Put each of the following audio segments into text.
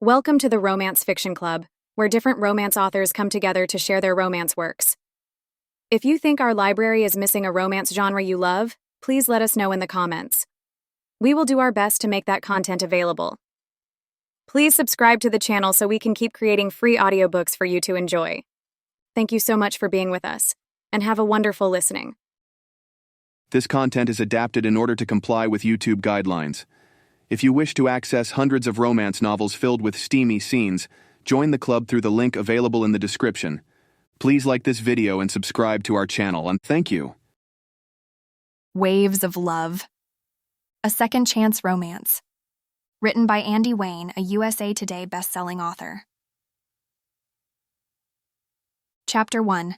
Welcome to the Romance Fiction Club, where different romance authors come together to share their romance works. If you think our library is missing a romance genre you love, please let us know in the comments. We will do our best to make that content available. Please subscribe to the channel so we can keep creating free audiobooks for you to enjoy. Thank you so much for being with us, and have a wonderful listening. This content is adapted in order to comply with YouTube guidelines. If you wish to access hundreds of romance novels filled with steamy scenes, join the club through the link available in the description. Please like this video and subscribe to our channel, and thank you. Waves of Love. A Second Chance Romance. Written by Andy Wayne, a USA Today bestselling author. Chapter 1.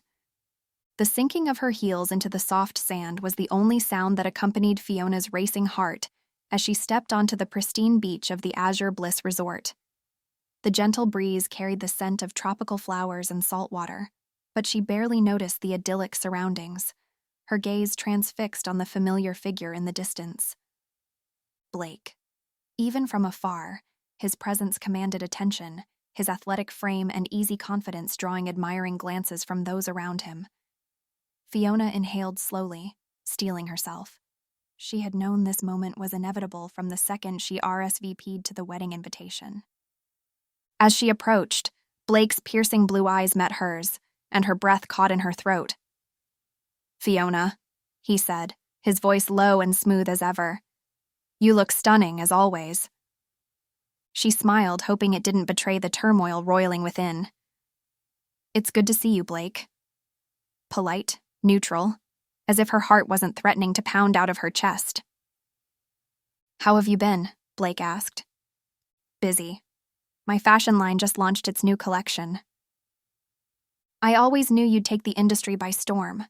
The sinking of her heels into the soft sand was the only sound that accompanied Fiona's racing heart as she stepped onto the pristine beach of the Azure Bliss Resort. The gentle breeze carried the scent of tropical flowers and salt water, but she barely noticed the idyllic surroundings, her gaze transfixed on the familiar figure in the distance. Blake. Even from afar, his presence commanded attention, his athletic frame and easy confidence drawing admiring glances from those around him. Fiona inhaled slowly, steeling herself. She had known this moment was inevitable from the second she RSVP'd to the wedding invitation. As she approached, Blake's piercing blue eyes met hers, and her breath caught in her throat. "Fiona," he said, his voice low and smooth as ever. "You look stunning, as always." She smiled, hoping it didn't betray the turmoil roiling within. "It's good to see you, Blake." Polite, neutral, as if her heart wasn't threatening to pound out of her chest. "How have you been?" Blake asked. "Busy. My fashion line just launched its new collection." "I always knew you'd take the industry by storm."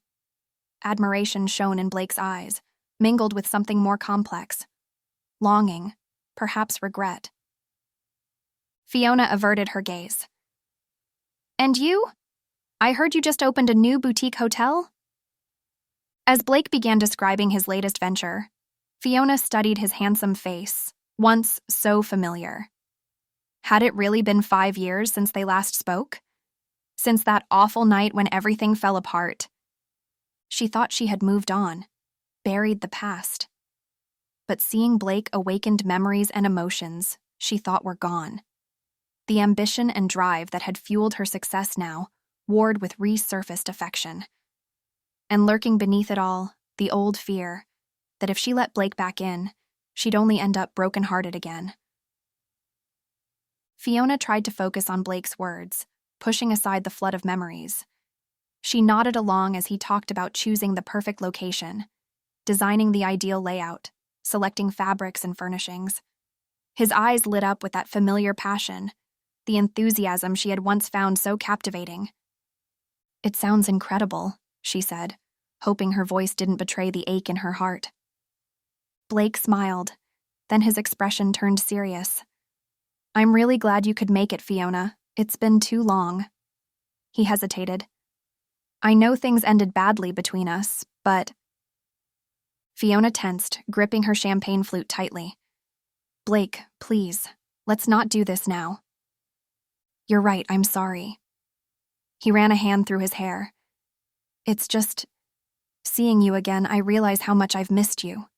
Admiration shone in Blake's eyes, mingled with something more complex. Longing, perhaps regret. Fiona averted her gaze. "And you? I heard you just opened a new boutique hotel?" As Blake began describing his latest venture, Fiona studied his handsome face, once so familiar. Had it really been 5 years since they last spoke? Since that awful night when everything fell apart? She thought she had moved on, buried the past. But seeing Blake awakened memories and emotions she thought were gone. The ambition and drive that had fueled her success now warred with resurfaced affection. And lurking beneath it all, the old fear that if she let Blake back in, she'd only end up brokenhearted again. Fiona tried to focus on Blake's words, pushing aside the flood of memories. She nodded along as he talked about choosing the perfect location, designing the ideal layout, selecting fabrics and furnishings. His eyes lit up with that familiar passion, the enthusiasm she had once found so captivating. "It sounds incredible," she said, hoping her voice didn't betray the ache in her heart. Blake smiled, then his expression turned serious. "I'm really glad you could make it, Fiona. It's been too long." He hesitated. "I know things ended badly between us, but..." Fiona tensed, gripping her champagne flute tightly. "Blake, please, let's not do this now." "You're right, I'm sorry." He ran a hand through his hair. "It's just, seeing you again, I realize how much I've missed you."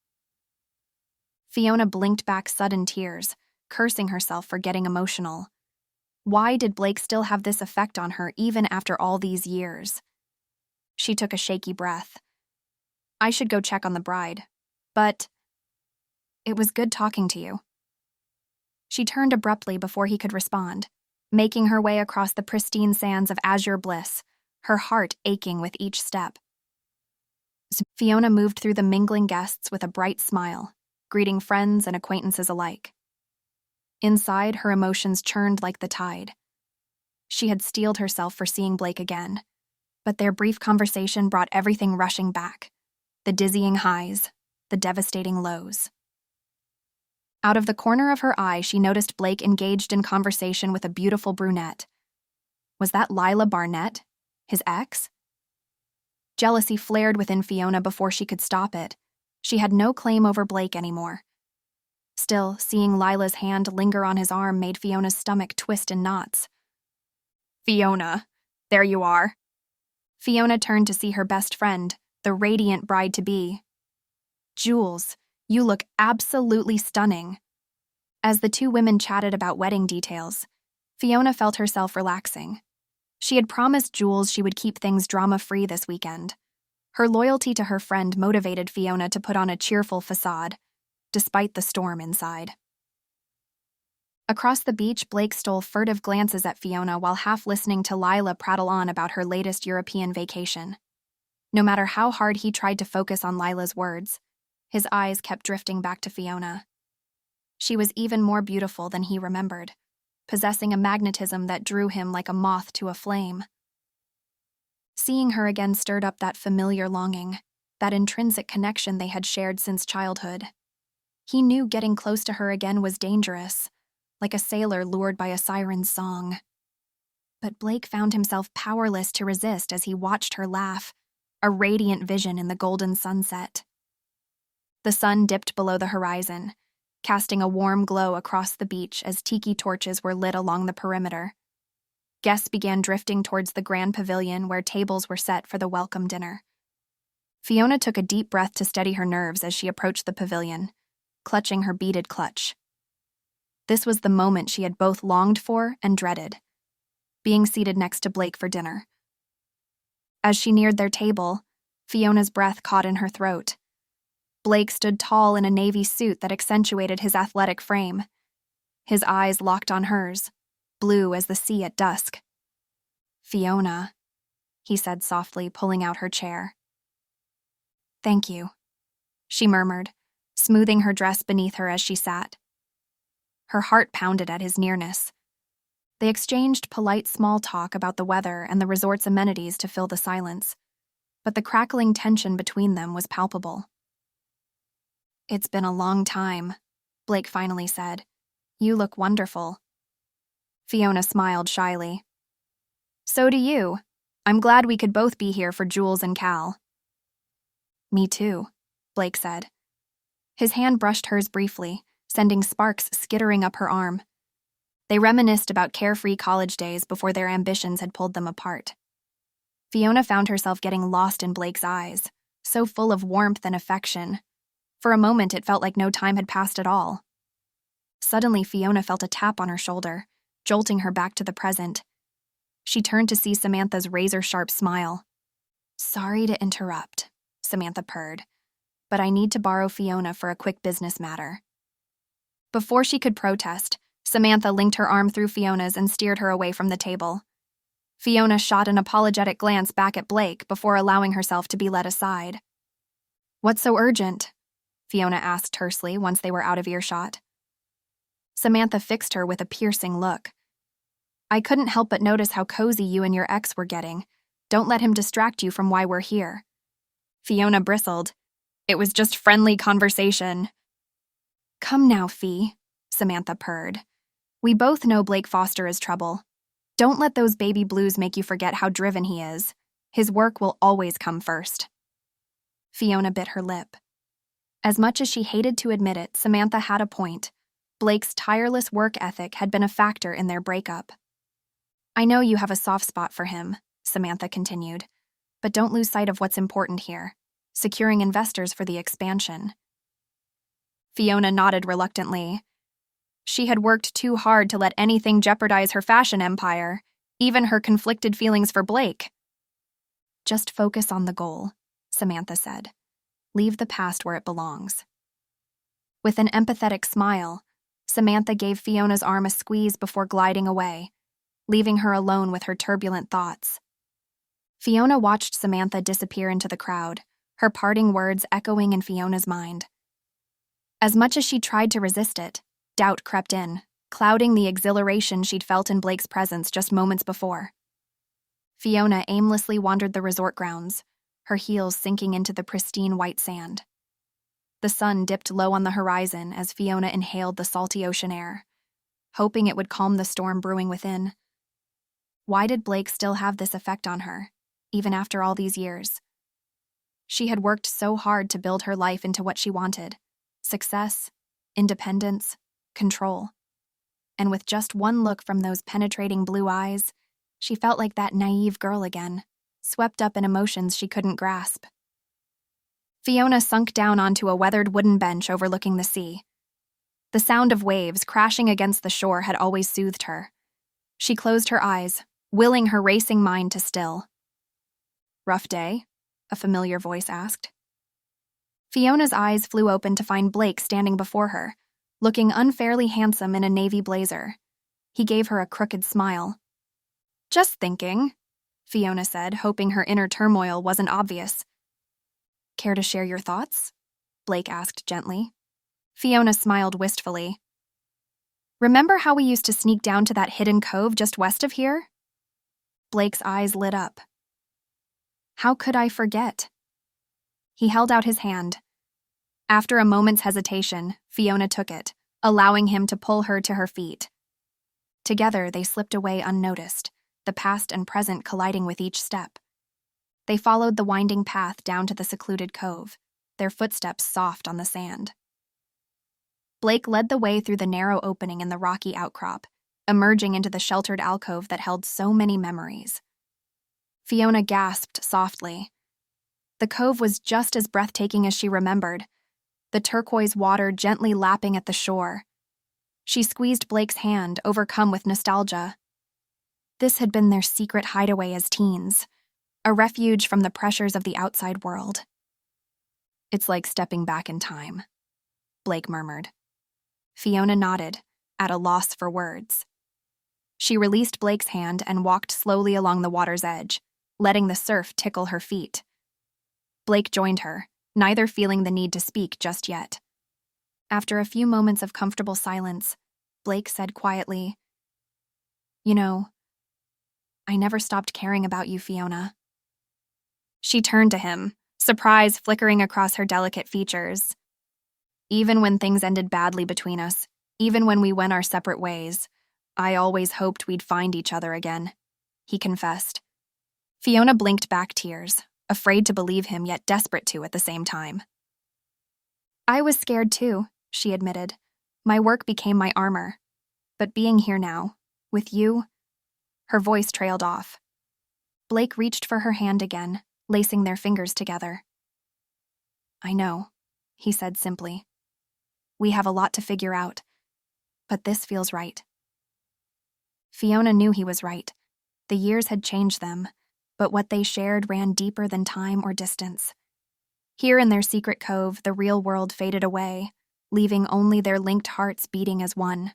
Fiona blinked back sudden tears, cursing herself for getting emotional. Why did Blake still have this effect on her even after all these years? She took a shaky breath. "I should go check on the bride, but it was good talking to you." She turned abruptly before he could respond, making her way across the pristine sands of Azure Bliss, her heart aching with each step. Fiona moved through the mingling guests with a bright smile, greeting friends and acquaintances alike. Inside, her emotions churned like the tide. She had steeled herself for seeing Blake again, but their brief conversation brought everything rushing back, the dizzying highs, the devastating lows. Out of the corner of her eye, she noticed Blake engaged in conversation with a beautiful brunette. Was that Lila Barnett, his ex? Jealousy flared within Fiona before she could stop it. She had no claim over Blake anymore. Still, seeing Lila's hand linger on his arm made Fiona's stomach twist in knots. "Fiona, there you are." Fiona turned to see her best friend, the radiant bride-to-be. "Jules, you look absolutely stunning." As the two women chatted about wedding details, Fiona felt herself relaxing. She had promised Jules she would keep things drama-free this weekend. Her loyalty to her friend motivated Fiona to put on a cheerful facade, despite the storm inside. Across the beach, Blake stole furtive glances at Fiona while half listening to Lila prattle on about her latest European vacation. No matter how hard he tried to focus on Lila's words, his eyes kept drifting back to Fiona. She was even more beautiful than he remembered, possessing a magnetism that drew him like a moth to a flame. Seeing her again stirred up that familiar longing, that intrinsic connection they had shared since childhood. He knew getting close to her again was dangerous, like a sailor lured by a siren's song. But Blake found himself powerless to resist as he watched her laugh, a radiant vision in the golden sunset. The sun dipped below the horizon, casting a warm glow across the beach as tiki torches were lit along the perimeter. Guests began drifting towards the grand pavilion where tables were set for the welcome dinner. Fiona took a deep breath to steady her nerves as she approached the pavilion, clutching her beaded clutch. This was the moment she had both longed for and dreaded, being seated next to Blake for dinner. As she neared their table, Fiona's breath caught in her throat. Blake stood tall in a navy suit that accentuated his athletic frame. His eyes locked on hers, blue as the sea at dusk. "Fiona," he said softly, pulling out her chair. "Thank you," she murmured, smoothing her dress beneath her as she sat. Her heart pounded at his nearness. They exchanged polite small talk about the weather and the resort's amenities to fill the silence, but the crackling tension between them was palpable. "It's been a long time," Blake finally said. "You look wonderful." Fiona smiled shyly. "So do you. I'm glad we could both be here for Jules and Cal." "Me too," Blake said. His hand brushed hers briefly, sending sparks skittering up her arm. They reminisced about carefree college days before their ambitions had pulled them apart. Fiona found herself getting lost in Blake's eyes, so full of warmth and affection. For a moment, it felt like no time had passed at all. Suddenly, Fiona felt a tap on her shoulder, jolting her back to the present. She turned to see Samantha's razor-sharp smile. "Sorry to interrupt," Samantha purred, "but I need to borrow Fiona for a quick business matter." Before she could protest, Samantha linked her arm through Fiona's and steered her away from the table. Fiona shot an apologetic glance back at Blake before allowing herself to be led aside. "What's so urgent?" Fiona asked tersely once they were out of earshot. Samantha fixed her with a piercing look. "I couldn't help but notice how cozy you and your ex were getting. Don't let him distract you from why we're here." Fiona bristled. "It was just friendly conversation." "Come now, Fee," Samantha purred. "We both know Blake Foster is trouble. Don't let those baby blues make you forget how driven he is. His work will always come first." Fiona bit her lip. As much as she hated to admit it, Samantha had a point. Blake's tireless work ethic had been a factor in their breakup. "I know you have a soft spot for him," Samantha continued, "but don't lose sight of what's important here, securing investors for the expansion." Fiona nodded reluctantly. She had worked too hard to let anything jeopardize her fashion empire, even her conflicted feelings for Blake. "Just focus on the goal," Samantha said. "Leave the past where it belongs." With an empathetic smile, Samantha gave Fiona's arm a squeeze before gliding away, leaving her alone with her turbulent thoughts. Fiona watched Samantha disappear into the crowd, her parting words echoing in Fiona's mind. As much as she tried to resist it, doubt crept in, clouding the exhilaration she'd felt in Blake's presence just moments before. Fiona aimlessly wandered the resort grounds, her heels sinking into the pristine white sand. The sun dipped low on the horizon as Fiona inhaled the salty ocean air, hoping it would calm the storm brewing within. Why did Blake still have this effect on her, even after all these years? She had worked so hard to build her life into what she wanted: success, independence, control. And with just one look from those penetrating blue eyes, she felt like that naive girl again, swept up in emotions she couldn't grasp. Fiona sunk down onto a weathered wooden bench overlooking the sea. The sound of waves crashing against the shore had always soothed her. She closed her eyes, willing her racing mind to still. "Rough day?" a familiar voice asked. Fiona's eyes flew open to find Blake standing before her, looking unfairly handsome in a navy blazer. He gave her a crooked smile. "Just thinking," Fiona said, hoping her inner turmoil wasn't obvious. "Care to share your thoughts?" Blake asked gently. Fiona smiled wistfully. "Remember how we used to sneak down to that hidden cove just west of here?" Blake's eyes lit up. "How could I forget?" He held out his hand. After a moment's hesitation, Fiona took it, allowing him to pull her to her feet. Together, they slipped away unnoticed, the past and present colliding with each step. They followed the winding path down to the secluded cove, their footsteps soft on the sand. Blake led the way through the narrow opening in the rocky outcrop, emerging into the sheltered alcove that held so many memories. Fiona gasped softly. The cove was just as breathtaking as she remembered, the turquoise water gently lapping at the shore. She squeezed Blake's hand, overcome with nostalgia. This had been their secret hideaway as teens, a refuge from the pressures of the outside world. "It's like stepping back in time," Blake murmured. Fiona nodded, at a loss for words. She released Blake's hand and walked slowly along the water's edge, letting the surf tickle her feet. Blake joined her, neither feeling the need to speak just yet. After a few moments of comfortable silence, Blake said quietly, "You know, I never stopped caring about you, Fiona." She turned to him, surprise flickering across her delicate features. "Even when things ended badly between us, even when we went our separate ways, I always hoped we'd find each other again," he confessed. Fiona blinked back tears, afraid to believe him yet desperate to at the same time. "I was scared too," she admitted. "My work became my armor. But being here now, with you..." Her voice trailed off. Blake reached for her hand again, lacing their fingers together. "I know," he said simply. "We have a lot to figure out, but this feels right." Fiona knew he was right. The years had changed them, but what they shared ran deeper than time or distance. Here in their secret cove, the real world faded away, leaving only their linked hearts beating as one.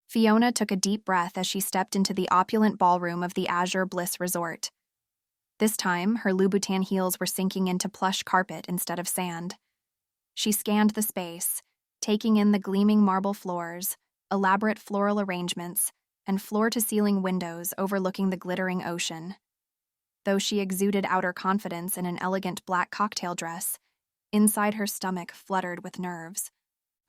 Fiona took a deep breath as she stepped into the opulent ballroom of the Azure Bliss Resort. This time, her Louboutin heels were sinking into plush carpet instead of sand. She scanned the space, taking in the gleaming marble floors, elaborate floral arrangements, and floor-to-ceiling windows overlooking the glittering ocean. Though she exuded outer confidence in an elegant black cocktail dress, inside her stomach fluttered with nerves.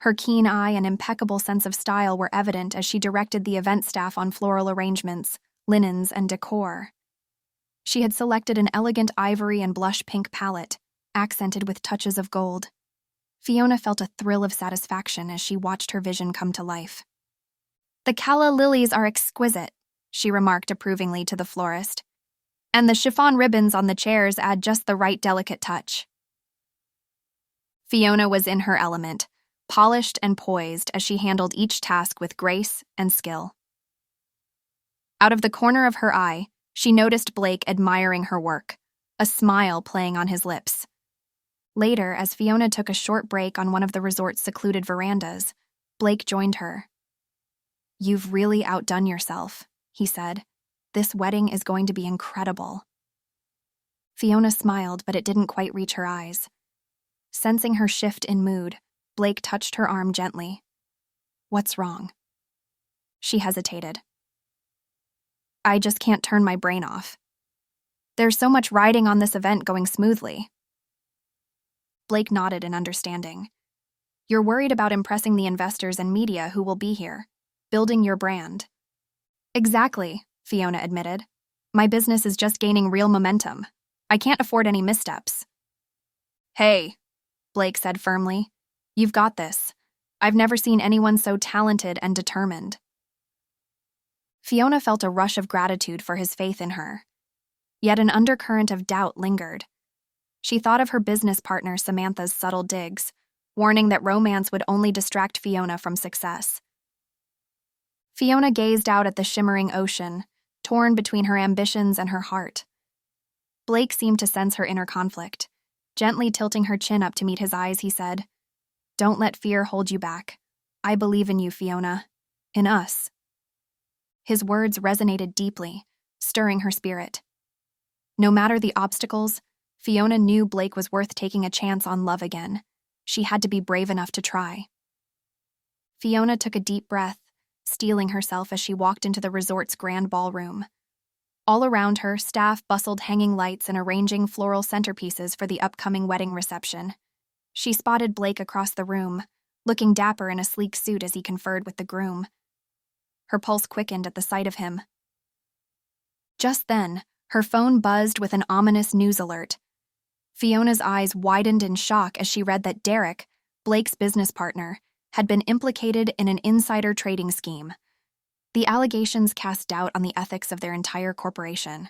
Her keen eye and impeccable sense of style were evident as she directed the event staff on floral arrangements, linens, and decor. She had selected an elegant ivory and blush pink palette, accented with touches of gold. Fiona felt a thrill of satisfaction as she watched her vision come to life. "The calla lilies are exquisite," she remarked approvingly to the florist. "And the chiffon ribbons on the chairs add just the right delicate touch." Fiona was in her element, polished and poised as she handled each task with grace and skill. Out of the corner of her eye, she noticed Blake admiring her work, a smile playing on his lips. Later, as Fiona took a short break on one of the resort's secluded verandas, Blake joined her. "You've really outdone yourself," he said. "This wedding is going to be incredible." Fiona smiled, but it didn't quite reach her eyes. Sensing her shift in mood, Blake touched her arm gently. "What's wrong?" She hesitated. "I just can't turn my brain off. There's so much riding on this event going smoothly." Blake nodded in understanding. "You're worried about impressing the investors and media who will be here, building your brand." "Exactly," Fiona admitted. "My business is just gaining real momentum. I can't afford any missteps." "Hey," Blake said firmly. "You've got this. I've never seen anyone so talented and determined." Fiona felt a rush of gratitude for his faith in her. Yet an undercurrent of doubt lingered. She thought of her business partner Samantha's subtle digs, warning that romance would only distract Fiona from success. Fiona gazed out at the shimmering ocean, torn between her ambitions and her heart. Blake seemed to sense her inner conflict. Gently tilting her chin up to meet his eyes, he said, "Don't let fear hold you back. I believe in you, Fiona. In us." His words resonated deeply, stirring her spirit. No matter the obstacles, Fiona knew Blake was worth taking a chance on love again. She had to be brave enough to try. Fiona took a deep breath, steeling herself as she walked into the resort's grand ballroom. All around her, staff bustled hanging lights and arranging floral centerpieces for the upcoming wedding reception. She spotted Blake across the room, looking dapper in a sleek suit as he conferred with the groom. Her pulse quickened at the sight of him. Just then, her phone buzzed with an ominous news alert. Fiona's eyes widened in shock as she read that Derek, Blake's business partner, had been implicated in an insider trading scheme. The allegations cast doubt on the ethics of their entire corporation.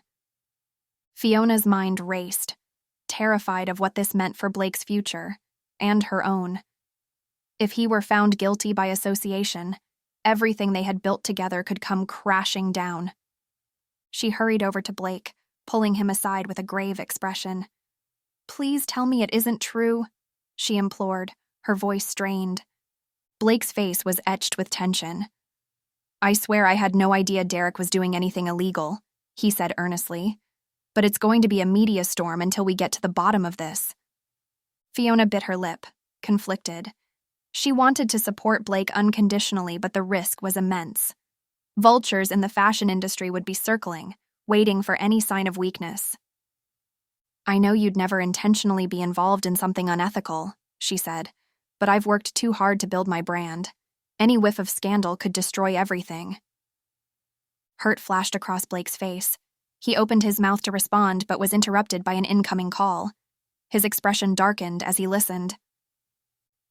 Fiona's mind raced, terrified of what this meant for Blake's future, and her own. If he were found guilty by association, everything they had built together could come crashing down. She hurried over to Blake, pulling him aside with a grave expression. "Please tell me it isn't true," she implored, her voice strained. Blake's face was etched with tension. "I swear I had no idea Derek was doing anything illegal," he said earnestly. "But it's going to be a media storm until we get to the bottom of this." Fiona bit her lip, conflicted. She wanted to support Blake unconditionally, but the risk was immense. Vultures in the fashion industry would be circling, waiting for any sign of weakness. "I know you'd never intentionally be involved in something unethical," she said, "but I've worked too hard to build my brand. Any whiff of scandal could destroy everything." Hurt flashed across Blake's face. He opened his mouth to respond, but was interrupted by an incoming call. His expression darkened as he listened.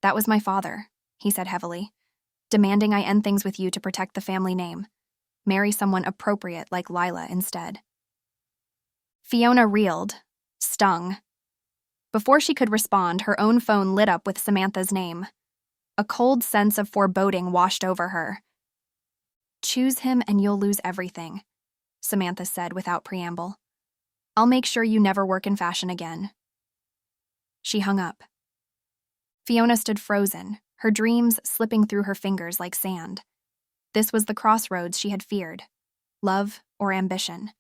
"That was my father," he said heavily, "demanding I end things with you to protect the family name. Marry someone appropriate like Lila instead." Fiona reeled, stung. Before she could respond, her own phone lit up with Samantha's name. A cold sense of foreboding washed over her. "Choose him and you'll lose everything," Samantha said without preamble. "I'll make sure you never work in fashion again." She hung up. Fiona stood frozen, her dreams slipping through her fingers like sand. This was the crossroads she had feared: love or ambition.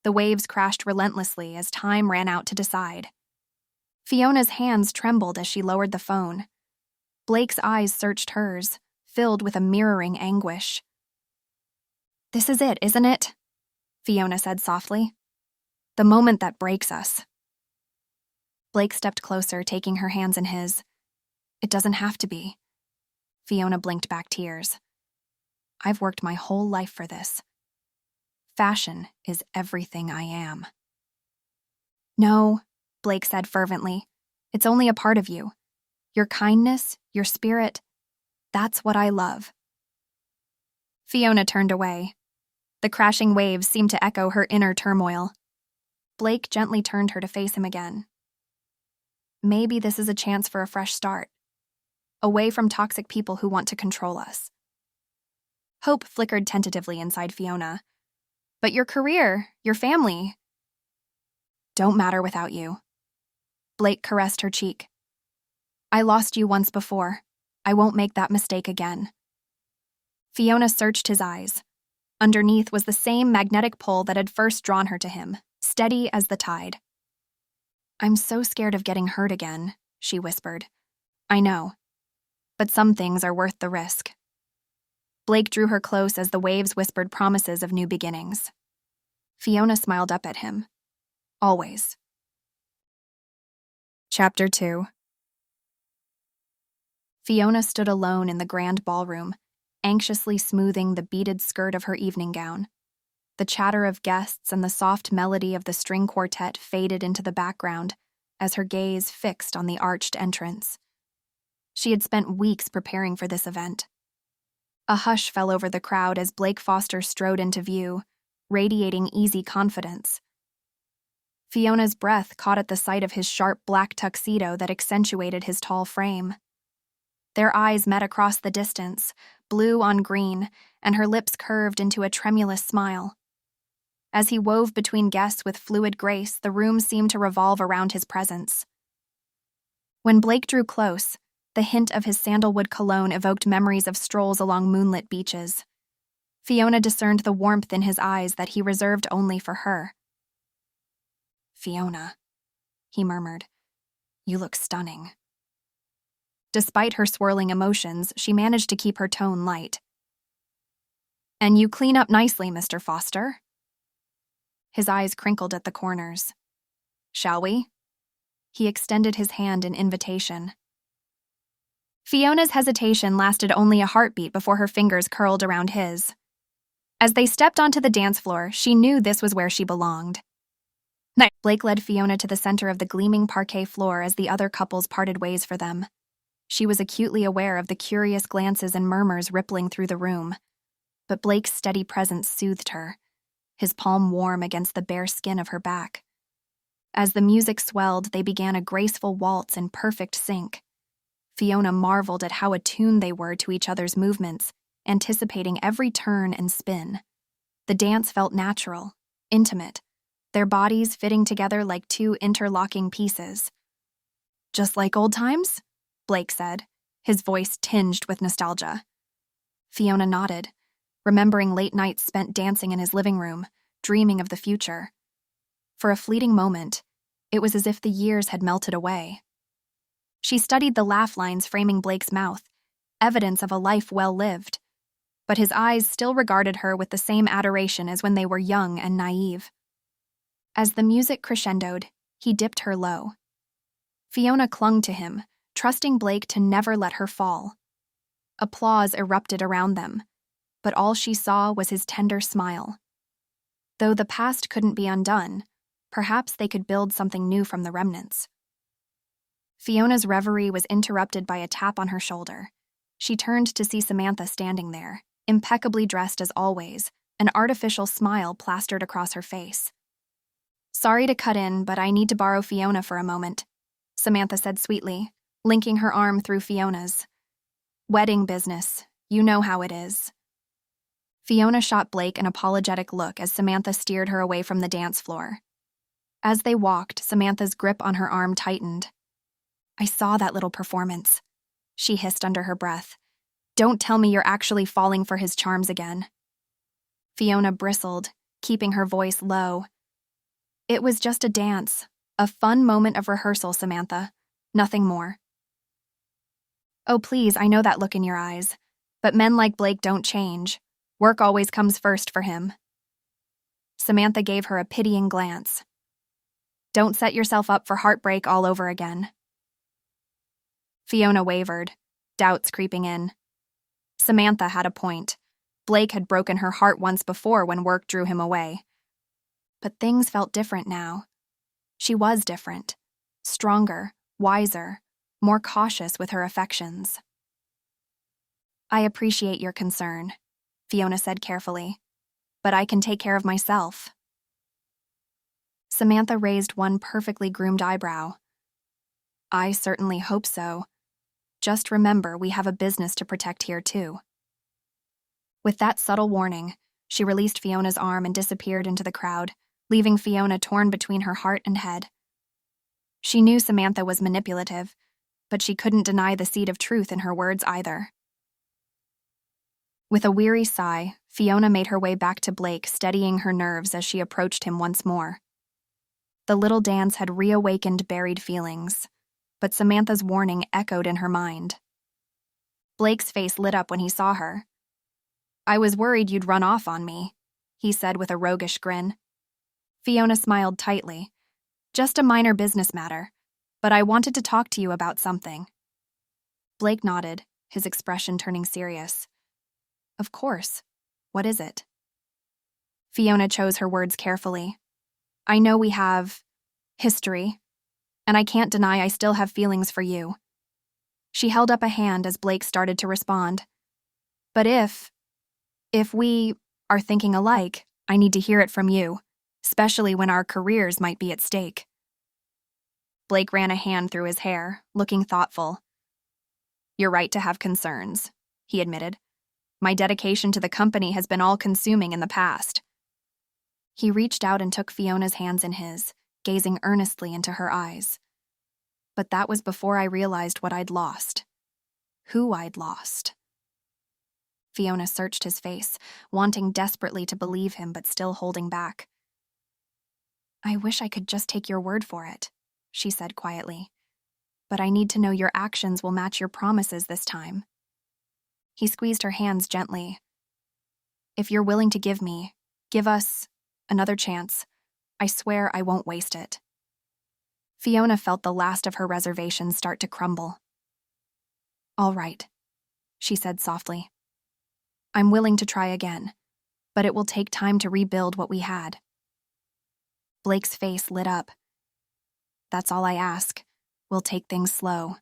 The waves crashed relentlessly as time ran out to decide. Fiona's hands trembled as she lowered the phone. Blake's eyes searched hers, filled with a mirroring anguish. "This is it, isn't it?" Fiona said softly. "The moment that breaks us." Blake stepped closer, taking her hands in his. "It doesn't have to be." Fiona blinked back tears. "I've worked my whole life for this. Fashion is everything I am." "No," Blake said fervently. "It's only a part of you. Your kindness, your spirit, that's what I love." Fiona turned away. The crashing waves seemed to echo her inner turmoil. Blake gently turned her to face him again. "Maybe this is a chance for a fresh start. Away from toxic people who want to control us." Hope flickered tentatively inside Fiona. "But your career, your family—" "Don't matter without you." Blake caressed her cheek. "I lost you once before. I won't make that mistake again." Fiona searched his eyes. Underneath was the same magnetic pull that had first drawn her to him, steady as the tide. "I'm so scared of getting hurt again," she whispered. "I know. But some things are worth the risk." Blake drew her close as the waves whispered promises of new beginnings. Fiona smiled up at him. Always. Chapter 2. Fiona stood alone in the grand ballroom, anxiously smoothing the beaded skirt of her evening gown. The chatter of guests and the soft melody of the string quartet faded into the background as her gaze fixed on the arched entrance. She had spent weeks preparing for this event. A hush fell over the crowd as Blake Foster strode into view, radiating easy confidence. Fiona's breath caught at the sight of his sharp black tuxedo that accentuated his tall frame. Their eyes met across the distance, blue on green, and her lips curved into a tremulous smile. As he wove between guests with fluid grace, the room seemed to revolve around his presence. When Blake drew close, the hint of his sandalwood cologne evoked memories of strolls along moonlit beaches. Fiona discerned the warmth in his eyes that he reserved only for her. "Fiona," he murmured, "you look stunning." Despite her swirling emotions, she managed to keep her tone light. "And you clean up nicely, Mr. Foster." His eyes crinkled at the corners. "Shall we?" He extended his hand in invitation. Fiona's hesitation lasted only a heartbeat before her fingers curled around his. As they stepped onto the dance floor, she knew this was where she belonged. Blake led Fiona to the center of the gleaming parquet floor as the other couples parted ways for them. She was acutely aware of the curious glances and murmurs rippling through the room. But Blake's steady presence soothed her, his palm warm against the bare skin of her back. As the music swelled, they began a graceful waltz in perfect sync. Fiona marveled at how attuned they were to each other's movements, anticipating every turn and spin. The dance felt natural, intimate, their bodies fitting together like two interlocking pieces. "Just like old times?" Blake said, his voice tinged with nostalgia. Fiona nodded, remembering late nights spent dancing in his living room, dreaming of the future. For a fleeting moment, it was as if the years had melted away. She studied the laugh lines framing Blake's mouth, evidence of a life well lived. But his eyes still regarded her with the same adoration as when they were young and naive. As the music crescendoed, he dipped her low. Fiona clung to him, trusting Blake to never let her fall. Applause erupted around them, but all she saw was his tender smile. Though the past couldn't be undone, perhaps they could build something new from the remnants. Fiona's reverie was interrupted by a tap on her shoulder. She turned to see Samantha standing there, impeccably dressed as always, an artificial smile plastered across her face. "Sorry to cut in, but I need to borrow Fiona for a moment," Samantha said sweetly, linking her arm through Fiona's. "Wedding business, you know how it is." Fiona shot Blake an apologetic look as Samantha steered her away from the dance floor. As they walked, Samantha's grip on her arm tightened. "I saw that little performance," she hissed under her breath. "Don't tell me you're actually falling for his charms again." Fiona bristled, keeping her voice low. "It was just a dance, a fun moment of rehearsal, Samantha. Nothing more." "Oh, please, I know that look in your eyes. But men like Blake don't change. Work always comes first for him." Samantha gave her a pitying glance. "Don't set yourself up for heartbreak all over again." Fiona wavered, doubts creeping in. Samantha had a point. Blake had broken her heart once before when work drew him away. But things felt different now. She was different, stronger, wiser, more cautious with her affections. "I appreciate your concern," Fiona said carefully, "but I can take care of myself." Samantha raised one perfectly groomed eyebrow. "I certainly hope so. Just remember, we have a business to protect here, too." With that subtle warning, she released Fiona's arm and disappeared into the crowd, leaving Fiona torn between her heart and head. She knew Samantha was manipulative, but she couldn't deny the seed of truth in her words either. With a weary sigh, Fiona made her way back to Blake, steadying her nerves as she approached him once more. The little dance had reawakened buried feelings, but Samantha's warning echoed in her mind. Blake's face lit up when he saw her. "I was worried you'd run off on me," he said with a roguish grin. Fiona smiled tightly. "Just a minor business matter, but I wanted to talk to you about something." Blake nodded, his expression turning serious. "Of course. What is it?" Fiona chose her words carefully. "I know we have history, and I can't deny I still have feelings for you." She held up a hand as Blake started to respond. But if we are thinking alike, I need to hear it from you, especially when our careers might be at stake. Blake ran a hand through his hair, looking thoughtful. You're right to have concerns, he admitted. My dedication to the company has been all-consuming in the past. He reached out and took Fiona's hands in his, gazing earnestly into her eyes. But that was before I realized what I'd lost. Who I'd lost. Fiona searched his face, wanting desperately to believe him but still holding back. I wish I could just take your word for it, she said quietly. But I need to know your actions will match your promises this time. He squeezed her hands gently. If you're willing to give us another chance, I swear I won't waste it. Fiona felt the last of her reservations start to crumble. All right, she said softly. I'm willing to try again, but it will take time to rebuild what we had. Blake's face lit up. That's all I ask. We'll take things slow.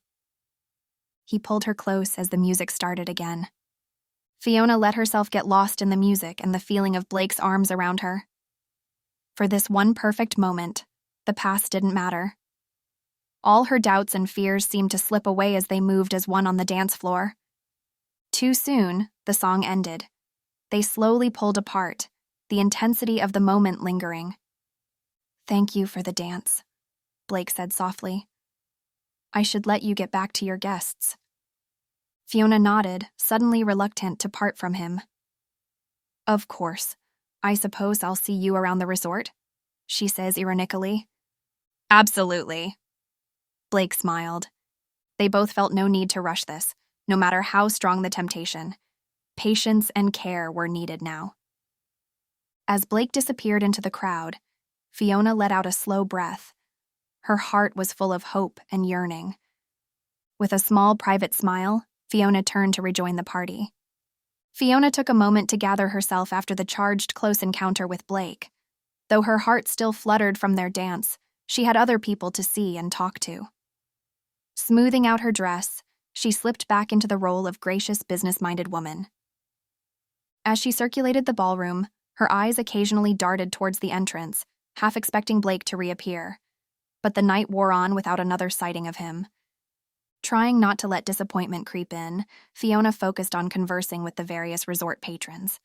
He pulled her close as the music started again. Fiona let herself get lost in the music and the feeling of Blake's arms around her. For this one perfect moment, the past didn't matter. All her doubts and fears seemed to slip away as they moved as one on the dance floor. Too soon, the song ended. They slowly pulled apart, the intensity of the moment lingering. Thank you for the dance, Blake said softly. I should let you get back to your guests. Fiona nodded, suddenly reluctant to part from him. Of course. I suppose I'll see you around the resort, she says ironically. Absolutely. Blake smiled. They both felt no need to rush this, no matter how strong the temptation. Patience and care were needed now. As Blake disappeared into the crowd, Fiona let out a slow breath. Her heart was full of hope and yearning. With a small private smile, Fiona turned to rejoin the party. Fiona took a moment to gather herself after the charged close encounter with Blake. Though her heart still fluttered from their dance, she had other people to see and talk to. Smoothing out her dress, she slipped back into the role of gracious business-minded woman. As she circulated the ballroom, her eyes occasionally darted towards the entrance, half expecting Blake to reappear. But the night wore on without another sighting of him. Trying not to let disappointment creep in, Fiona focused on conversing with the various resort patrons.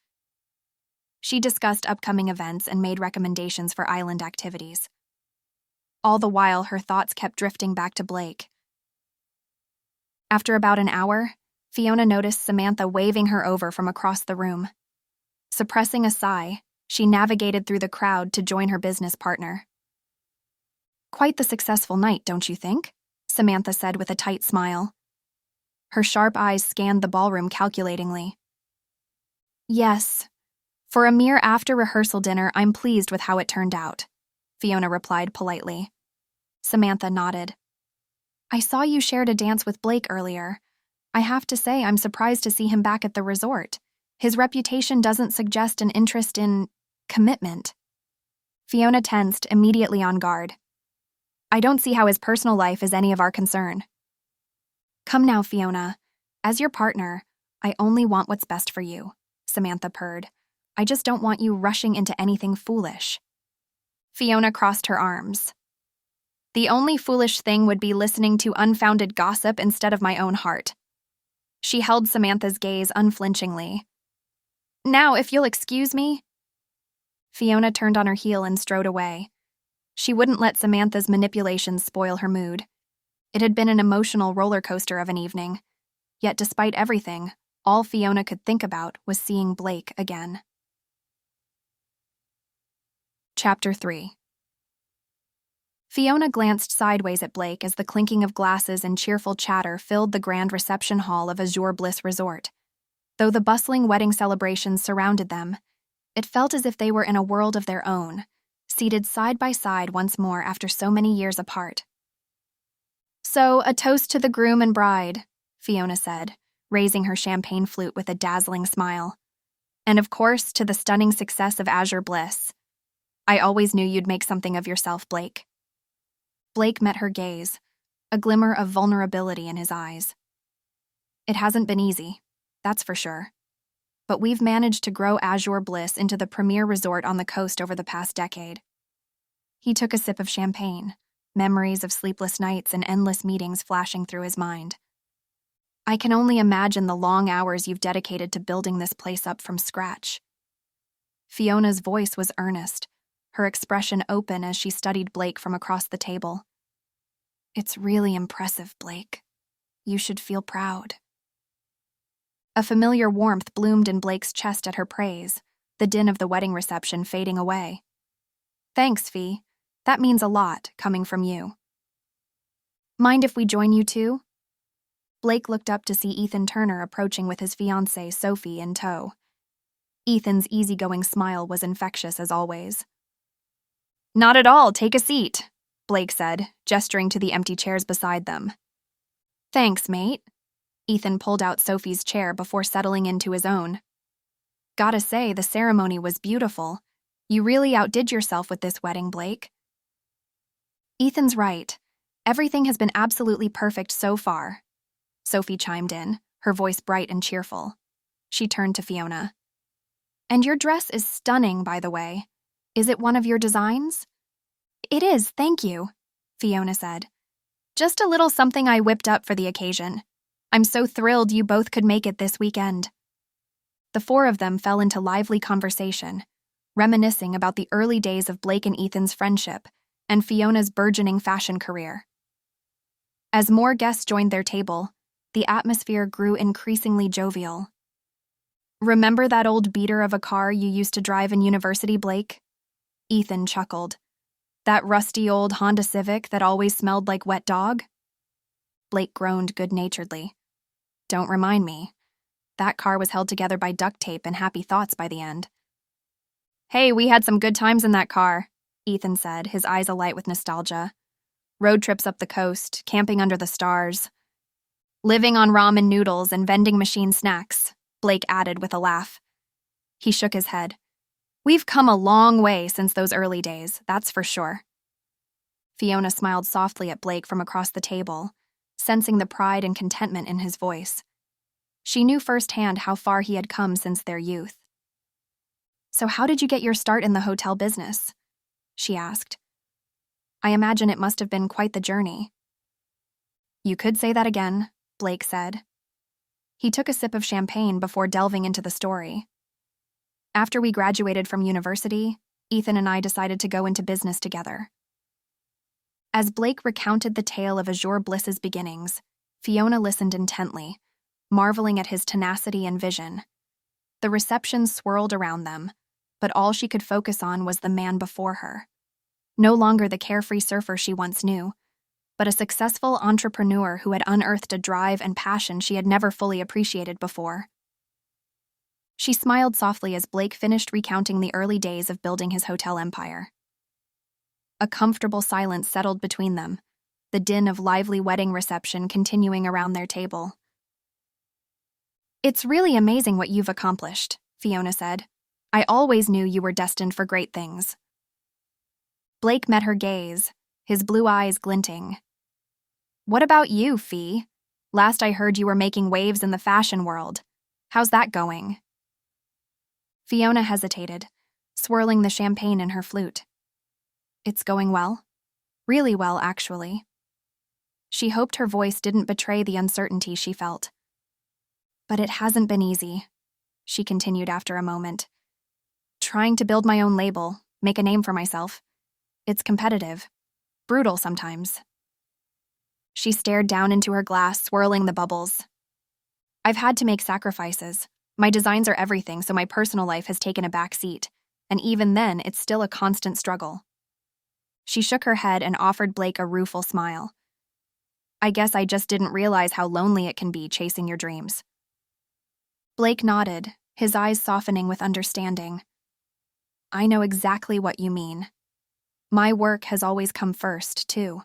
She discussed upcoming events and made recommendations for island activities. All the while, her thoughts kept drifting back to Blake. After about an hour, Fiona noticed Samantha waving her over from across the room. Suppressing a sigh, she navigated through the crowd to join her business partner. Quite the successful night, don't you think? Samantha said with a tight smile. Her sharp eyes scanned the ballroom calculatingly. Yes. For a mere after-rehearsal dinner, I'm pleased with how it turned out, Fiona replied politely. Samantha nodded. I saw you shared a dance with Blake earlier. I have to say I'm surprised to see him back at the resort. His reputation doesn't suggest an interest in commitment. Fiona tensed, immediately on guard. I don't see how his personal life is any of our concern. Come now, Fiona. As your partner, I only want what's best for you, Samantha purred. I just don't want you rushing into anything foolish. Fiona crossed her arms. The only foolish thing would be listening to unfounded gossip instead of my own heart. She held Samantha's gaze unflinchingly. Now, if you'll excuse me. Fiona turned on her heel and strode away. She wouldn't let Samantha's manipulations spoil her mood. It had been an emotional roller coaster of an evening. Yet despite everything, all Fiona could think about was seeing Blake again. Chapter 3. Fiona glanced sideways at Blake as the clinking of glasses and cheerful chatter filled the grand reception hall of Azure Bliss Resort. Though the bustling wedding celebrations surrounded them, it felt as if they were in a world of their own, seated side by side once more after so many years apart. So, a toast to the groom and bride, Fiona said, raising her champagne flute with a dazzling smile. And of course, to the stunning success of Azure Bliss. I always knew you'd make something of yourself, Blake. Blake met her gaze, a glimmer of vulnerability in his eyes. It hasn't been easy, that's for sure. But we've managed to grow Azure Bliss into the premier resort on the coast over the past decade. He took a sip of champagne, memories of sleepless nights and endless meetings flashing through his mind. I can only imagine the long hours you've dedicated to building this place up from scratch. Fiona's voice was earnest, her expression open as she studied Blake from across the table. It's really impressive, Blake. You should feel proud. A familiar warmth bloomed in Blake's chest at her praise, the din of the wedding reception fading away. Thanks, Fee. That means a lot, coming from you. Mind if we join you too? Blake looked up to see Ethan Turner approaching with his fiancée, Sophie, in tow. Ethan's easygoing smile was infectious as always. Not at all, take a seat, Blake said, gesturing to the empty chairs beside them. Thanks, mate. Ethan pulled out Sophie's chair before settling into his own. Gotta say, the ceremony was beautiful. You really outdid yourself with this wedding, Blake. Ethan's right. Everything has been absolutely perfect so far. Sophie chimed in, her voice bright and cheerful. She turned to Fiona. And your dress is stunning, by the way. Is it one of your designs? It is, thank you, Fiona said. Just a little something I whipped up for the occasion. I'm so thrilled you both could make it this weekend. The four of them fell into lively conversation, reminiscing about the early days of Blake and Ethan's friendship and Fiona's burgeoning fashion career. As more guests joined their table, the atmosphere grew increasingly jovial. Remember that old beater of a car you used to drive in university, Blake? Ethan chuckled. That rusty old Honda Civic that always smelled like wet dog? Blake groaned good-naturedly. Don't remind me. That car was held together by duct tape and happy thoughts by the end. Hey, we had some good times in that car, Ethan said, his eyes alight with nostalgia. Road trips up the coast, camping under the stars. Living on ramen noodles and vending machine snacks, Blake added with a laugh. He shook his head. We've come a long way since those early days, that's for sure. Fiona smiled softly at Blake from across the table, sensing the pride and contentment in his voice. She knew firsthand how far he had come since their youth. So how did you get your start in the hotel business? She asked. I imagine it must have been quite the journey. You could say that again, Blake said. He took a sip of champagne before delving into the story. After we graduated from university, Ethan and I decided to go into business together. As Blake recounted the tale of Azure Bliss's beginnings, Fiona listened intently, marveling at his tenacity and vision. The reception swirled around them, but all she could focus on was the man before her. No longer the carefree surfer she once knew, but a successful entrepreneur who had unearthed a drive and passion she had never fully appreciated before. She smiled softly as Blake finished recounting the early days of building his hotel empire. A comfortable silence settled between them, the din of lively wedding reception continuing around their table. It's really amazing what you've accomplished, Fiona said. I always knew you were destined for great things. Blake met her gaze, his blue eyes glinting. What about you, Fee? Last I heard you were making waves in the fashion world. How's that going? Fiona hesitated, swirling the champagne in her flute. It's going well. Really well, actually. She hoped her voice didn't betray the uncertainty she felt. But it hasn't been easy, she continued after a moment. Trying to build my own label, make a name for myself. It's competitive. Brutal sometimes. She stared down into her glass, swirling the bubbles. I've had to make sacrifices. My designs are everything, so my personal life has taken a back seat. And even then, it's still a constant struggle. She shook her head and offered Blake a rueful smile. I guess I just didn't realize how lonely it can be chasing your dreams. Blake nodded, his eyes softening with understanding. I know exactly what you mean. My work has always come first, too.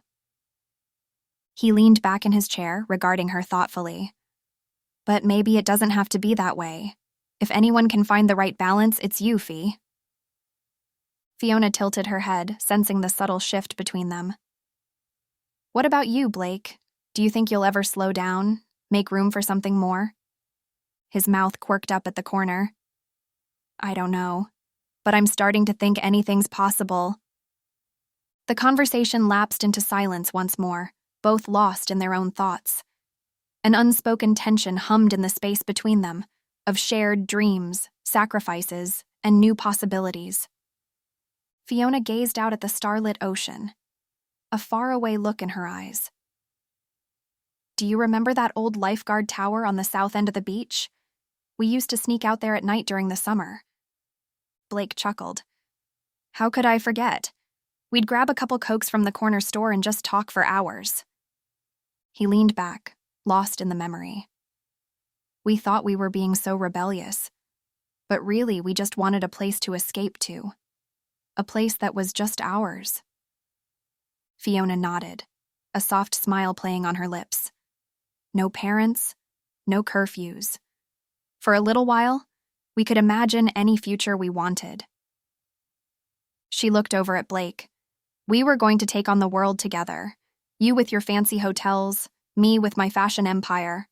He leaned back in his chair, regarding her thoughtfully. But maybe it doesn't have to be that way. If anyone can find the right balance, it's you, Fee. Fiona tilted her head, sensing the subtle shift between them. What about you, Blake? Do you think you'll ever slow down? Make room for something more? His mouth quirked up at the corner. I don't know, but I'm starting to think anything's possible. The conversation lapsed into silence once more, both lost in their own thoughts. An unspoken tension hummed in the space between them, of shared dreams, sacrifices, and new possibilities. Fiona gazed out at the starlit ocean, a faraway look in her eyes. Do you remember that old lifeguard tower on the south end of the beach? We used to sneak out there at night during the summer. Blake chuckled. How could I forget? We'd grab a couple Cokes from the corner store and just talk for hours. He leaned back, lost in the memory. We thought we were being so rebellious, but really we just wanted a place to escape to. A place that was just ours. Fiona nodded, a soft smile playing on her lips. No parents, no curfews. For a little while, we could imagine any future we wanted. She looked over at Blake. We were going to take on the world together. You with your fancy hotels, me with my fashion empire.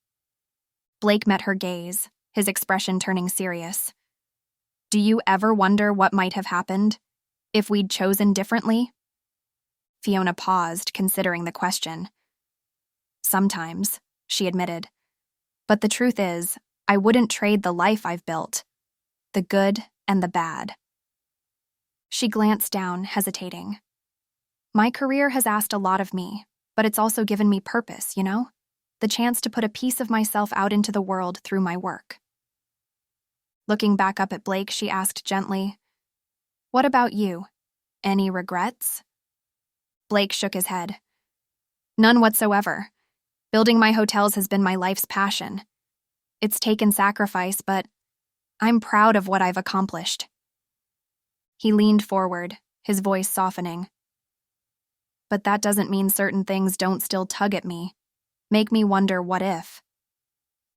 Blake met her gaze, his expression turning serious. Do you ever wonder what might have happened if we'd chosen differently? Fiona paused, considering the question. Sometimes, she admitted. But the truth is, I wouldn't trade the life I've built. The good and the bad. She glanced down, hesitating. My career has asked a lot of me, but it's also given me purpose, you know? The chance to put a piece of myself out into the world through my work. Looking back up at Blake, she asked gently, What about you? Any regrets? Blake shook his head. None whatsoever. Building my hotels has been my life's passion. It's taken sacrifice, but I'm proud of what I've accomplished. He leaned forward, his voice softening. But that doesn't mean certain things don't still tug at me, make me wonder what if.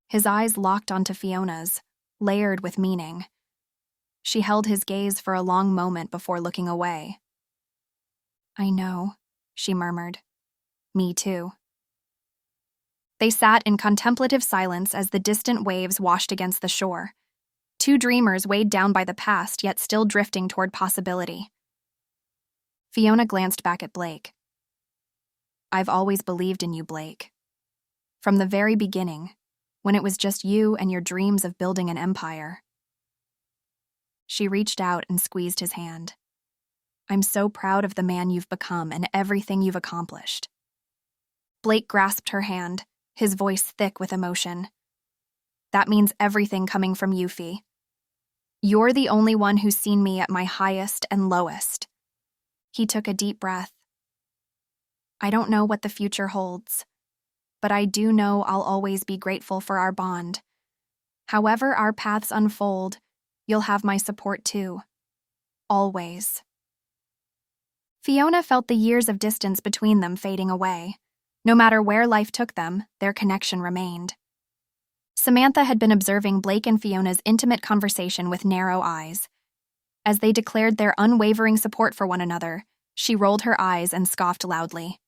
His eyes locked onto Fiona's, layered with meaning. She held his gaze for a long moment before looking away. I know, she murmured. Me too. They sat in contemplative silence as the distant waves washed against the shore. Two dreamers weighed down by the past, yet still drifting toward possibility. Fiona glanced back at Blake. I've always believed in you, Blake. From the very beginning, when it was just you and your dreams of building an empire. She reached out and squeezed his hand. I'm so proud of the man you've become and everything you've accomplished. Blake grasped her hand, his voice thick with emotion. That means everything coming from you, Fee. You're the only one who's seen me at my highest and lowest. He took a deep breath. I don't know what the future holds, but I do know I'll always be grateful for our bond. However our paths unfold, you'll have my support too. Always. Fiona felt the years of distance between them fading away. No matter where life took them, their connection remained. Samantha had been observing Blake and Fiona's intimate conversation with narrow eyes. As they declared their unwavering support for one another, she rolled her eyes and scoffed loudly.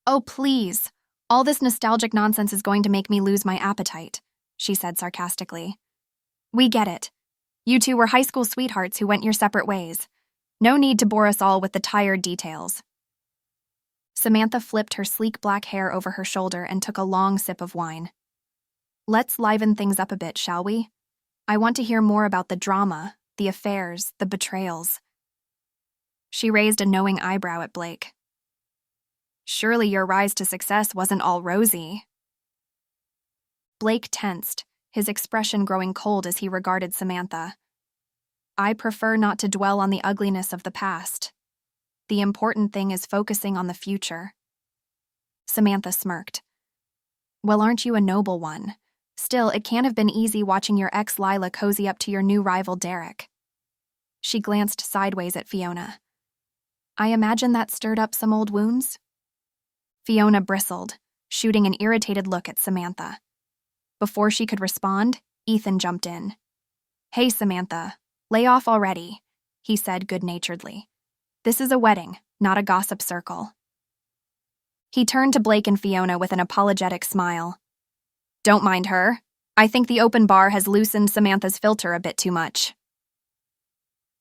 Oh, please. All this nostalgic nonsense is going to make me lose my appetite, she said sarcastically. We get it. You two were high school sweethearts who went your separate ways. No need to bore us all with the tired details. Samantha flipped her sleek black hair over her shoulder and took a long sip of wine. Let's liven things up a bit, shall we? I want to hear more about the drama, the affairs, the betrayals. She raised a knowing eyebrow at Blake. Surely your rise to success wasn't all rosy. Blake tensed, his expression growing cold as he regarded Samantha. I prefer not to dwell on the ugliness of the past. The important thing is focusing on the future. Samantha smirked. Well, aren't you a noble one? Still, it can't have been easy watching your ex Lila cozy up to your new rival Derek. She glanced sideways at Fiona. I imagine that stirred up some old wounds? Fiona bristled, shooting an irritated look at Samantha. Before she could respond, Ethan jumped in. Hey, Samantha, lay off already, he said good-naturedly. This is a wedding, not a gossip circle. He turned to Blake and Fiona with an apologetic smile. Don't mind her. I think the open bar has loosened Samantha's filter a bit too much.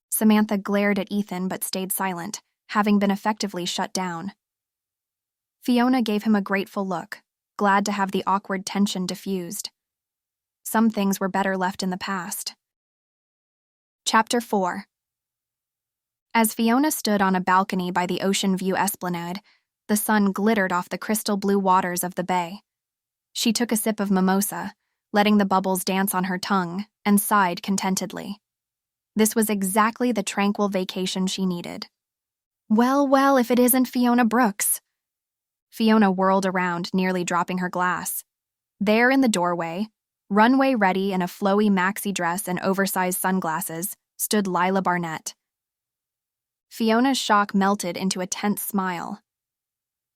Samantha glared at Ethan but stayed silent, having been effectively shut down. Fiona gave him a grateful look, glad to have the awkward tension diffused. Some things were better left in the past. Chapter 4. As Fiona stood on a balcony by the Ocean View Esplanade, the sun glittered off the crystal blue waters of the bay. She took a sip of mimosa, letting the bubbles dance on her tongue, and sighed contentedly. This was exactly the tranquil vacation she needed. Well, if it isn't Fiona Brooks. Fiona whirled around, nearly dropping her glass. There in the doorway, runway ready in a flowy maxi dress and oversized sunglasses, stood Lila Barnett. Fiona's shock melted into a tense smile.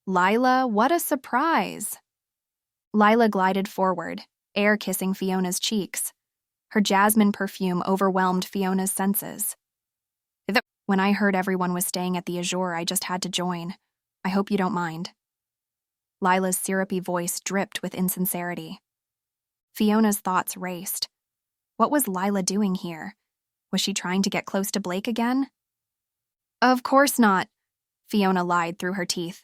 Lila, what a surprise! Lila glided forward, air kissing Fiona's cheeks. Her jasmine perfume overwhelmed Fiona's senses. When I heard everyone was staying at the Azure, I just had to join. I hope you don't mind. Lila's syrupy voice dripped with insincerity. Fiona's thoughts raced. What was Lila doing here? Was she trying to get close to Blake again? Of course not, Fiona lied through her teeth.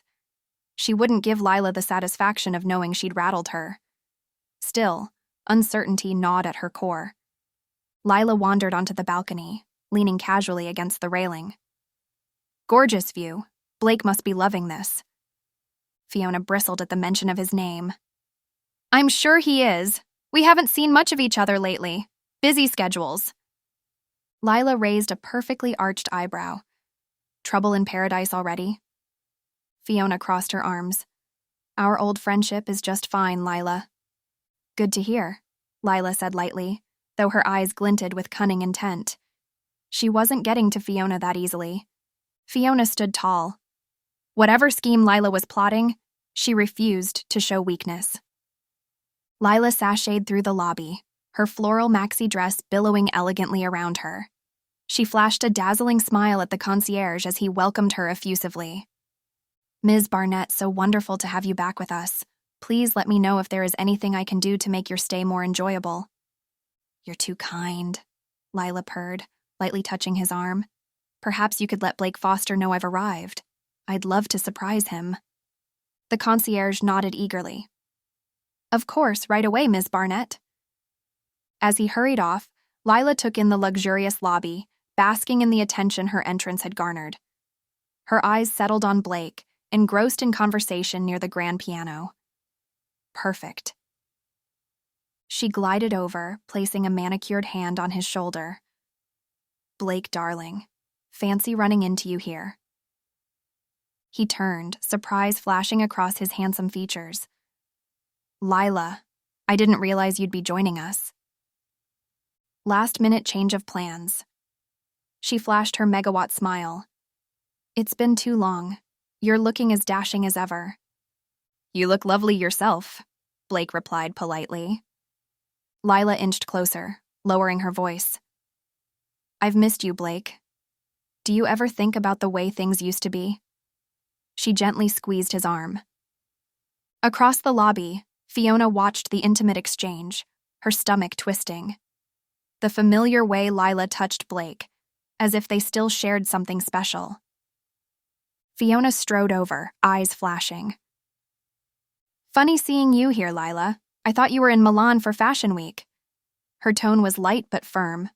She wouldn't give Lila the satisfaction of knowing she'd rattled her. Still, uncertainty gnawed at her core. Lila wandered onto the balcony, leaning casually against the railing. Gorgeous view. Blake must be loving this. Fiona bristled at the mention of his name. I'm sure he is. We haven't seen much of each other lately. Busy schedules. Lila raised a perfectly arched eyebrow. Trouble in paradise already? Fiona crossed her arms. Our old friendship is just fine, Lila. Good to hear, Lila said lightly, though her eyes glinted with cunning intent. She wasn't getting to Fiona that easily. Fiona stood tall. Whatever scheme Lila was plotting, she refused to show weakness. Lila sashayed through the lobby, her floral maxi dress billowing elegantly around her. She flashed a dazzling smile at the concierge as he welcomed her effusively. Ms. Barnett, so wonderful to have you back with us. Please let me know if there is anything I can do to make your stay more enjoyable. You're too kind, Lila purred, lightly touching his arm. Perhaps you could let Blake Foster know I've arrived. I'd love to surprise him. The concierge nodded eagerly. Of course, right away, Ms. Barnett. As he hurried off, Lila took in the luxurious lobby, basking in the attention her entrance had garnered. Her eyes settled on Blake, engrossed in conversation near the grand piano. Perfect. She glided over, placing a manicured hand on his shoulder. Blake, darling, fancy running into you here. He turned, surprise flashing across his handsome features. Lila, I didn't realize you'd be joining us. Last-minute change of plans. She flashed her megawatt smile. It's been too long. You're looking as dashing as ever. You look lovely yourself, Blake replied politely. Lila inched closer, lowering her voice. I've missed you, Blake. Do you ever think about the way things used to be? She gently squeezed his arm. Across the lobby, Fiona watched the intimate exchange, her stomach twisting. The familiar way Lila touched Blake, as if they still shared something special. Fiona strode over, eyes flashing. Funny seeing you here, Lila. I thought you were in Milan for Fashion Week. Her tone was light but firm.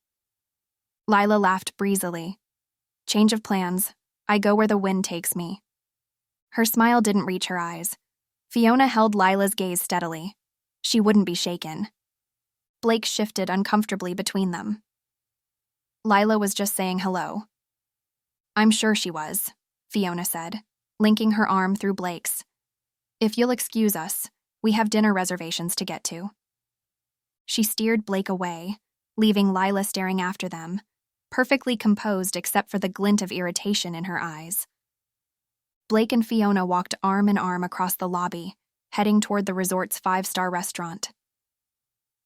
Lila laughed breezily. Change of plans. I go where the wind takes me. Her smile didn't reach her eyes. Fiona held Lila's gaze steadily. She wouldn't be shaken. Blake shifted uncomfortably between them. Lila was just saying hello. I'm sure she was, Fiona said, linking her arm through Blake's. If you'll excuse us, we have dinner reservations to get to. She steered Blake away, leaving Lila staring after them, perfectly composed except for the glint of irritation in her eyes. Blake and Fiona walked arm in arm across the lobby, heading toward the resort's 5-star restaurant.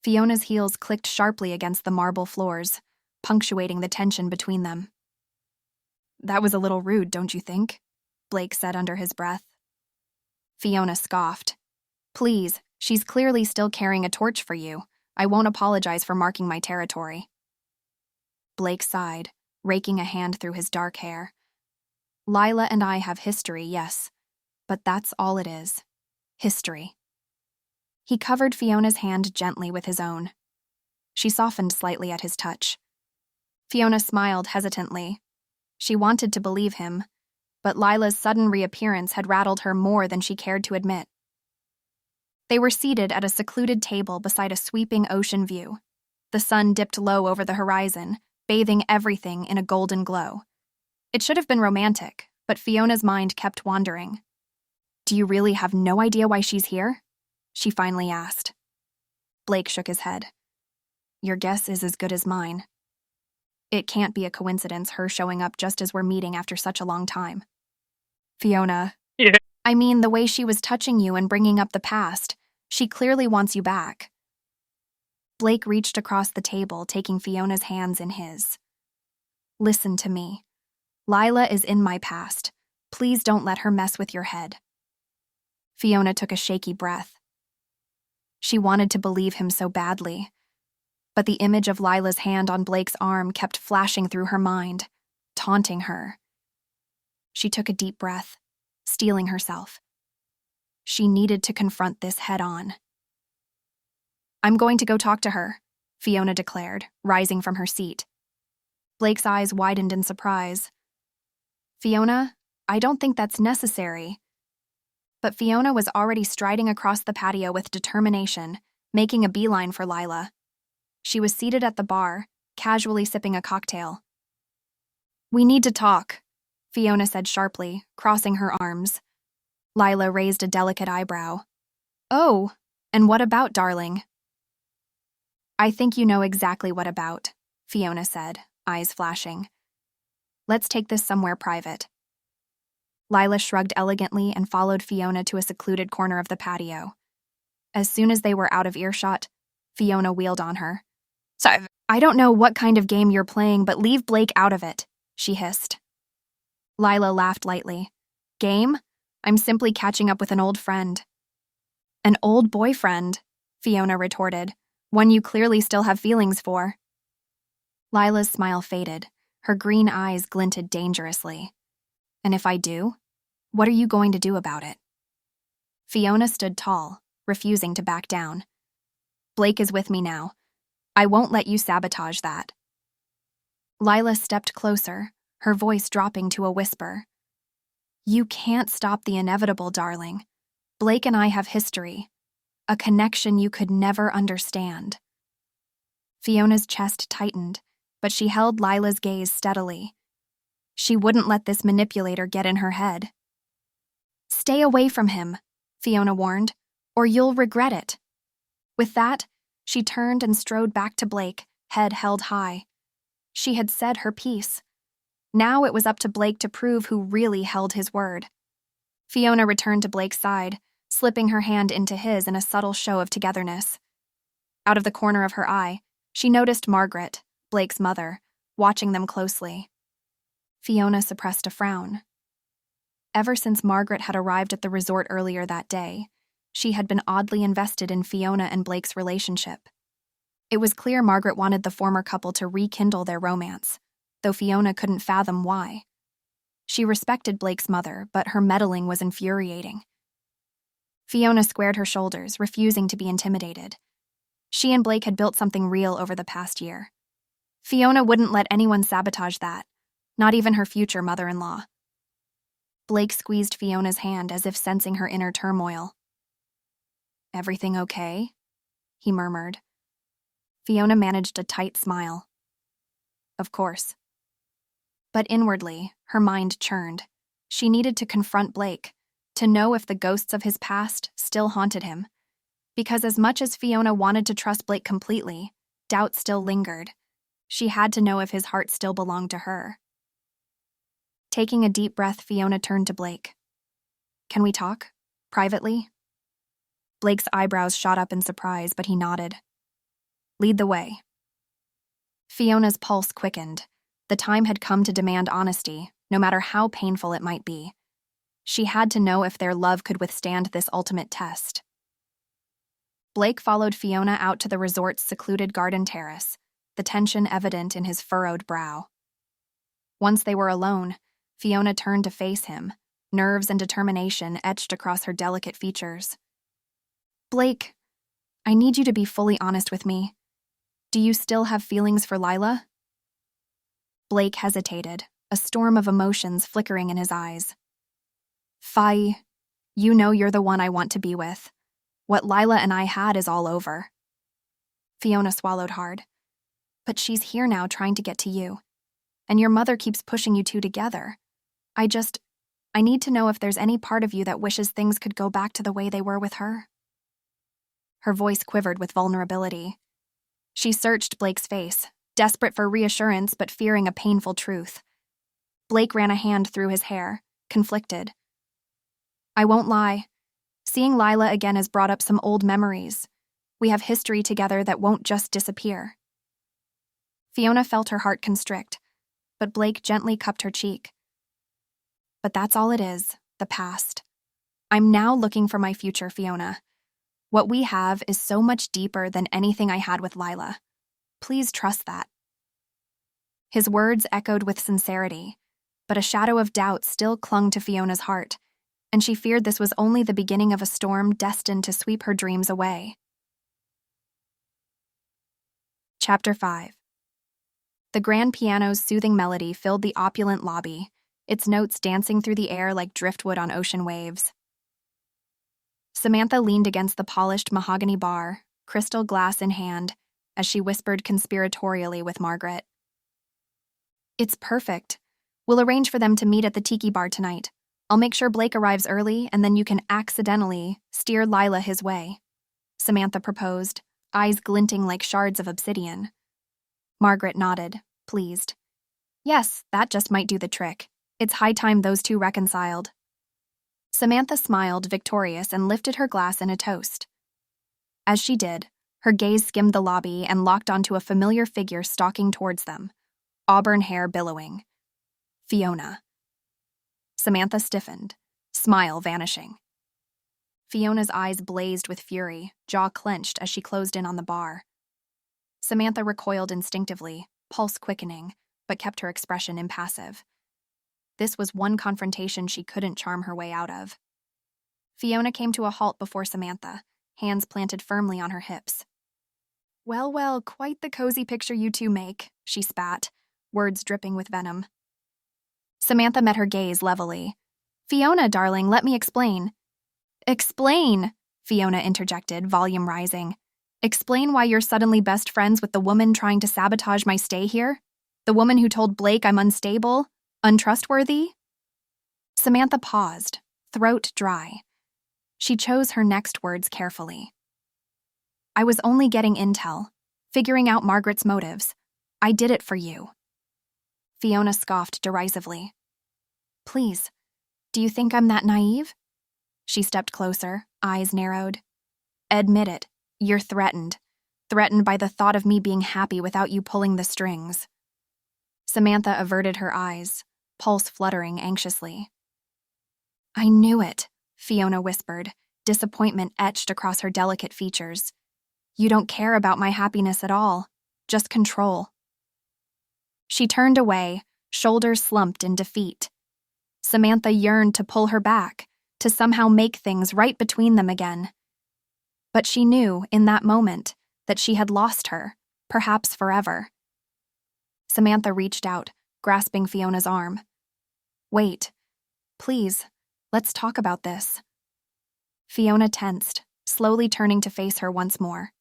Fiona's heels clicked sharply against the marble floors, punctuating the tension between them. That was a little rude, don't you think? Blake said under his breath. Fiona scoffed. Please, She's clearly still carrying a torch for you. I won't apologize for marking my territory. Blake sighed, raking a hand through his dark hair. Lila and I have history, yes, but that's all it is. History. He covered Fiona's hand gently with his own. She softened slightly at his touch. Fiona smiled hesitantly. She wanted to believe him, but Lila's sudden reappearance had rattled her more than she cared to admit. They were seated at a secluded table beside a sweeping ocean view. The sun dipped low over the horizon, bathing everything in a golden glow. It should have been romantic, but Fiona's mind kept wandering. "Do you really have no idea why she's here?" she finally asked. Blake shook his head. "Your guess is as good as mine. It can't be a coincidence, her showing up just as we're meeting after such a long time." "Fiona." Yeah. "I mean, the way she was touching you and bringing up the past. She clearly wants you back." Blake reached across the table, taking Fiona's hands in his. "Listen to me. Lila is in my past. Please don't let her mess with your head." Fiona took a shaky breath. She wanted to believe him so badly, but the image of Lila's hand on Blake's arm kept flashing through her mind, taunting her. She took a deep breath, steeling herself. She needed to confront this head-on. "I'm going to go talk to her," Fiona declared, rising from her seat. Blake's eyes widened in surprise. "Fiona, I don't think that's necessary." But Fiona was already striding across the patio with determination, making a beeline for Lila. She was seated at the bar, casually sipping a cocktail. "We need to talk," Fiona said sharply, crossing her arms. Lila raised a delicate eyebrow. "Oh, and what about, darling?" "I think you know exactly what about," Fiona said, eyes flashing. "Let's take this somewhere private." Lila shrugged elegantly and followed Fiona to a secluded corner of the patio. As soon as they were out of earshot, Fiona wheeled on her. "So, I don't know what kind of game you're playing, but leave Blake out of it," she hissed. Lila laughed lightly. "Game? I'm simply catching up with an old friend." "An old boyfriend," Fiona retorted, "one you clearly still have feelings for." Lila's smile faded. Her green eyes glinted dangerously. "And if I do, what are you going to do about it?" Fiona stood tall, refusing to back down. "Blake is with me now. I won't let you sabotage that." Lila stepped closer, her voice dropping to a whisper. "You can't stop the inevitable, darling. Blake and I have history, a connection you could never understand." Fiona's chest tightened, but she held Lila's gaze steadily. She wouldn't let this manipulator get in her head. "Stay away from him," Fiona warned, "or you'll regret it." With that, she turned and strode back to Blake, head held high. She had said her piece. Now it was up to Blake to prove who really held his word. Fiona returned to Blake's side, slipping her hand into his in a subtle show of togetherness. Out of the corner of her eye, she noticed Margaret, Blake's mother, watching them closely. Fiona suppressed a frown. Ever since Margaret had arrived at the resort earlier that day, she had been oddly invested in Fiona and Blake's relationship. It was clear Margaret wanted the former couple to rekindle their romance, though Fiona couldn't fathom why. She respected Blake's mother, but her meddling was infuriating. Fiona squared her shoulders, refusing to be intimidated. She and Blake had built something real over the past year. Fiona wouldn't let anyone sabotage that, not even her future mother-in-law. Blake squeezed Fiona's hand as if sensing her inner turmoil. "Everything okay?" he murmured. Fiona managed a tight smile. "Of course." But inwardly, her mind churned. She needed to confront Blake, to know if the ghosts of his past still haunted him. Because as much as Fiona wanted to trust Blake completely, doubt still lingered. She had to know if his heart still belonged to her. Taking a deep breath, Fiona turned to Blake. "Can we talk? Privately?" Blake's eyebrows shot up in surprise, but he nodded. "Lead the way." Fiona's pulse quickened. The time had come to demand honesty, no matter how painful it might be. She had to know if their love could withstand this ultimate test. Blake followed Fiona out to the resort's secluded garden terrace, the tension evident in his furrowed brow. Once they were alone, Fiona turned to face him, nerves and determination etched across her delicate features. "Blake, I need you to be fully honest with me. Do you still have feelings for Lila?" Blake hesitated, a storm of emotions flickering in his eyes. "Fi, you know you're the one I want to be with. What Lila and I had is all over." Fiona swallowed hard. "But she's here now trying to get to you. And your mother keeps pushing you two together. I need to know if there's any part of you that wishes things could go back to the way they were with her." Her voice quivered with vulnerability. She searched Blake's face, desperate for reassurance but fearing a painful truth. Blake ran a hand through his hair, conflicted. "I won't lie. Seeing Lila again has brought up some old memories. We have history together that won't just disappear." Fiona felt her heart constrict, but Blake gently cupped her cheek. "But that's all it is, the past. I'm now looking for my future, Fiona. What we have is so much deeper than anything I had with Lila. Please trust that." His words echoed with sincerity, but a shadow of doubt still clung to Fiona's heart, and she feared this was only the beginning of a storm destined to sweep her dreams away. Chapter 5. The grand piano's soothing melody filled the opulent lobby, its notes dancing through the air like driftwood on ocean waves. Samantha leaned against the polished mahogany bar, crystal glass in hand, as she whispered conspiratorially with Margaret. "It's perfect. We'll arrange for them to meet at the tiki bar tonight. I'll make sure Blake arrives early, and then you can accidentally steer Lila his way," Samantha proposed, eyes glinting like shards of obsidian. Margaret nodded, pleased. "Yes, that just might do the trick. It's high time those two reconciled." Samantha smiled, victorious, and lifted her glass in a toast. As she did, her gaze skimmed the lobby and locked onto a familiar figure stalking towards them, auburn hair billowing. Fiona. Samantha stiffened, smile vanishing. Fiona's eyes blazed with fury, jaw clenched as she closed in on the bar. Samantha recoiled instinctively, pulse quickening, but kept her expression impassive. This was one confrontation she couldn't charm her way out of. Fiona came to a halt before Samantha, hands planted firmly on her hips. Well, quite the cozy picture you two make," she spat, words dripping with venom. Samantha met her gaze levelly. "Fiona, darling, let me explain." "Explain," Fiona interjected, volume rising. "Explain why you're suddenly best friends with the woman trying to sabotage my stay here? The woman who told Blake I'm unstable? Untrustworthy?" Samantha paused, throat dry. She chose her next words carefully. "I was only getting intel, figuring out Margaret's motives. I did it for you." Fiona scoffed derisively. "Please, do you think I'm that naive?" She stepped closer, eyes narrowed. "Admit it, you're threatened. Threatened by the thought of me being happy without you pulling the strings." Samantha averted her eyes, pulse fluttering anxiously. "I knew it," Fiona whispered, disappointment etched across her delicate features. "You don't care about my happiness at all, just control." She turned away, shoulders slumped in defeat. Samantha yearned to pull her back, to somehow make things right between them again. But she knew, in that moment, that she had lost her, perhaps forever. Samantha reached out, grasping Fiona's arm. "Wait. Please, let's talk about this." Fiona tensed, slowly turning to face her once more.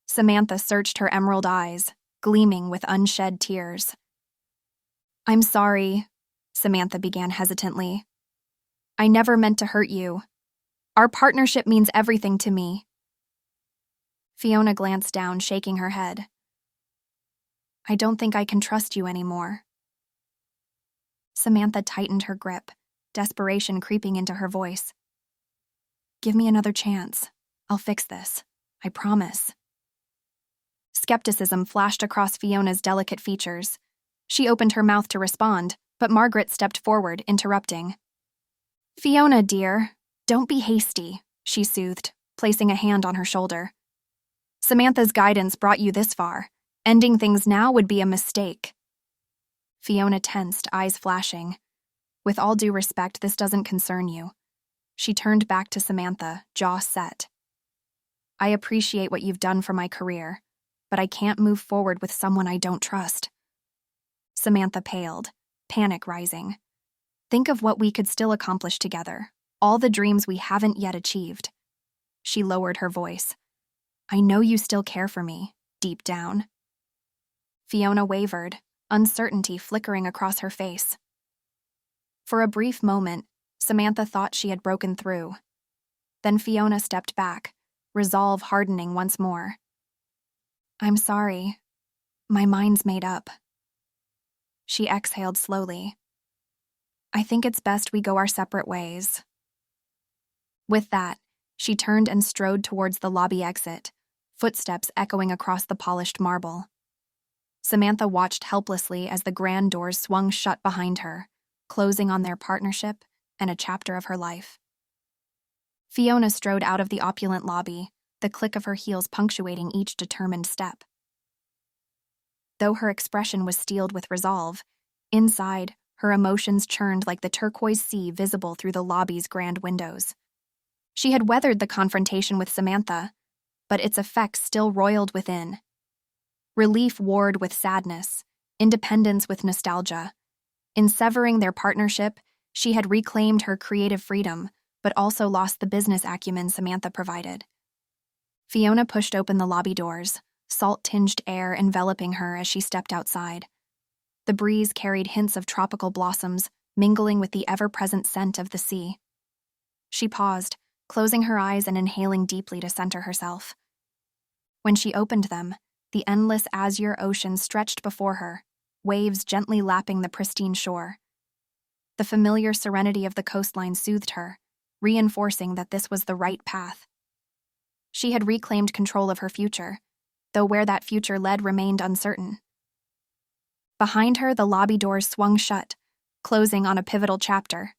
Samantha searched her emerald eyes, gleaming with unshed tears. "I'm sorry," Samantha began hesitantly. "I never meant to hurt you. Our partnership means everything to me." Fiona glanced down, shaking her head. "I don't think I can trust you anymore." Samantha tightened her grip, desperation creeping into her voice. "Give me another chance. I'll fix this. I promise." Skepticism flashed across Fiona's delicate features. She opened her mouth to respond, but Margaret stepped forward, interrupting. "Fiona, dear, don't be hasty," she soothed. placing a hand on her shoulder. Samantha's guidance brought you this far. Ending things now would be a mistake. Fiona tensed, eyes flashing. With all due respect, this doesn't concern you. She turned back to Samantha, jaw set. I appreciate what you've done for my career, but I can't move forward with someone I don't trust. Samantha paled, panic rising. Think of what we could still accomplish together, all the dreams we haven't yet achieved. She lowered her voice. I know you still care for me, deep down. Fiona wavered, uncertainty flickering across her face. For a brief moment, Samantha thought she had broken through. Then Fiona stepped back, resolve hardening once more. I'm sorry. My mind's made up. She exhaled slowly. I think it's best we go our separate ways. With that, she turned and strode towards the lobby exit, footsteps echoing across the polished marble. Samantha watched helplessly as the grand doors swung shut behind her, closing on their partnership and a chapter of her life. Fiona strode out of the opulent lobby, the click of her heels punctuating each determined step. Though her expression was steeled with resolve, inside, her emotions churned like the turquoise sea visible through the lobby's grand windows. She had weathered the confrontation with Samantha, but its effects still roiled within. Relief warred with sadness, independence with nostalgia. In severing their partnership, she had reclaimed her creative freedom, but also lost the business acumen Samantha provided. Fiona pushed open the lobby doors, salt-tinged air enveloping her as she stepped outside. The breeze carried hints of tropical blossoms, mingling with the ever-present scent of the sea. She paused, closing her eyes and inhaling deeply to center herself. When she opened them, the endless azure ocean stretched before her, waves gently lapping the pristine shore. The familiar serenity of the coastline soothed her, reinforcing that this was the right path. She had reclaimed control of her future, though where that future led remained uncertain. Behind her, the lobby doors swung shut, closing on a pivotal chapter.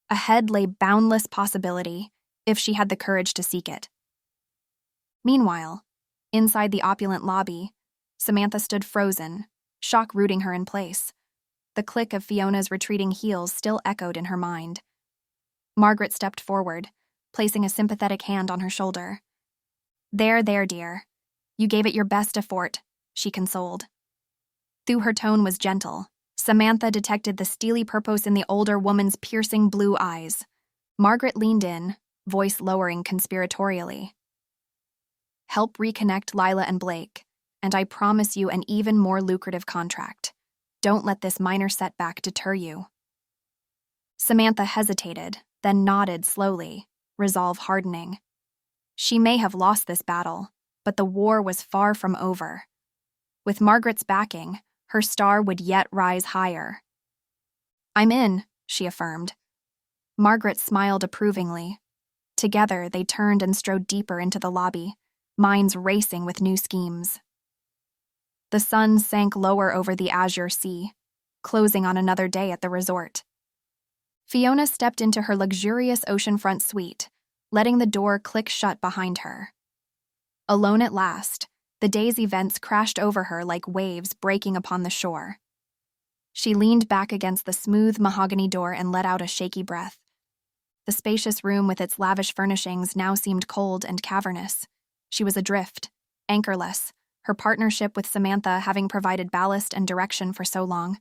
Ahead lay boundless possibility, if she had the courage to seek it. Meanwhile, inside the opulent lobby, Samantha stood frozen, shock rooting her in place. The click of Fiona's retreating heels still echoed in her mind. Margaret stepped forward, placing a sympathetic hand on her shoulder. There, dear. You gave it your best effort, she consoled. Though her tone was gentle, Samantha detected the steely purpose in the older woman's piercing blue eyes. Margaret leaned in, voice lowering conspiratorially. Help reconnect Lila and Blake, and I promise you an even more lucrative contract. Don't let this minor setback deter you. Samantha hesitated, then nodded slowly, resolve hardening. She may have lost this battle, but the war was far from over. With Margaret's backing, her star would yet rise higher. I'm in, she affirmed. Margaret smiled approvingly. Together, they turned and strode deeper into the lobby, minds racing with new schemes. The sun sank lower over the azure sea, closing on another day at the resort. Fiona stepped into her luxurious oceanfront suite, letting the door click shut behind her. Alone at last, the day's events crashed over her like waves breaking upon the shore. She leaned back against the smooth mahogany door and let out a shaky breath. The spacious room with its lavish furnishings now seemed cold and cavernous. She was adrift, anchorless, her partnership with Samantha having provided ballast and direction for so long.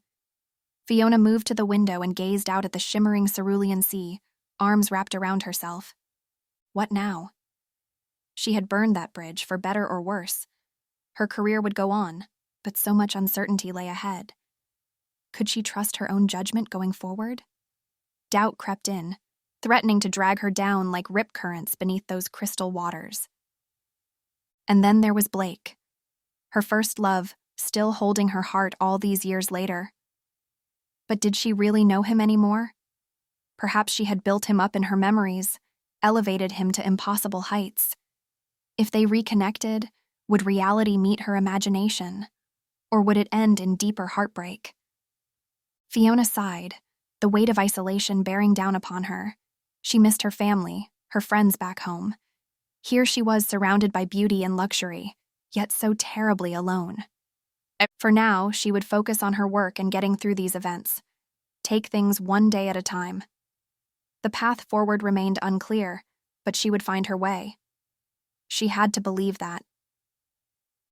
Fiona moved to the window and gazed out at the shimmering cerulean sea, arms wrapped around herself. What now? She had burned that bridge, for better or worse. Her career would go on, but so much uncertainty lay ahead. Could she trust her own judgment going forward? Doubt crept in, threatening to drag her down like rip currents beneath those crystal waters. And then there was Blake, her first love, still holding her heart all these years later. But did she really know him anymore? Perhaps she had built him up in her memories, elevated him to impossible heights. If they reconnected, would reality meet her imagination? Or would it end in deeper heartbreak? Fiona sighed, the weight of isolation bearing down upon her. She missed her family, her friends back home. Here she was surrounded by beauty and luxury, yet so terribly alone. For now, she would focus on her work and getting through these events. Take things one day at a time. The path forward remained unclear, but she would find her way. She had to believe that.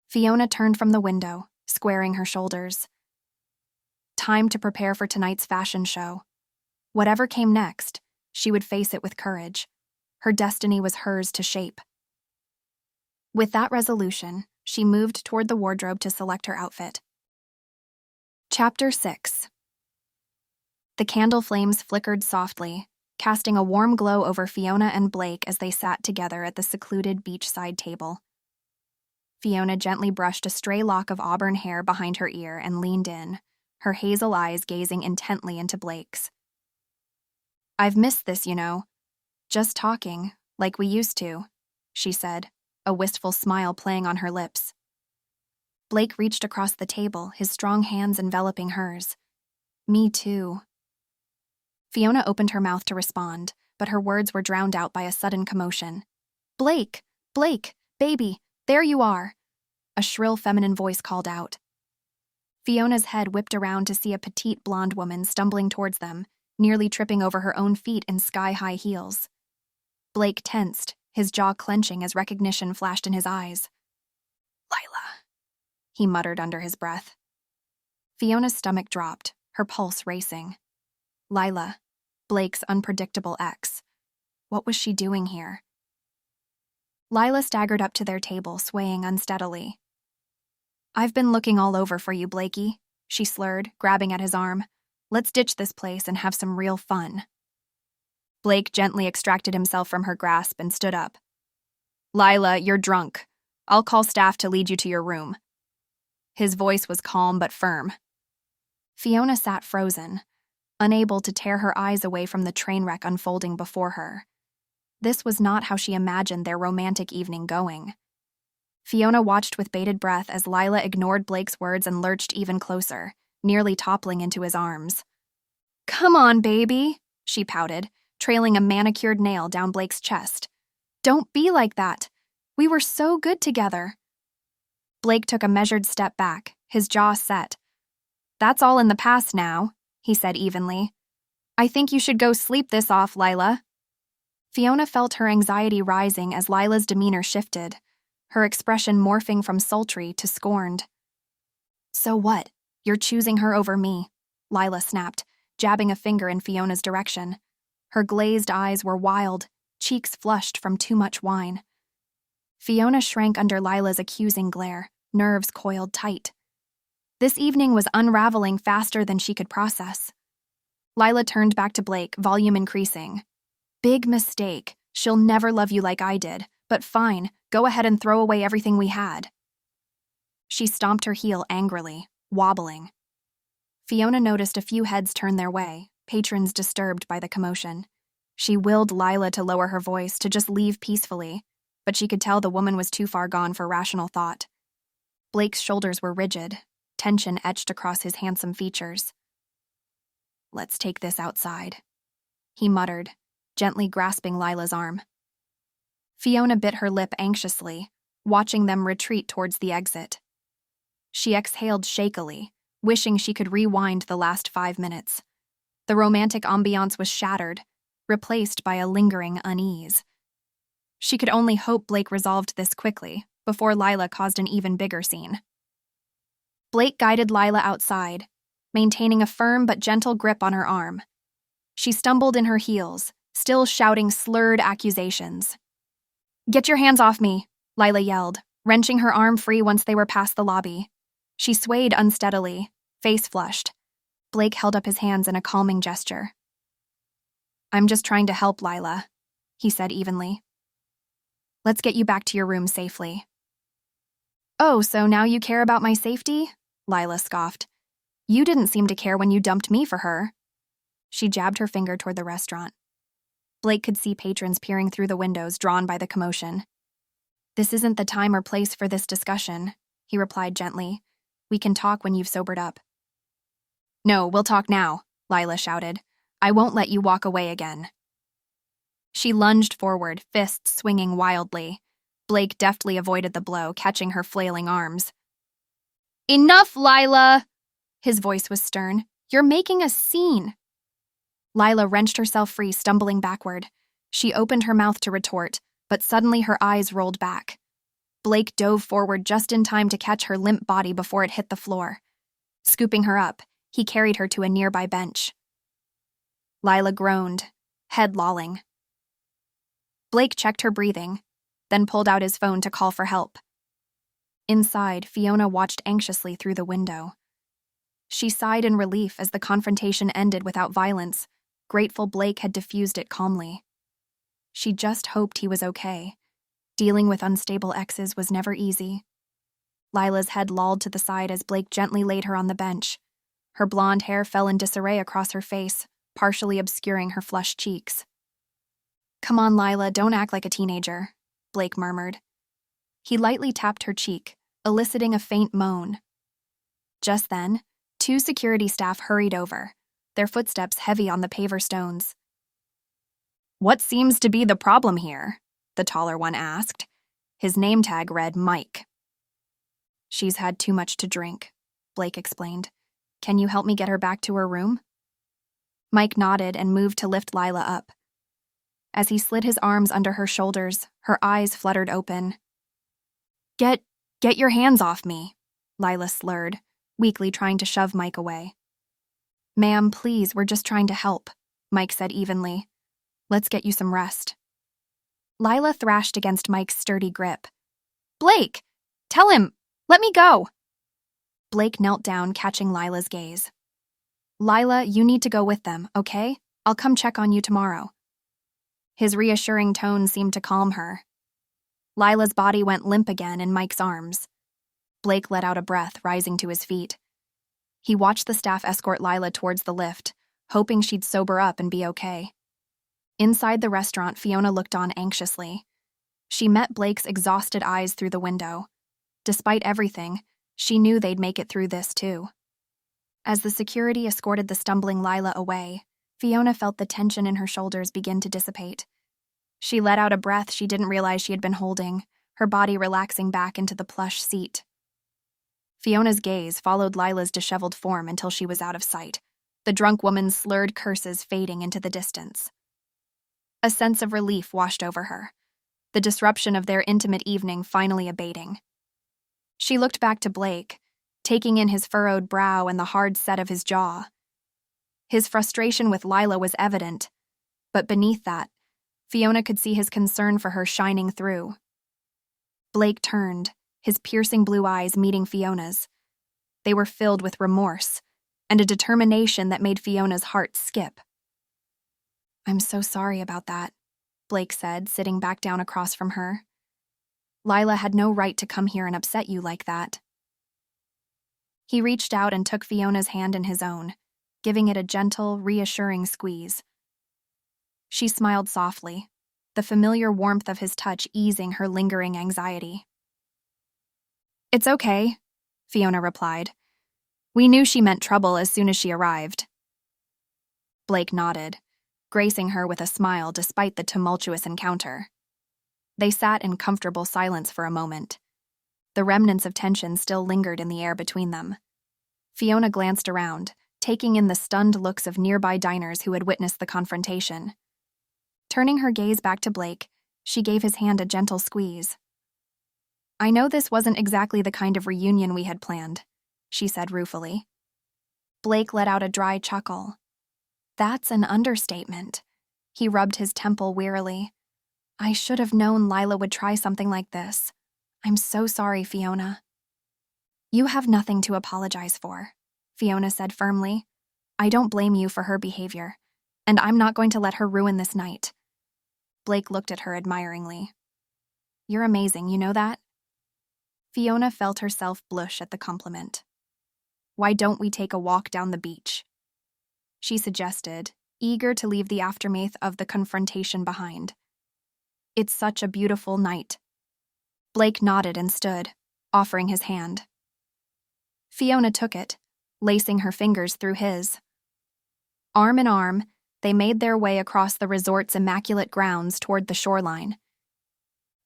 Fiona turned from the window, squaring her shoulders. Time to prepare for tonight's fashion show. Whatever came next, she would face it with courage. Her destiny was hers to shape. With that resolution, she moved toward the wardrobe to select her outfit. Chapter 6. The candle flames flickered softly, casting a warm glow over Fiona and Blake as they sat together at the secluded beachside table. Fiona gently brushed a stray lock of auburn hair behind her ear and leaned in, her hazel eyes gazing intently into Blake's. "I've missed this, you know. Just talking, like we used to," she said, a wistful smile playing on her lips. Blake reached across the table, his strong hands enveloping hers. "Me too." Fiona opened her mouth to respond, but her words were drowned out by a sudden commotion. "Blake! Blake! Baby! There you are!" A shrill feminine voice called out. Fiona's head whipped around to see a petite blonde woman stumbling towards them, nearly tripping over her own feet in sky-high heels. Blake tensed, his jaw clenching as recognition flashed in his eyes. "Lila," he muttered under his breath. Fiona's stomach dropped, her pulse racing. Lila, Blake's unpredictable ex. What was she doing here? Lila staggered up to their table, swaying unsteadily. "I've been looking all over for you, Blakey," she slurred, grabbing at his arm. "Let's ditch this place and have some real fun." Blake gently extracted himself from her grasp and stood up. "Lila, you're drunk. I'll call staff to lead you to your room." His voice was calm but firm. Fiona sat frozen, unable to tear her eyes away from the train wreck unfolding before her. This was not how she imagined their romantic evening going. Fiona watched with bated breath as Lila ignored Blake's words and lurched even closer, nearly toppling into his arms. "Come on, baby," she pouted, trailing a manicured nail down Blake's chest. "Don't be like that. We were so good together." Blake took a measured step back, his jaw set. "That's all in the past now," he said evenly. "I think you should go sleep this off, Lila." Fiona felt her anxiety rising as Lila's demeanor shifted, her expression morphing from sultry to scorned. "So what? You're choosing her over me," Lila snapped, jabbing a finger in Fiona's direction. Her glazed eyes were wild, cheeks flushed from too much wine. Fiona shrank under Lila's accusing glare, nerves coiled tight. This evening was unraveling faster than she could process. Lila turned back to Blake, volume increasing. "Big mistake. She'll never love you like I did, but fine, go ahead and throw away everything we had." She stomped her heel angrily, wobbling. Fiona noticed a few heads turn their way, patrons disturbed by the commotion. She willed Lila to lower her voice, to just leave peacefully, but she could tell the woman was too far gone for rational thought. Blake's shoulders were rigid, tension etched across his handsome features. "Let's take this outside," he muttered, gently grasping Lila's arm. Fiona bit her lip anxiously, watching them retreat towards the exit. She exhaled shakily, wishing she could rewind the last 5 minutes. The romantic ambiance was shattered, replaced by a lingering unease. She could only hope Blake resolved this quickly, before Lila caused an even bigger scene. Blake guided Lila outside, maintaining a firm but gentle grip on her arm. She stumbled in her heels, still shouting slurred accusations. "Get your hands off me," Lila yelled, wrenching her arm free once they were past the lobby. She swayed unsteadily, face flushed. Blake held up his hands in a calming gesture. "I'm just trying to help, Lila," he said evenly. "Let's get you back to your room safely." "Oh, so now you care about my safety?" Lila scoffed. "You didn't seem to care when you dumped me for her." She jabbed her finger toward the restaurant. Blake could see patrons peering through the windows, drawn by the commotion. "This isn't the time or place for this discussion," he replied gently. "We can talk when you've sobered up." "No, we'll talk now," Lila shouted. "I won't let you walk away again." She lunged forward, fists swinging wildly. Blake deftly avoided the blow, catching her flailing arms. "Enough, Lila!" His voice was stern. "You're making a scene." Lila wrenched herself free, stumbling backward. She opened her mouth to retort, but suddenly her eyes rolled back. Blake dove forward just in time to catch her limp body before it hit the floor. Scooping her up, he carried her to a nearby bench. Lila groaned, head lolling. Blake checked her breathing, then pulled out his phone to call for help. Inside, Fiona watched anxiously through the window. She sighed in relief as the confrontation ended without violence, grateful Blake had diffused it calmly. She just hoped he was okay. Dealing with unstable exes was never easy. Lila's head lolled to the side as Blake gently laid her on the bench. Her blonde hair fell in disarray across her face, partially obscuring her flushed cheeks. "Come on, Lila, don't act like a teenager," Blake murmured. He lightly tapped her cheek, eliciting a faint moan. Just then, 2 security staff hurried over, their footsteps heavy on the paver stones. "What seems to be the problem here?" the taller one asked. His name tag read Mike. "She's had too much to drink," Blake explained. "Can you help me get her back to her room?" Mike nodded and moved to lift Lila up. As he slid his arms under her shoulders, her eyes fluttered open. Get your hands off me," Lila slurred, weakly trying to shove Mike away. "Ma'am, please, we're just trying to help," Mike said evenly. "Let's get you some rest." Lila thrashed against Mike's sturdy grip. "Blake! Tell him! Let me go!" Blake knelt down, catching Lila's gaze. "Lila, you need to go with them, okay? I'll come check on you tomorrow." His reassuring tone seemed to calm her. Lila's body went limp again in Mike's arms. Blake let out a breath, rising to his feet. He watched the staff escort Lila towards the lift, hoping she'd sober up and be okay. Inside the restaurant, Fiona looked on anxiously. She met Blake's exhausted eyes through the window. Despite everything, she knew they'd make it through this too. As the security escorted the stumbling Lila away, Fiona felt the tension in her shoulders begin to dissipate. She let out a breath she didn't realize she had been holding, her body relaxing back into the plush seat. Fiona's gaze followed Lila's disheveled form until she was out of sight, the drunk woman's slurred curses fading into the distance. A sense of relief washed over her, the disruption of their intimate evening finally abating. She looked back to Blake, taking in his furrowed brow and the hard set of his jaw. His frustration with Lila was evident, but beneath that, Fiona could see his concern for her shining through. Blake turned, his piercing blue eyes meeting Fiona's. They were filled with remorse and a determination that made Fiona's heart skip. "I'm so sorry about that," Blake said, sitting back down across from her. "Lila had no right to come here and upset you like that." He reached out and took Fiona's hand in his own, giving it a gentle, reassuring squeeze. She smiled softly, the familiar warmth of his touch easing her lingering anxiety. "It's okay," Fiona replied. "We knew she meant trouble as soon as she arrived." Blake nodded, gracing her with a smile despite the tumultuous encounter. They sat in comfortable silence for a moment. The remnants of tension still lingered in the air between them. Fiona glanced around, taking in the stunned looks of nearby diners who had witnessed the confrontation. Turning her gaze back to Blake, she gave his hand a gentle squeeze. "I know this wasn't exactly the kind of reunion we had planned," she said ruefully. Blake let out a dry chuckle. "That's an understatement." He rubbed his temple wearily. "I should have known Lila would try something like this. I'm so sorry, Fiona." "You have nothing to apologize for," Fiona said firmly. "I don't blame you for her behavior, and I'm not going to let her ruin this night." Blake looked at her admiringly. "You're amazing, you know that?" Fiona felt herself blush at the compliment. "Why don't we take a walk down the beach?" she suggested, eager to leave the aftermath of the confrontation behind. "It's such a beautiful night." Blake nodded and stood, offering his hand. Fiona took it, lacing her fingers through his. Arm in arm, They made their way across the resort's immaculate grounds toward the shoreline.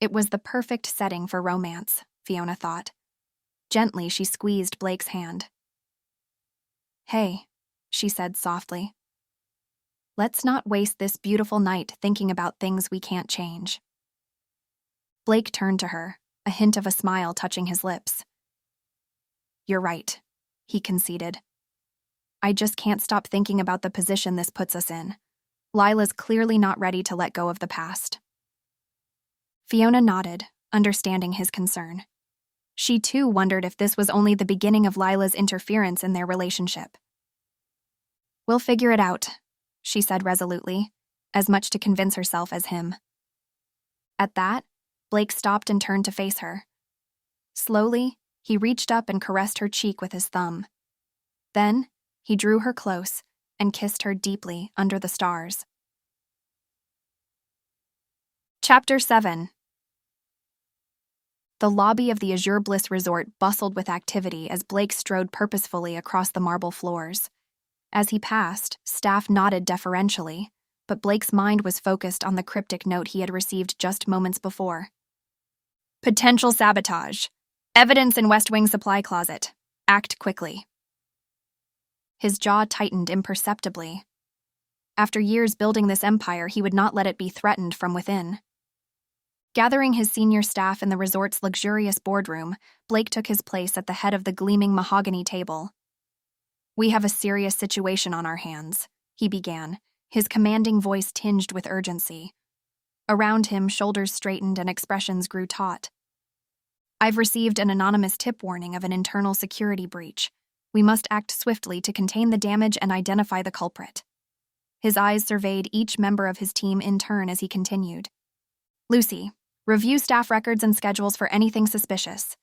It was the perfect setting for romance, Fiona thought. Gently, she squeezed Blake's hand. "Hey," she said softly. "Let's not waste this beautiful night thinking about things we can't change." Blake turned to her, a hint of a smile touching his lips. "You're right," he conceded. "I just can't stop thinking about the position this puts us in. Lila's clearly not ready to let go of the past." Fiona nodded, understanding his concern. She too wondered if this was only the beginning of Lila's interference in their relationship. "We'll figure it out," she said resolutely, as much to convince herself as him. At that, Blake stopped and turned to face her. Slowly, he reached up and caressed her cheek with his thumb. Then, he drew her close and kissed her deeply under the stars. Chapter 7. The lobby of the Azure Bliss Resort bustled with activity as Blake strode purposefully across the marble floors. As he passed, staff nodded deferentially, but Blake's mind was focused on the cryptic note he had received just moments before. "Potential sabotage. Evidence in West Wing supply closet. Act quickly." His jaw tightened imperceptibly. After years building this empire, he would not let it be threatened from within. Gathering his senior staff in the resort's luxurious boardroom, Blake took his place at the head of the gleaming mahogany table. "We have a serious situation on our hands," he began, his commanding voice tinged with urgency. Around him, shoulders straightened and expressions grew taut. "I've received an anonymous tip warning of an internal security breach. We must act swiftly to contain the damage and identify the culprit." His eyes surveyed each member of his team in turn as he continued. "Lucy, review staff records and schedules for anything suspicious.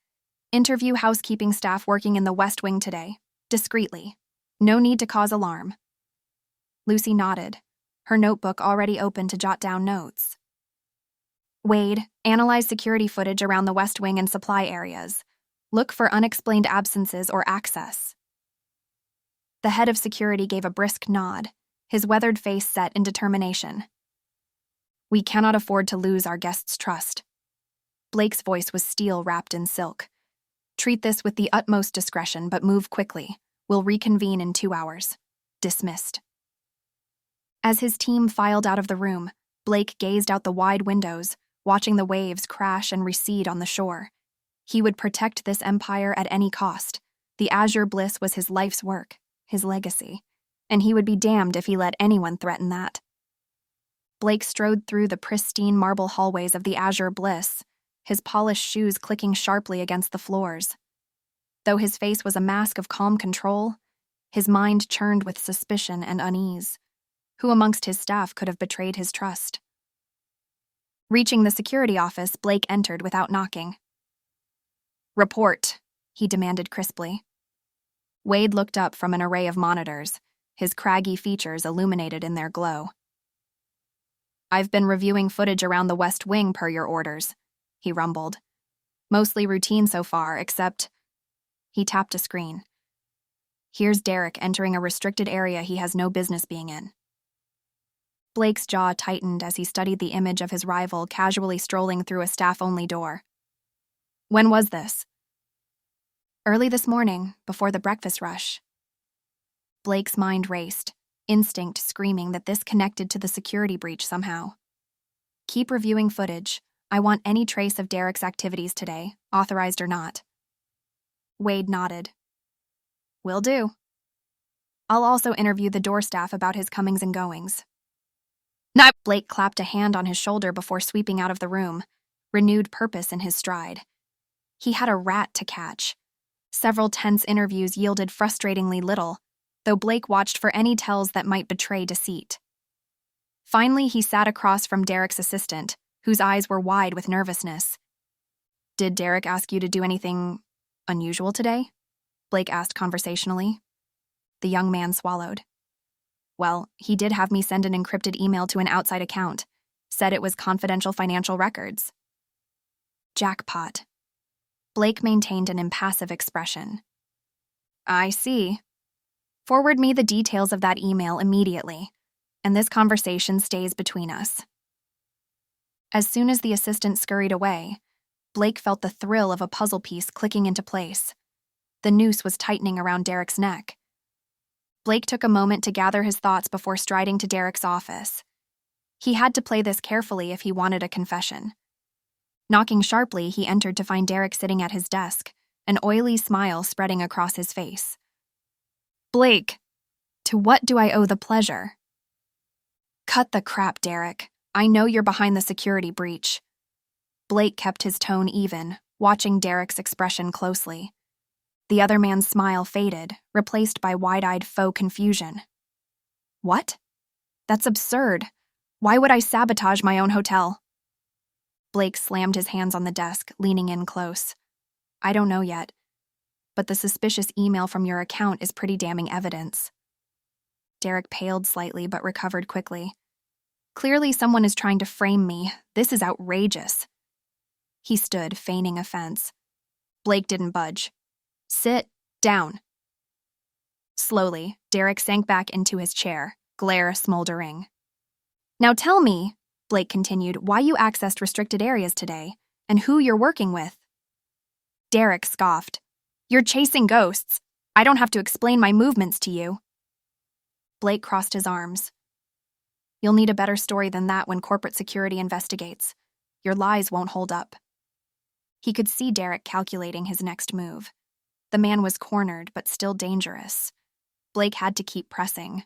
Interview housekeeping staff working in the West Wing today, discreetly. No need to cause alarm." Lucy nodded, her notebook already open to jot down notes. "Wade, analyze security footage around the West Wing and supply areas. Look for unexplained absences or access." The head of security gave a brisk nod, his weathered face set in determination. "We cannot afford to lose our guests' trust." Blake's voice was steel wrapped in silk. "Treat this with the utmost discretion, but move quickly. We'll reconvene in 2 hours. Dismissed." As his team filed out of the room, Blake gazed out the wide windows, watching the waves crash and recede on the shore. He would protect this empire at any cost. The Azure Bliss was his life's work, his legacy, and he would be damned if he let anyone threaten that. Blake strode through the pristine marble hallways of the Azure Bliss, his polished shoes clicking sharply against the floors. Though his face was a mask of calm control, his mind churned with suspicion and unease. Who amongst his staff could have betrayed his trust? Reaching the security office, Blake entered without knocking. "Report," he demanded crisply. Wade looked up from an array of monitors, his craggy features illuminated in their glow. "I've been reviewing footage around the West Wing per your orders," he rumbled. "Mostly routine so far, except..." He tapped a screen. "Here's Derek entering a restricted area he has no business being in." Blake's jaw tightened as he studied the image of his rival casually strolling through a staff-only door. "When was this?" "Early this morning, before the breakfast rush." Blake's mind raced, instinct screaming that this connected to the security breach somehow. "Keep reviewing footage. I want any trace of Derek's activities today, authorized or not." Wade nodded. "Will do. I'll also interview the door staff about his comings and goings." "No!" Blake clapped a hand on his shoulder before sweeping out of the room, renewed purpose in his stride. He had a rat to catch. Several tense interviews yielded frustratingly little, though Blake watched for any tells that might betray deceit. Finally, he sat across from Derek's assistant, whose eyes were wide with nervousness. "Did Derek ask you to do anything unusual today?" Blake asked conversationally. The young man swallowed. "Well, he did have me send an encrypted email to an outside account. Said it was confidential financial records." Jackpot. Blake maintained an impassive expression. "I see. Forward me the details of that email immediately. and this conversation stays between us." As soon as the assistant scurried away, Blake felt the thrill of a puzzle piece clicking into place. The noose was tightening around Derek's neck. Blake took a moment to gather his thoughts before striding to Derek's office. He had to play this carefully if he wanted a confession. Knocking sharply, he entered to find Derek sitting at his desk, an oily smile spreading across his face. "Blake, to what do I owe the pleasure?" "Cut the crap, Derek. I know you're behind the security breach." Blake kept his tone even, watching Derek's expression closely. The other man's smile faded, replaced by wide-eyed faux confusion. "What? That's absurd. Why would I sabotage my own hotel?" Blake slammed his hands on the desk, leaning in close. "I don't know yet, but the suspicious email from your account is pretty damning evidence." Derek paled slightly but recovered quickly. "Clearly someone is trying to frame me. This is outrageous." He stood, feigning offense. Blake didn't budge. "Sit down." Slowly, Derek sank back into his chair, glare smoldering. "Now tell me," Blake continued, "why you accessed restricted areas today, and who you're working with." Derek scoffed. "You're chasing ghosts. I don't have to explain my movements to you." Blake crossed his arms. "You'll need a better story than that when corporate security investigates. Your lies won't hold up." He could see Derek calculating his next move. The man was cornered, but still dangerous. Blake had to keep pressing.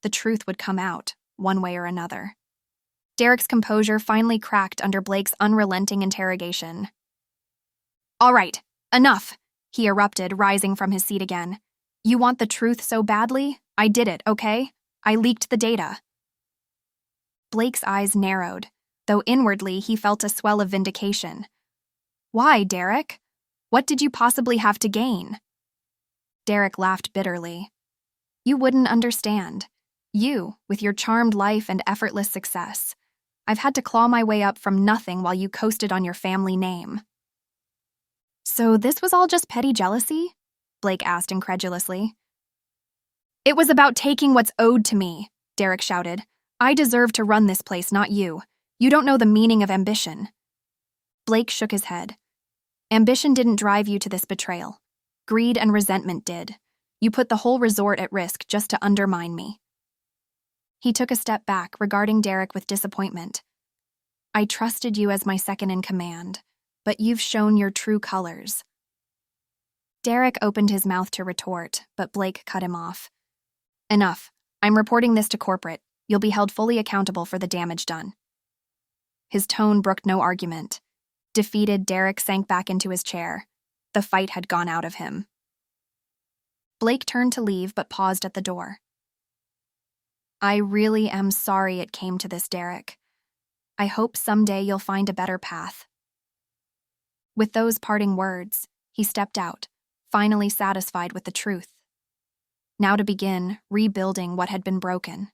The truth would come out, one way or another. Derek's composure finally cracked under Blake's unrelenting interrogation. "All right, enough," he erupted, rising from his seat again. "You want the truth so badly? I did it, okay? I leaked the data." Blake's eyes narrowed, though inwardly he felt a swell of vindication. "Why, Derek? What did you possibly have to gain?" Derek laughed bitterly. "You wouldn't understand. You, with your charmed life and effortless success. I've had to claw my way up from nothing while you coasted on your family name." "So this was all just petty jealousy?" Blake asked incredulously. "It was about taking what's owed to me," Derek shouted. "I deserve to run this place, not you. You don't know the meaning of ambition." Blake shook his head. "Ambition didn't drive you to this betrayal. Greed and resentment did. You put the whole resort at risk just to undermine me." He took a step back, regarding Derek with disappointment. "I trusted you as my second in command, but you've shown your true colors." Derek opened his mouth to retort, but Blake cut him off. "Enough. I'm reporting this to corporate. You'll be held fully accountable for the damage done." His tone brooked no argument. Defeated, Derek sank back into his chair. The fight had gone out of him. Blake turned to leave but paused at the door. "I really am sorry it came to this, Derek. I hope someday you'll find a better path." With those parting words, he stepped out, finally satisfied with the truth. Now to begin rebuilding what had been broken.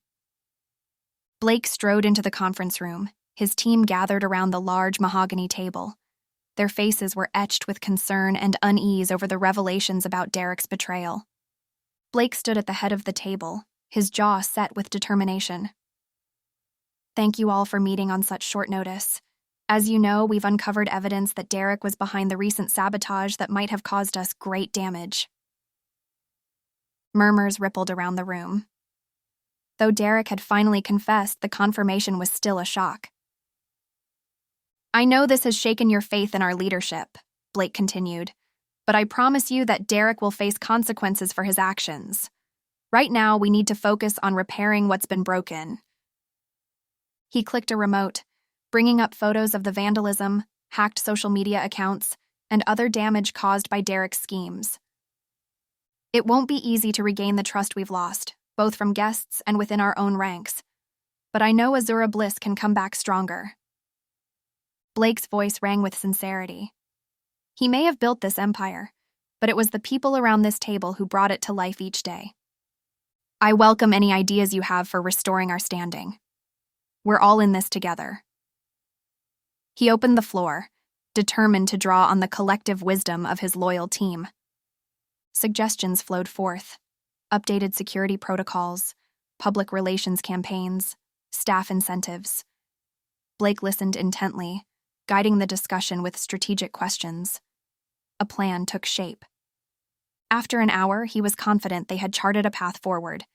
Blake strode into the conference room, his team gathered around the large mahogany table. Their faces were etched with concern and unease over the revelations about Derek's betrayal. Blake stood at the head of the table, his jaw set with determination. "Thank you all for meeting on such short notice. As you know, we've uncovered evidence that Derek was behind the recent sabotage that might have caused us great damage." Murmurs rippled around the room. Though Derek had finally confessed, the confirmation was still a shock. "I know this has shaken your faith in our leadership," Blake continued, "but I promise you that Derek will face consequences for his actions. Right now, we need to focus on repairing what's been broken." He clicked a remote, bringing up photos of the vandalism, hacked social media accounts, and other damage caused by Derek's schemes. "It won't be easy to regain the trust we've lost, both from guests and within our own ranks. But I know Azure Bliss can come back stronger." Blake's voice rang with sincerity. He may have built this empire, but it was the people around this table who brought it to life each day. "I welcome any ideas you have for restoring our standing. We're all in this together." He opened the floor, determined to draw on the collective wisdom of his loyal team. Suggestions flowed forth. Updated security protocols, public relations campaigns, staff incentives. Blake listened intently, guiding the discussion with strategic questions. A plan took shape. After an hour, he was confident they had charted a path forward.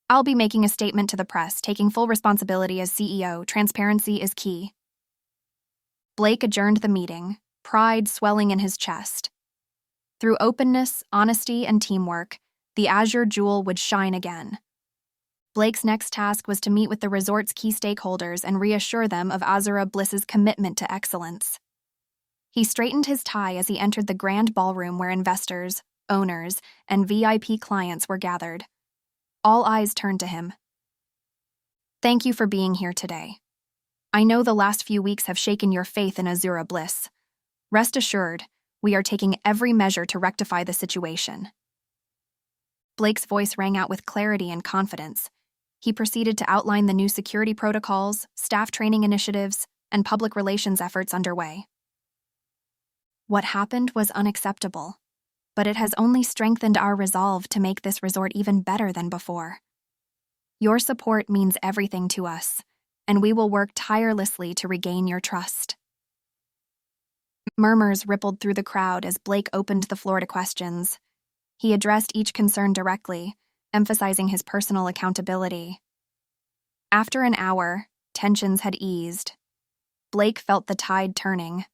"I'll be making a statement to the press, taking full responsibility as CEO. Transparency is key." Blake adjourned the meeting, pride swelling in his chest. Through openness, honesty, and teamwork, the Azure jewel would shine again. Blake's next task was to meet with the resort's key stakeholders and reassure them of Azure Bliss's commitment to excellence. He straightened his tie as he entered the grand ballroom where investors, owners, and VIP clients were gathered. All eyes turned to him. "Thank you for being here today. I know the last few weeks have shaken your faith in Azure Bliss. Rest assured, we are taking every measure to rectify the situation." Blake's voice rang out with clarity and confidence. He proceeded to outline the new security protocols, staff training initiatives, and public relations efforts underway. "What happened was unacceptable, but it has only strengthened our resolve to make this resort even better than before. Your support means everything to us, and we will work tirelessly to regain your trust." Murmurs rippled through the crowd as Blake opened the floor to questions. He addressed each concern directly, emphasizing his personal accountability. After an hour, tensions had eased. Blake felt the tide turning.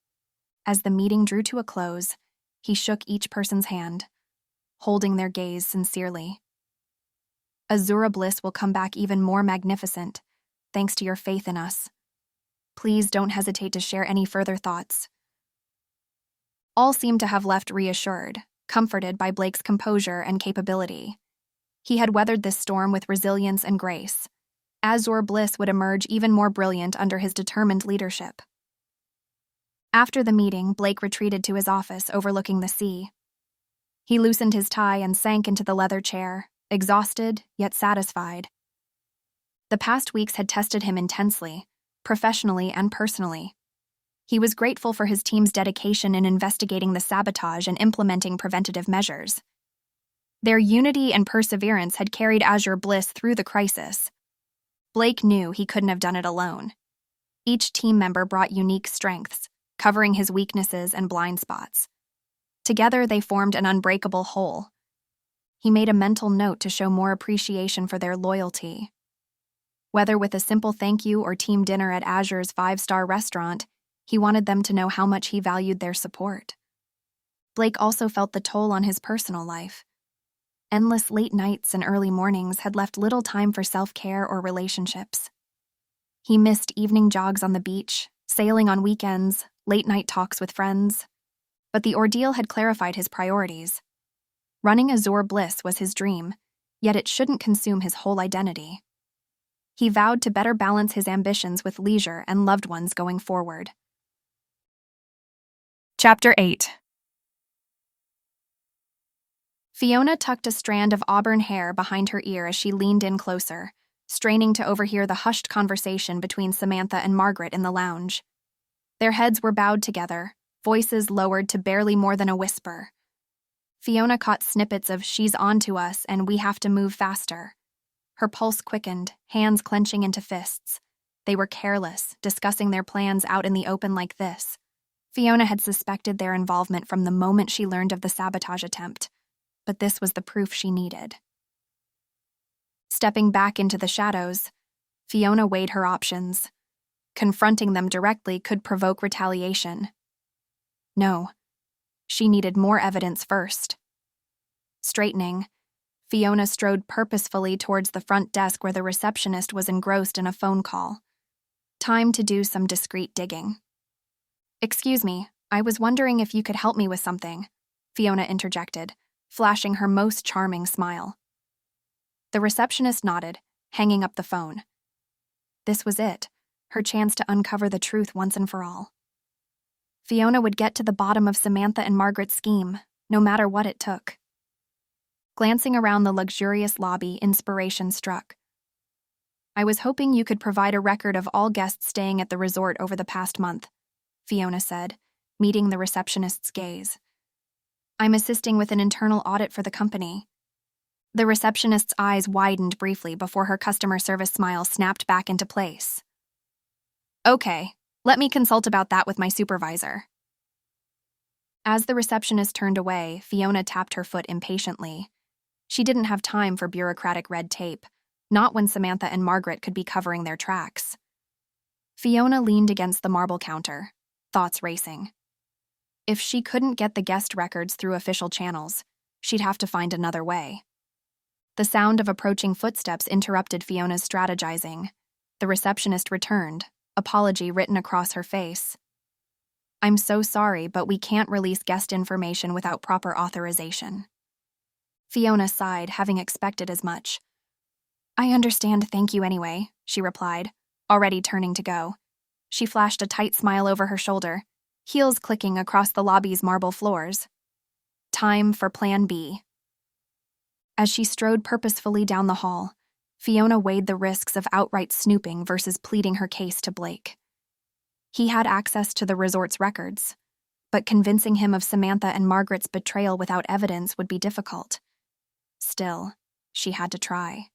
As the meeting drew to a close, he shook each person's hand, holding their gaze sincerely. "Azure Bliss will come back even more magnificent, thanks to your faith in us. Please don't hesitate to share any further thoughts." All seemed to have left reassured, comforted by Blake's composure and capability. He had weathered this storm with resilience and grace. Azure Bliss would emerge even more brilliant under his determined leadership. After the meeting, Blake retreated to his office overlooking the sea. He loosened his tie and sank into the leather chair, exhausted yet satisfied. The past weeks had tested him intensely, professionally and personally. He was grateful for his team's dedication in investigating the sabotage and implementing preventative measures. Their unity and perseverance had carried Azure Bliss through the crisis. Blake knew he couldn't have done it alone. Each team member brought unique strengths, covering his weaknesses and blind spots. Together, they formed an unbreakable whole. He made a mental note to show more appreciation for their loyalty. Whether with a simple thank you or team dinner at Azure's 5-star restaurant, he wanted them to know how much he valued their support. Blake also felt the toll on his personal life. Endless late nights and early mornings had left little time for self-care or relationships. He missed evening jogs on the beach, sailing on weekends, late-night talks with friends. But the ordeal had clarified his priorities. Running Azure Bliss was his dream, yet it shouldn't consume his whole identity. He vowed to better balance his ambitions with leisure and loved ones going forward. Chapter 8. Fiona tucked a strand of auburn hair behind her ear as she leaned in closer, straining to overhear the hushed conversation between Samantha and Margaret in the lounge. Their heads were bowed together, voices lowered to barely more than a whisper. Fiona caught snippets of "she's on to us" and "we have to move faster." Her pulse quickened, hands clenching into fists. They were careless, discussing their plans out in the open like this. Fiona had suspected their involvement from the moment she learned of the sabotage attempt, but this was the proof she needed. Stepping back into the shadows, Fiona weighed her options. Confronting them directly could provoke retaliation. No, she needed more evidence first. Straightening, Fiona strode purposefully towards the front desk where the receptionist was engrossed in a phone call. Time to do some discreet digging. "Excuse me, I was wondering if you could help me with something," Fiona interjected, flashing her most charming smile. The receptionist nodded, hanging up the phone. This was it, her chance to uncover the truth once and for all. Fiona would get to the bottom of Samantha and Margaret's scheme, no matter what it took. Glancing around the luxurious lobby, inspiration struck. "I was hoping you could provide a record of all guests staying at the resort over the past month," Fiona said, meeting the receptionist's gaze. "I'm assisting with an internal audit for the company." The receptionist's eyes widened briefly before her customer service smile snapped back into place. Okay, let me consult about that with my supervisor. As the receptionist turned away, Fiona tapped her foot impatiently. She didn't have time for bureaucratic red tape, not when Samantha and Margaret could be covering their tracks. Fiona leaned against the marble counter, thoughts racing. If she couldn't get the guest records through official channels, she'd have to find another way. The sound of approaching footsteps interrupted Fiona's strategizing. The receptionist returned, apology written across her face. I'm so sorry, but we can't release guest information without proper authorization. Fiona sighed, having expected as much. I understand, thank you anyway, she replied, already turning to go. She flashed a tight smile over her shoulder, heels clicking across the lobby's marble floors. Time for Plan B. As she strode purposefully down the hall, Fiona weighed the risks of outright snooping versus pleading her case to Blake. He had access to the resort's records, but convincing him of Samantha and Margaret's betrayal without evidence would be difficult. Still, she had to try.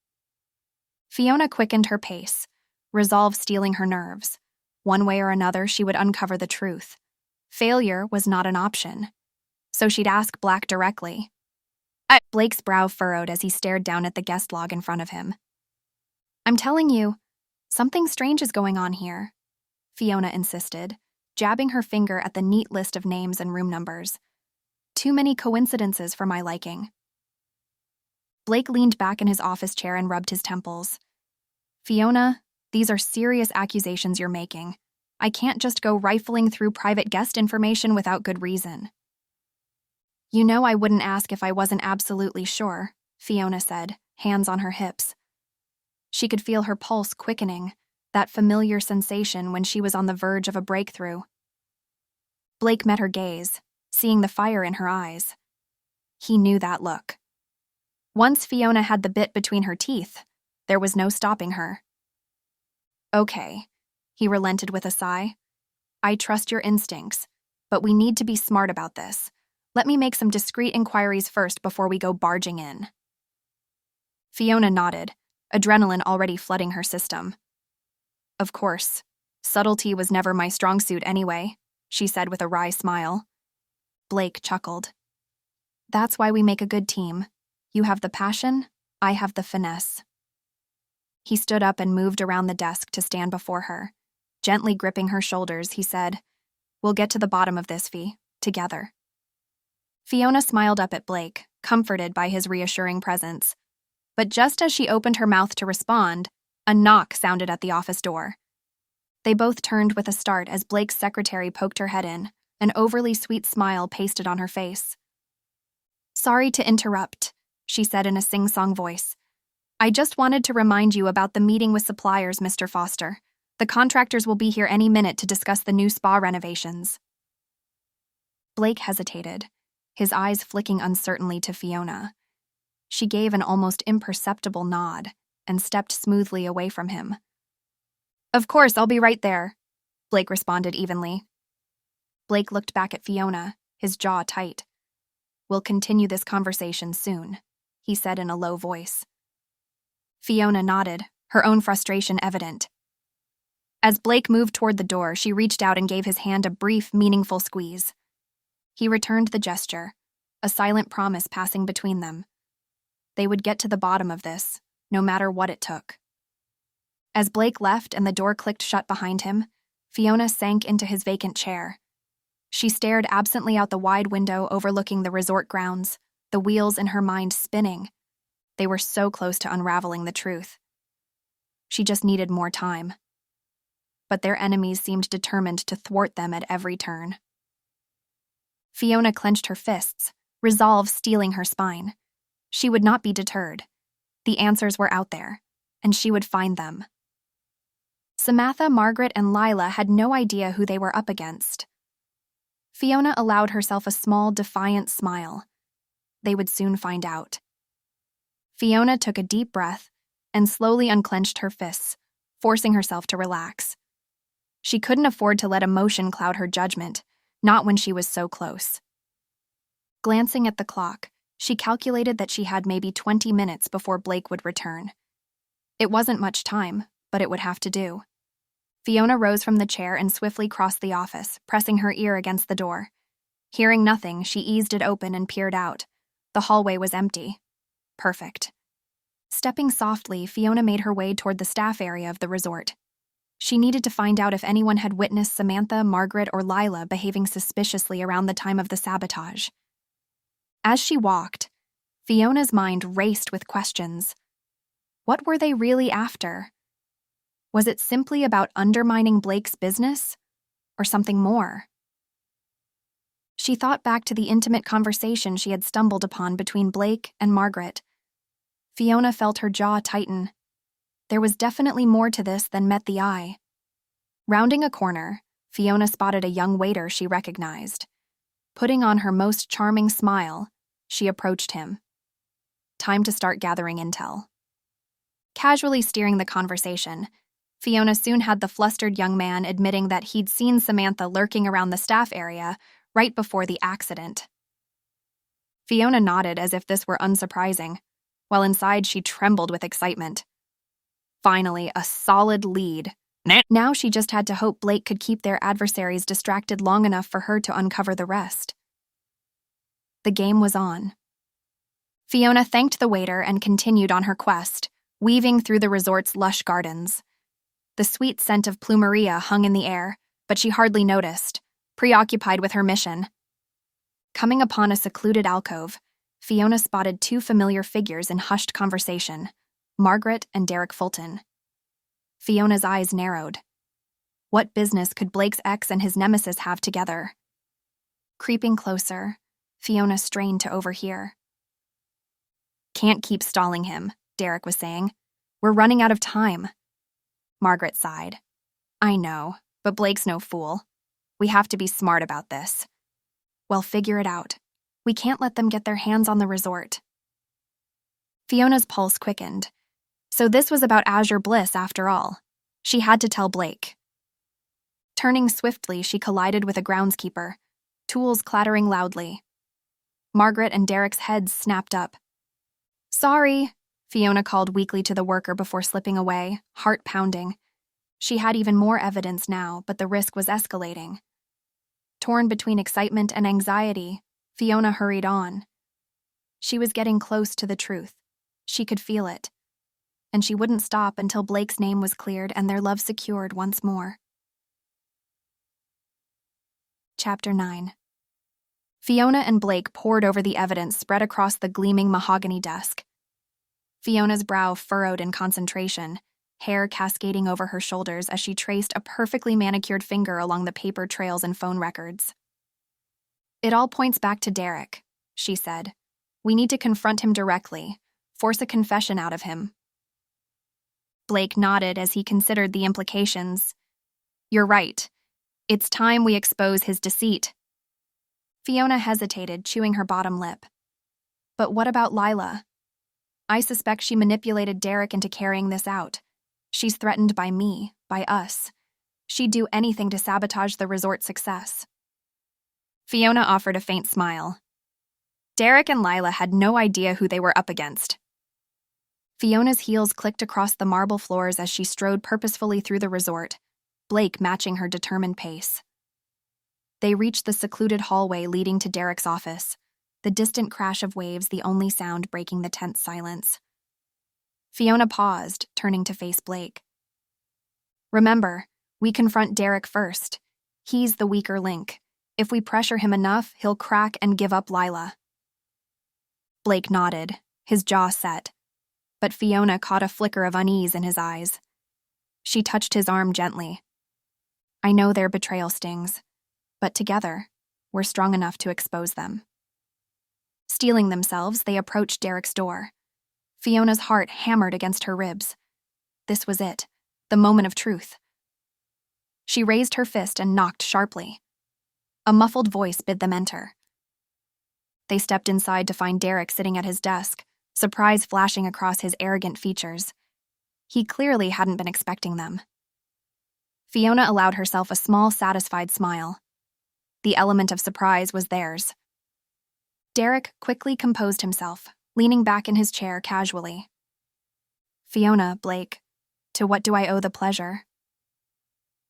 Fiona quickened her pace, resolve stealing her nerves. One way or another, she would uncover the truth. Failure was not an option, so she'd ask Black directly. Blake's brow furrowed as he stared down at the guest log in front of him. I'm telling you, something strange is going on here, Fiona insisted, jabbing her finger at the neat list of names and room numbers. Too many coincidences for my liking. Blake leaned back in his office chair and rubbed his temples. Fiona, these are serious accusations you're making. I can't just go rifling through private guest information without good reason. You know I wouldn't ask if I wasn't absolutely sure, Fiona said, hands on her hips. She could feel her pulse quickening, that familiar sensation when she was on the verge of a breakthrough. Blake met her gaze, seeing the fire in her eyes. He knew that look. Once Fiona had the bit between her teeth, there was no stopping her. Okay, he relented with a sigh. I trust your instincts, but we need to be smart about this. Let me make some discreet inquiries first before we go barging in. Fiona nodded, adrenaline already flooding her system. Of course, subtlety was never my strong suit anyway, she said with a wry smile. Blake chuckled. That's why we make a good team. You have the passion, I have the finesse. He stood up and moved around the desk to stand before her. Gently gripping her shoulders, he said, We'll get to the bottom of this, Fee, together. Fiona smiled up at Blake, comforted by his reassuring presence. But just as she opened her mouth to respond, a knock sounded at the office door. They both turned with a start as Blake's secretary poked her head in, an overly sweet smile pasted on her face. Sorry to interrupt, she said in a sing-song voice. I just wanted to remind you about the meeting with suppliers, Mr. Foster. The contractors will be here any minute to discuss the new spa renovations. Blake hesitated, his eyes flicking uncertainly to Fiona. She gave an almost imperceptible nod and stepped smoothly away from him. Of course, I'll be right there, Blake responded evenly. Blake looked back at Fiona, his jaw tight. We'll continue this conversation soon, he said in a low voice. Fiona nodded, her own frustration evident. As Blake moved toward the door, she reached out and gave his hand a brief, meaningful squeeze. He returned the gesture, a silent promise passing between them. They would get to the bottom of this, no matter what it took. As Blake left and the door clicked shut behind him, Fiona sank into his vacant chair. She stared absently out the wide window overlooking the resort grounds, the wheels in her mind spinning. They were so close to unraveling the truth. She just needed more time. But their enemies seemed determined to thwart them at every turn. Fiona clenched her fists, resolve steeling her spine. She would not be deterred. The answers were out there, and she would find them. Samantha, Margaret, and Lila had no idea who they were up against. Fiona allowed herself a small, defiant smile. They would soon find out. Fiona took a deep breath and slowly unclenched her fists, forcing herself to relax. She couldn't afford to let emotion cloud her judgment, not when she was so close. Glancing at the clock, She calculated that she had maybe 20 minutes before Blake would return. It wasn't much time, but it would have to do. Fiona rose from the chair and swiftly crossed the office, pressing her ear against the door. Hearing nothing, she eased it open and peered out. The hallway was empty. Perfect. Stepping softly, Fiona made her way toward the staff area of the resort. She needed to find out if anyone had witnessed Samantha, Margaret, or Lila behaving suspiciously around the time of the sabotage. As she walked, Fiona's mind raced with questions. What were they really after? Was it simply about undermining Blake's business, or something more? She thought back to the intimate conversation she had stumbled upon between Blake and Margaret. Fiona felt her jaw tighten. There was definitely more to this than met the eye. Rounding a corner, Fiona spotted a young waiter she recognized. Putting on her most charming smile, she approached him. Time to start gathering intel. Casually steering the conversation, Fiona soon had the flustered young man admitting that he'd seen Samantha lurking around the staff area right before the accident. Fiona nodded as if this were unsurprising, while inside she trembled with excitement. Finally, a solid lead. Now she just had to hope Blake could keep their adversaries distracted long enough for her to uncover the rest. The game was on. Fiona thanked the waiter and continued on her quest, weaving through the resort's lush gardens. The sweet scent of plumeria hung in the air, but she hardly noticed, preoccupied with her mission. Coming upon a secluded alcove, Fiona spotted two familiar figures in hushed conversation, Margaret and Derek Fulton. Fiona's eyes narrowed. What business could Blake's ex and his nemesis have together? Creeping closer, Fiona strained to overhear. Can't keep stalling him, Derek was saying. We're running out of time. Margaret sighed. I know, but Blake's no fool. We have to be smart about this. Well, figure it out. We can't let them get their hands on the resort. Fiona's pulse quickened. So this was about Azure Bliss after all. She had to tell Blake. Turning swiftly, she collided with a groundskeeper, tools clattering loudly. Margaret and Derek's heads snapped up. Sorry, Fiona called weakly to the worker before slipping away, heart pounding. She had even more evidence now, but the risk was escalating. Torn between excitement and anxiety, Fiona hurried on. She was getting close to the truth. She could feel it. And she wouldn't stop until Blake's name was cleared and their love secured once more. Chapter 9. Fiona and Blake pored over the evidence spread across the gleaming mahogany desk. Fiona's brow furrowed in concentration, hair cascading over her shoulders as she traced a perfectly manicured finger along the paper trails and phone records. It all points back to Derek, she said. We need to confront him directly, force a confession out of him. Blake nodded as he considered the implications. You're right. It's time we expose his deceit. Fiona hesitated, chewing her bottom lip. But what about Lila? I suspect she manipulated Derek into carrying this out. She's threatened by me, by us. She'd do anything to sabotage the resort's success. Fiona offered a faint smile. Derek and Lila had no idea who they were up against. Fiona's heels clicked across the marble floors as she strode purposefully through the resort, Blake matching her determined pace. They reached the secluded hallway leading to Derek's office, the distant crash of waves the only sound breaking the tense silence. Fiona paused, turning to face Blake. Remember, we confront Derek first. He's the weaker link. If we pressure him enough, he'll crack and give up Lila. Blake nodded, his jaw set. But Fiona caught a flicker of unease in his eyes. She touched his arm gently. I know their betrayal stings, but together, we're strong enough to expose them. Steeling themselves, they approached Derek's door. Fiona's heart hammered against her ribs. This was it, the moment of truth. She raised her fist and knocked sharply. A muffled voice bid them enter. They stepped inside to find Derek sitting at his desk, surprise flashing across his arrogant features. He clearly hadn't been expecting them. Fiona allowed herself a small, satisfied smile. The element of surprise was theirs. Derek quickly composed himself, leaning back in his chair casually. Fiona, Blake, to what do I owe the pleasure?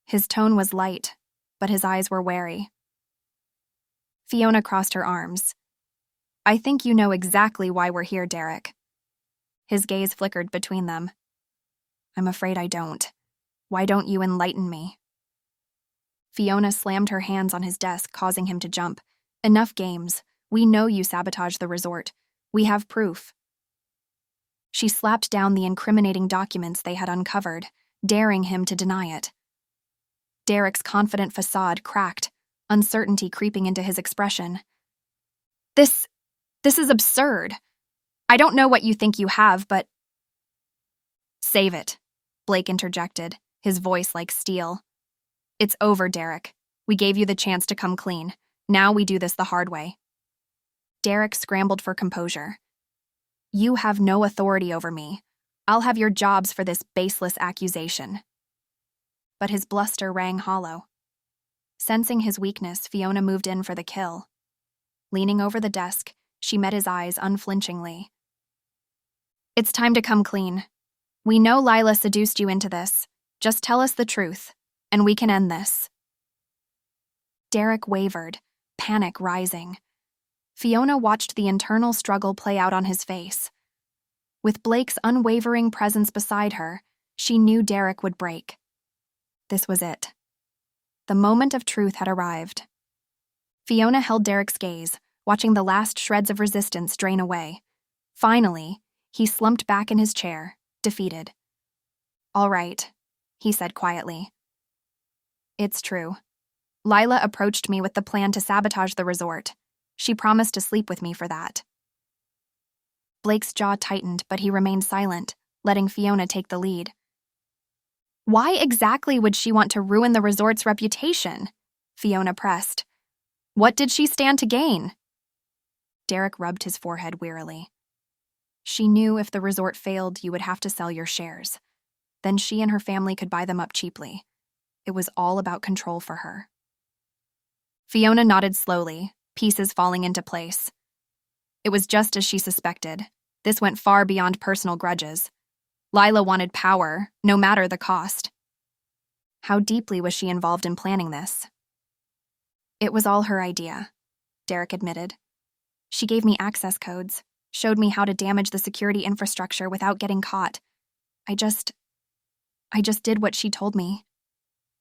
His tone was light, but his eyes were wary. Fiona crossed her arms. I think you know exactly why we're here, Derek. His gaze flickered between them. I'm afraid I don't. Why don't you enlighten me? Fiona slammed her hands on his desk, causing him to jump. Enough games. We know you sabotaged the resort. We have proof. She slapped down the incriminating documents they had uncovered, daring him to deny it. Derek's confident facade cracked, uncertainty creeping into his expression. This is absurd. I don't know what you think you have, but... Save it, Blake interjected, his voice like steel. It's over, Derek. We gave you the chance to come clean. Now we do this the hard way. Derek scrambled for composure. You have no authority over me. I'll have your jobs for this baseless accusation. But his bluster rang hollow. Sensing his weakness, Fiona moved in for the kill. Leaning over the desk, she met his eyes unflinchingly. It's time to come clean. We know Lila seduced you into this. Just tell us the truth, and we can end this. Derek wavered, panic rising. Fiona watched the internal struggle play out on his face. With Blake's unwavering presence beside her, she knew Derek would break. This was it. The moment of truth had arrived. Fiona held Derek's gaze, watching the last shreds of resistance drain away. Finally, he slumped back in his chair, defeated. All right, he said quietly. It's true. Lila approached me with the plan to sabotage the resort. She promised to sleep with me for that. Blake's jaw tightened, but he remained silent, letting Fiona take the lead. Why exactly would she want to ruin the resort's reputation? Fiona pressed. What did she stand to gain? Derek rubbed his forehead wearily. She knew if the resort failed, you would have to sell your shares. Then she and her family could buy them up cheaply. It was all about control for her. Fiona nodded slowly, pieces falling into place. It was just as she suspected. This went far beyond personal grudges. Lila wanted power, no matter the cost. How deeply was she involved in planning this? It was all her idea, Derek admitted. She gave me access codes, showed me how to damage the security infrastructure without getting caught. I just did what she told me.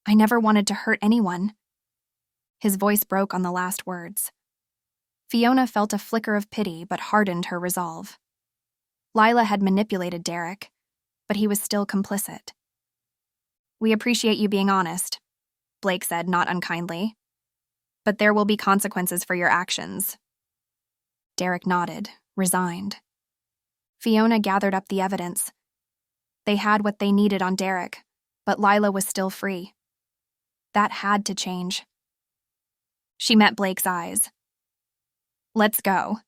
I never wanted to hurt anyone. His voice broke on the last words. Fiona felt a flicker of pity but hardened her resolve. Lila had manipulated Derek, but he was still complicit. We appreciate you being honest, Blake said, not unkindly. But there will be consequences for your actions. Derek nodded, resigned. Fiona gathered up the evidence. They had what they needed on Derek, but Lila was still free. That had to change. She met Blake's eyes. Let's go.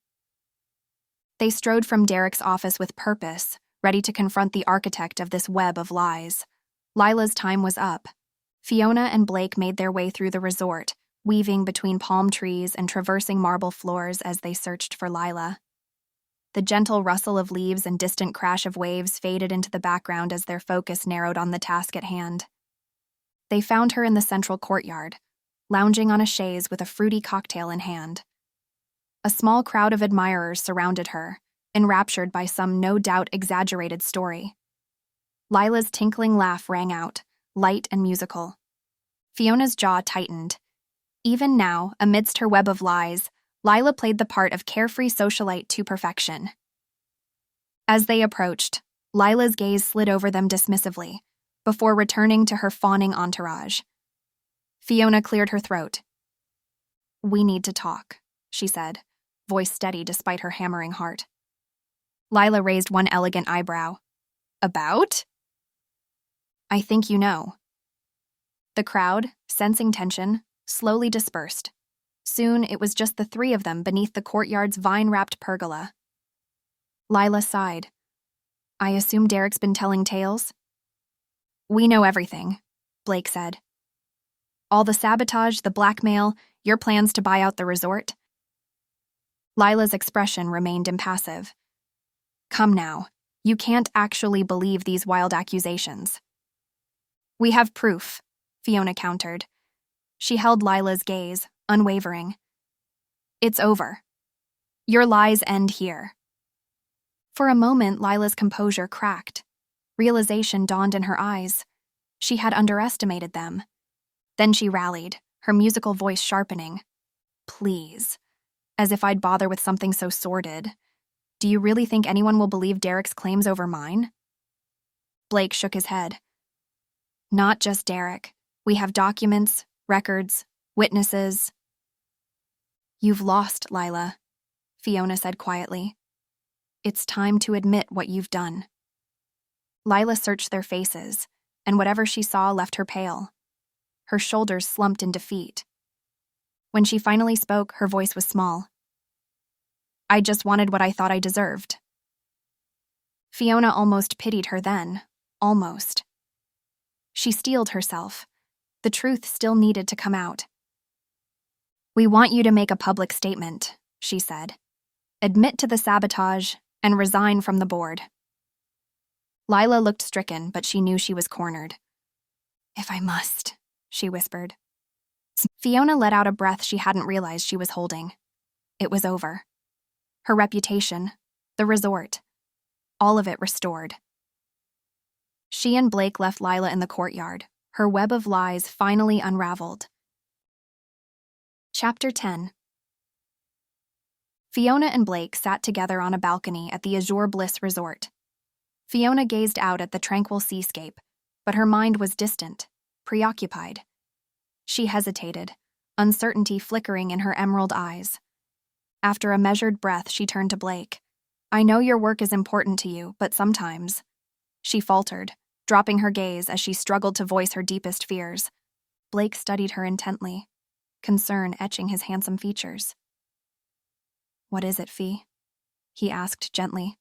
They strode from Derek's office with purpose, ready to confront the architect of this web of lies. Lila's time was up. Fiona and Blake made their way through the resort, weaving between palm trees and traversing marble floors as they searched for Lila. The gentle rustle of leaves and distant crash of waves faded into the background as their focus narrowed on the task at hand. They found her in the central courtyard, lounging on a chaise with a fruity cocktail in hand. A small crowd of admirers surrounded her, enraptured by some no doubt exaggerated story. Lila's tinkling laugh rang out, light and musical. Fiona's jaw tightened. Even now, amidst her web of lies, Lila played the part of carefree socialite to perfection. As they approached, Lila's gaze slid over them dismissively, before returning to her fawning entourage. Fiona cleared her throat. We need to talk, she said, voice steady despite her hammering heart. Lila raised one elegant eyebrow. About? I think you know. The crowd, sensing tension, slowly dispersed. Soon it was just the three of them beneath the courtyard's vine-wrapped pergola. Lila sighed. I assume Derek's been telling tales? We know everything, Blake said. All the sabotage, the blackmail, your plans to buy out the resort. Lila's expression remained impassive. Come now, you can't actually believe these wild accusations. We have proof, Fiona countered. She held Lila's gaze, unwavering. It's over. Your lies end here. For a moment, Lila's composure cracked. Realization dawned in her eyes. She had underestimated them. Then she rallied, her musical voice sharpening. Please. As if I'd bother with something so sordid. Do you really think anyone will believe Derek's claims over mine? Blake shook his head. Not just Derek. We have documents, records, witnesses. You've lost, Lila, Fiona said quietly. It's time to admit what you've done. Lila searched their faces, and whatever she saw left her pale. Her shoulders slumped in defeat. When she finally spoke, her voice was small. I just wanted what I thought I deserved. Fiona almost pitied her then, almost. She steeled herself. The truth still needed to come out. We want you to make a public statement, she said. Admit to the sabotage and resign from the board. Lila looked stricken, but she knew she was cornered. If I must, she whispered. Fiona let out a breath she hadn't realized she was holding. It was over. Her reputation, the resort, all of it restored. She and Blake left Lila in the courtyard, her web of lies finally unraveled. Chapter 10. Fiona and Blake sat together on a balcony at the Azure Bliss Resort. Fiona gazed out at the tranquil seascape, but her mind was distant, preoccupied. She hesitated, uncertainty flickering in her emerald eyes. After a measured breath, she turned to Blake. I know your work is important to you, but sometimes... She faltered, dropping her gaze as she struggled to voice her deepest fears. Blake studied her intently, concern etching his handsome features. What is it, Fee? He asked gently.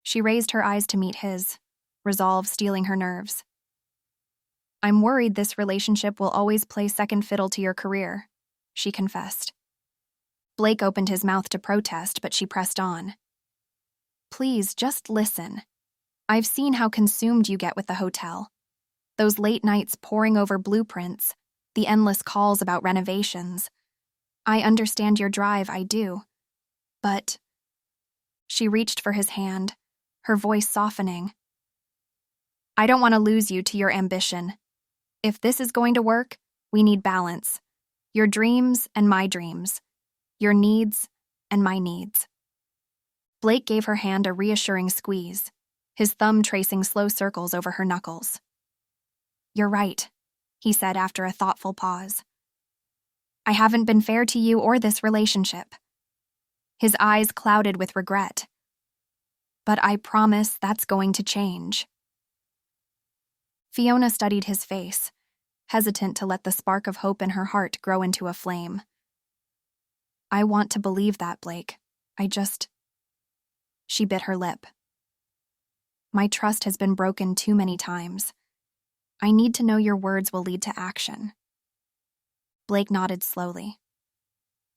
She raised her eyes to meet his, resolve stealing her nerves. I'm worried this relationship will always play second fiddle to your career, she confessed. Blake opened his mouth to protest, but she pressed on. Please, just listen. I've seen how consumed you get with the hotel. Those late nights poring over blueprints, the endless calls about renovations. I understand your drive, I do. But... She reached for his hand, her voice softening. I don't want to lose you to your ambition. If this is going to work, we need balance. Your dreams and my dreams. Your needs and my needs. Blake gave her hand a reassuring squeeze, his thumb tracing slow circles over her knuckles. You're right, he said after a thoughtful pause. I haven't been fair to you or this relationship. His eyes clouded with regret. But I promise that's going to change. Fiona studied his face, hesitant to let the spark of hope in her heart grow into a flame. I want to believe that, Blake. She bit her lip. My trust has been broken too many times. I need to know your words will lead to action. Blake nodded slowly.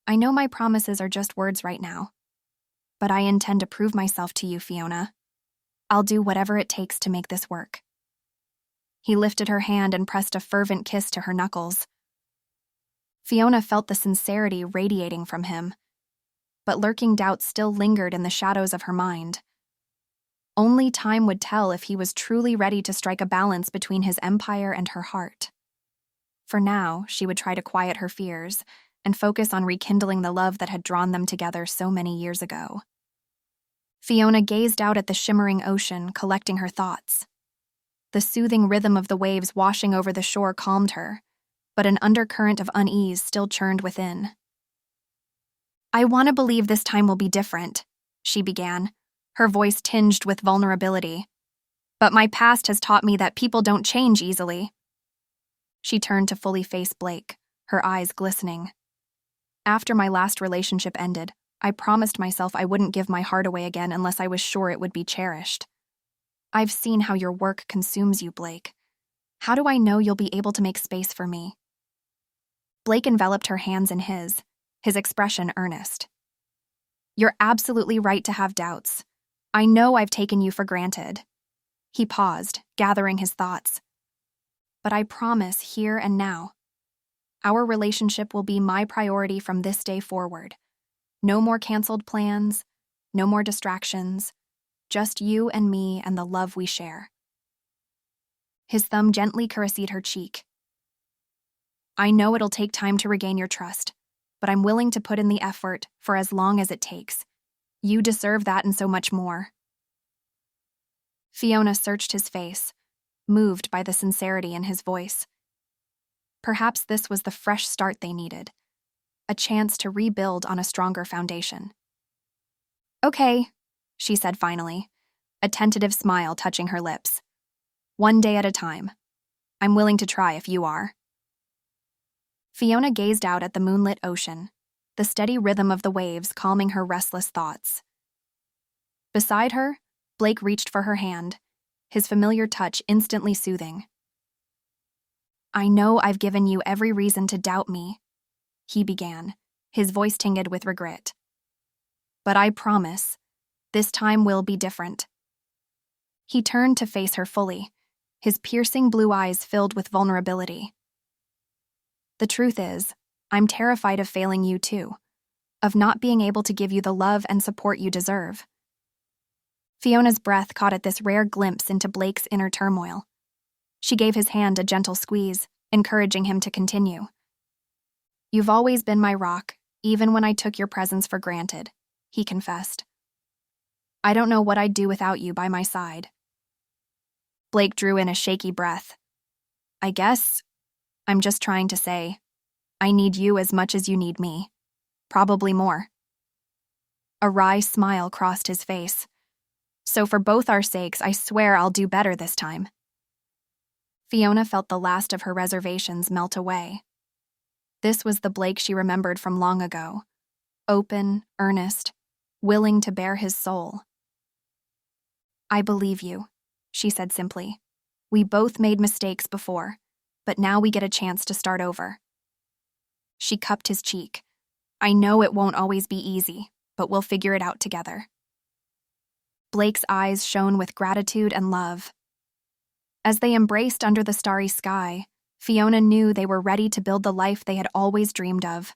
I know my promises are just words right now, but I intend to prove myself to you, Fiona. I'll do whatever it takes to make this work. He lifted her hand and pressed a fervent kiss to her knuckles. Fiona felt the sincerity radiating from him, but lurking doubts still lingered in the shadows of her mind. Only time would tell if he was truly ready to strike a balance between his empire and her heart. For now, she would try to quiet her fears and focus on rekindling the love that had drawn them together so many years ago. Fiona gazed out at the shimmering ocean, collecting her thoughts. The soothing rhythm of the waves washing over the shore calmed her, but an undercurrent of unease still churned within. I want to believe this time will be different, she began, her voice tinged with vulnerability. But my past has taught me that people don't change easily. She turned to fully face Blake, her eyes glistening. After my last relationship ended, I promised myself I wouldn't give my heart away again unless I was sure it would be cherished. I've seen how your work consumes you, Blake. How do I know you'll be able to make space for me? Blake enveloped her hands in his expression earnest. You're absolutely right to have doubts. I know I've taken you for granted. He paused, gathering his thoughts. But I promise here and now, our relationship will be my priority from this day forward. No more canceled plans, no more distractions, just you and me and the love we share. His thumb gently caressed her cheek. I know it'll take time to regain your trust, but I'm willing to put in the effort for as long as it takes. You deserve that and so much more. Fiona searched his face, moved by the sincerity in his voice. Perhaps this was the fresh start they needed, a chance to rebuild on a stronger foundation. Okay, she said finally, a tentative smile touching her lips. One day at a time. I'm willing to try if you are. Fiona gazed out at the moonlit ocean, the steady rhythm of the waves calming her restless thoughts. Beside her, Blake reached for her hand, his familiar touch instantly soothing. I know I've given you every reason to doubt me, he began, his voice tinged with regret. But I promise, this time will be different. He turned to face her fully, his piercing blue eyes filled with vulnerability. The truth is, I'm terrified of failing you too, of not being able to give you the love and support you deserve. Fiona's breath caught at this rare glimpse into Blake's inner turmoil. She gave his hand a gentle squeeze, encouraging him to continue. You've always been my rock, even when I took your presence for granted, he confessed. I don't know what I'd do without you by my side. Blake drew in a shaky breath. I guess I'm just trying to say, I need you as much as you need me. Probably more. A wry smile crossed his face. So for both our sakes, I swear I'll do better this time. Fiona felt the last of her reservations melt away. This was the Blake she remembered from long ago. Open, earnest, willing to bare his soul. I believe you, she said simply. We both made mistakes before, but now we get a chance to start over. She cupped his cheek. I know it won't always be easy, but we'll figure it out together. Blake's eyes shone with gratitude and love. As they embraced under the starry sky, Fiona knew they were ready to build the life they had always dreamed of,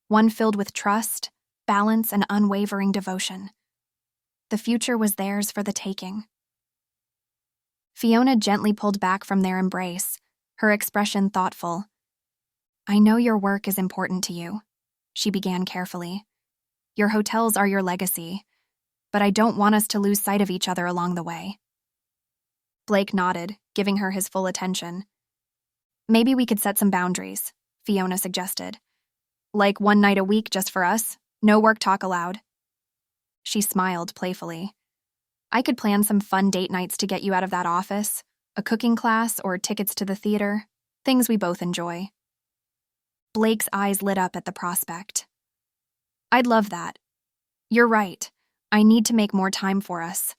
one filled with trust, balance, and unwavering devotion. The future was theirs for the taking. Fiona gently pulled back from their embrace, her expression thoughtful. I know your work is important to you, she began carefully. Your hotels are your legacy, but I don't want us to lose sight of each other along the way. Blake nodded, giving her his full attention. Maybe we could set some boundaries, Fiona suggested. Like one night a week just for us, no work talk allowed. She smiled playfully. I could plan some fun date nights to get you out of that office, a cooking class or tickets to the theater, things we both enjoy. Blake's eyes lit up at the prospect. I'd love that. You're right. I need to make more time for us.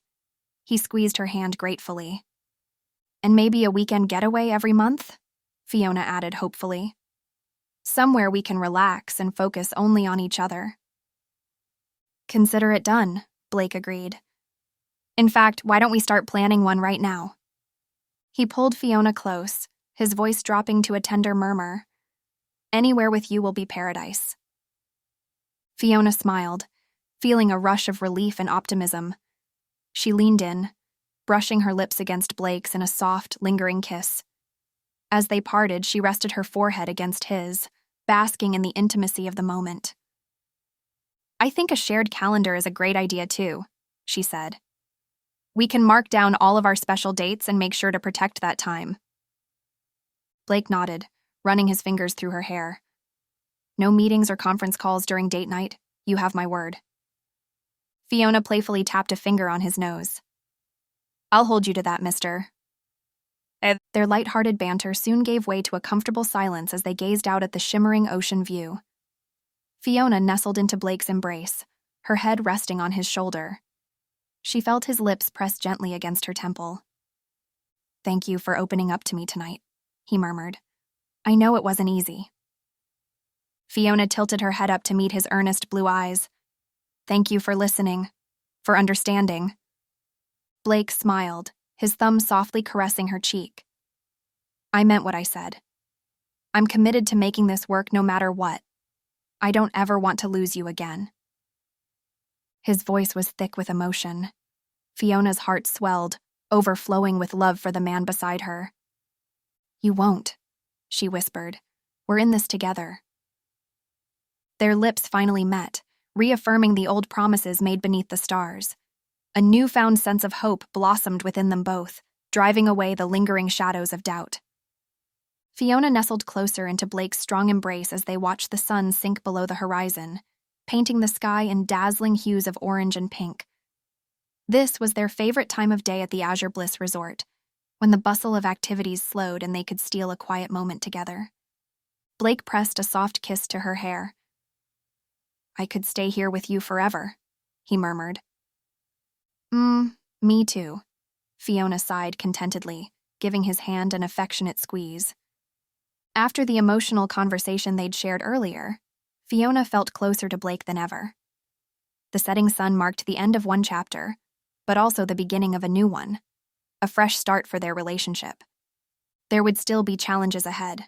He squeezed her hand gratefully. And maybe a weekend getaway every month? Fiona added hopefully. Somewhere we can relax and focus only on each other. Consider it done, Blake agreed. In fact, why don't we start planning one right now? He pulled Fiona close, his voice dropping to a tender murmur. Anywhere with you will be paradise. Fiona smiled, feeling a rush of relief and optimism. She leaned in, brushing her lips against Blake's in a soft, lingering kiss. As they parted, she rested her forehead against his, basking in the intimacy of the moment. I think a shared calendar is a great idea too, she said. We can mark down all of our special dates and make sure to protect that time. Blake nodded, running his fingers through her hair. No meetings or conference calls during date night, you have my word. Fiona playfully tapped a finger on his nose. I'll hold you to that, mister. Their light-hearted banter soon gave way to a comfortable silence as they gazed out at the shimmering ocean view. Fiona nestled into Blake's embrace, her head resting on his shoulder. She felt his lips press gently against her temple. Thank you for opening up to me tonight, he murmured. I know it wasn't easy. Fiona tilted her head up to meet his earnest blue eyes. Thank you for listening, for understanding. Blake smiled, his thumb softly caressing her cheek. I meant what I said. I'm committed to making this work no matter what. I don't ever want to lose you again. His voice was thick with emotion. Fiona's heart swelled, overflowing with love for the man beside her. You won't, she whispered. We're in this together. Their lips finally met, reaffirming the old promises made beneath the stars. A newfound sense of hope blossomed within them both, driving away the lingering shadows of doubt. Fiona nestled closer into Blake's strong embrace as they watched the sun sink below the horizon, painting the sky in dazzling hues of orange and pink. This was their favorite time of day at the Azure Bliss Resort, when the bustle of activities slowed and they could steal a quiet moment together. Blake pressed a soft kiss to her hair. I could stay here with you forever, he murmured. Me too, Fiona sighed contentedly, giving his hand an affectionate squeeze. After the emotional conversation they'd shared earlier, Fiona felt closer to Blake than ever. The setting sun marked the end of one chapter, but also the beginning of a new one, a fresh start for their relationship. There would still be challenges ahead.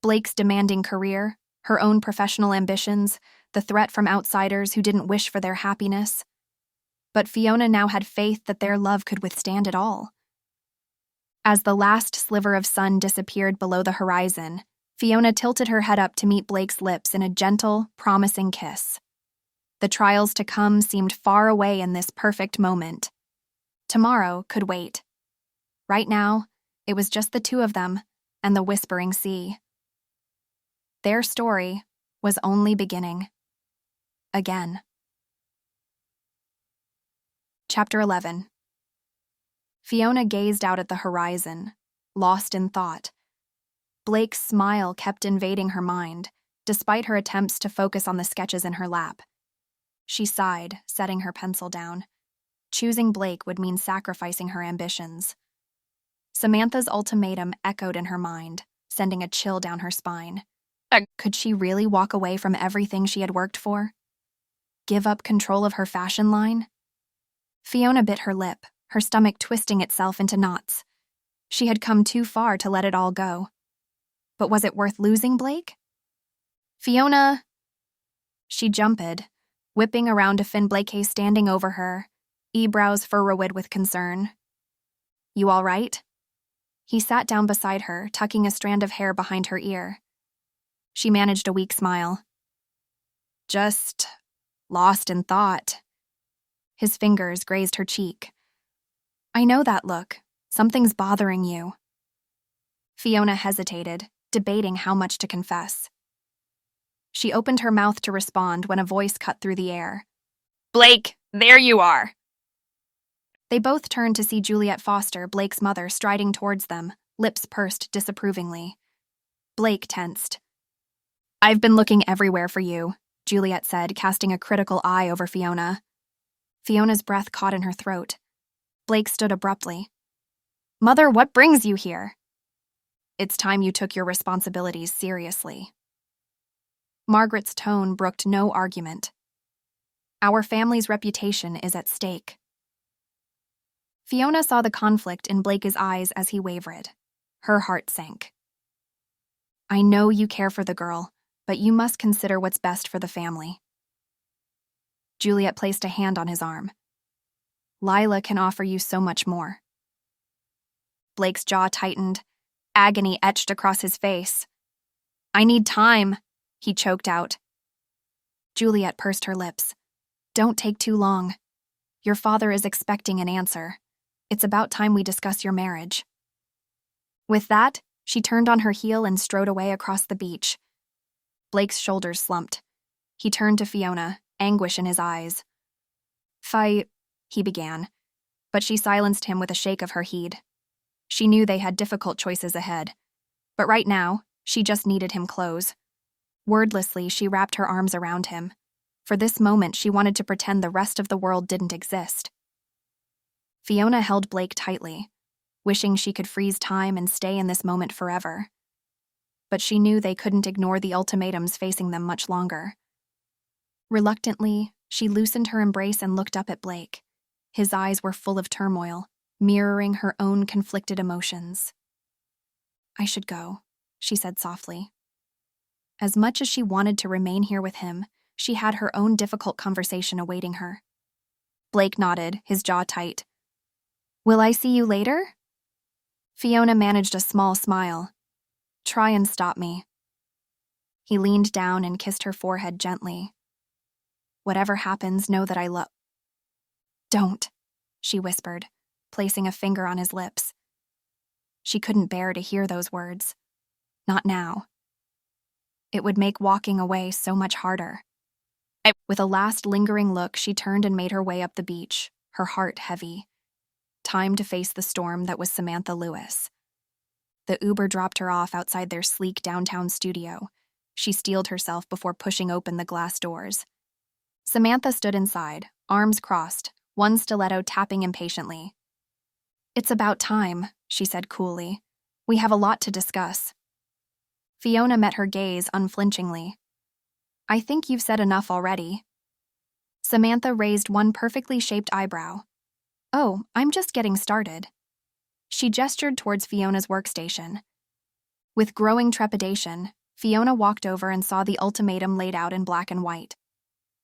Blake's demanding career, her own professional ambitions, the threat from outsiders who didn't wish for their happiness. But Fiona now had faith that their love could withstand it all. As the last sliver of sun disappeared below the horizon, Fiona tilted her head up to meet Blake's lips in a gentle, promising kiss. The trials to come seemed far away in this perfect moment. Tomorrow could wait. Right now, it was just the two of them and the whispering sea. Their story was only beginning. Again. Chapter 11. Fiona gazed out at the horizon, lost in thought. Blake's smile kept invading her mind, despite her attempts to focus on the sketches in her lap. She sighed, setting her pencil down. Choosing Blake would mean sacrificing her ambitions. Samantha's ultimatum echoed in her mind, sending a chill down her spine. Could she really walk away from everything she had worked for? Give up control of her fashion line? Fiona bit her lip, her stomach twisting itself into knots. She had come too far to let it all go. But was it worth losing Blake? Fiona! She jumped, whipping around to find Blake standing over her, eyebrows furrowed with concern. You all right? He sat down beside her, tucking a strand of hair behind her ear. She managed a weak smile. Just lost in thought. His fingers grazed her cheek. I know that look. Something's bothering you. Fiona hesitated, debating how much to confess. She opened her mouth to respond when a voice cut through the air. Blake, there you are! They both turned to see Juliet Foster, Blake's mother, striding towards them, lips pursed disapprovingly. Blake tensed. I've been looking everywhere for you, Juliet said, casting a critical eye over Fiona. Fiona's breath caught in her throat. Blake stood abruptly. Mother, what brings you here? It's time you took your responsibilities seriously. Margaret's tone brooked no argument. Our family's reputation is at stake. Fiona saw the conflict in Blake's eyes as he wavered. Her heart sank. I know you care for the girl, but you must consider what's best for the family. Juliet placed a hand on his arm. Lila can offer you so much more. Blake's jaw tightened, agony etched across his face. I need time, he choked out. Juliet pursed her lips. Don't take too long. Your father is expecting an answer. It's about time we discuss your marriage. With that, she turned on her heel and strode away across the beach. Blake's shoulders slumped. He turned to Fiona, anguish in his eyes. He began, but she silenced him with a shake of her head. She knew they had difficult choices ahead, but right now, she just needed him close. Wordlessly, she wrapped her arms around him. For this moment, she wanted to pretend the rest of the world didn't exist. Fiona held Blake tightly, wishing she could freeze time and stay in this moment forever. But she knew they couldn't ignore the ultimatums facing them much longer. Reluctantly, She loosened her embrace and looked up at Blake. His eyes were full of turmoil, mirroring her own conflicted emotions. "I should go," she said softly. As much as she wanted to remain here with him, she had her own difficult conversation awaiting her. Blake nodded, his jaw tight. "Will I see you later?" Fiona managed a small smile. "Try and stop me." He leaned down and kissed her forehead gently. "Whatever happens, know that I love—" "Don't," she whispered, placing a finger on his lips. She couldn't bear to hear those words. Not now. It would make walking away so much harder. With a last lingering look, she turned and made her way up the beach, her heart heavy. Time to face the storm that was Samantha Lewis. The Uber dropped her off outside their sleek downtown studio. She steeled herself before pushing open the glass doors. Samantha stood inside, arms crossed, one stiletto tapping impatiently. "It's about time," she said coolly. "We have a lot to discuss." Fiona met her gaze unflinchingly. "I think you've said enough already." Samantha raised one perfectly shaped eyebrow. "Oh, I'm just getting started." She gestured towards Fiona's workstation. With growing trepidation, Fiona walked over and saw the ultimatum laid out in black and white.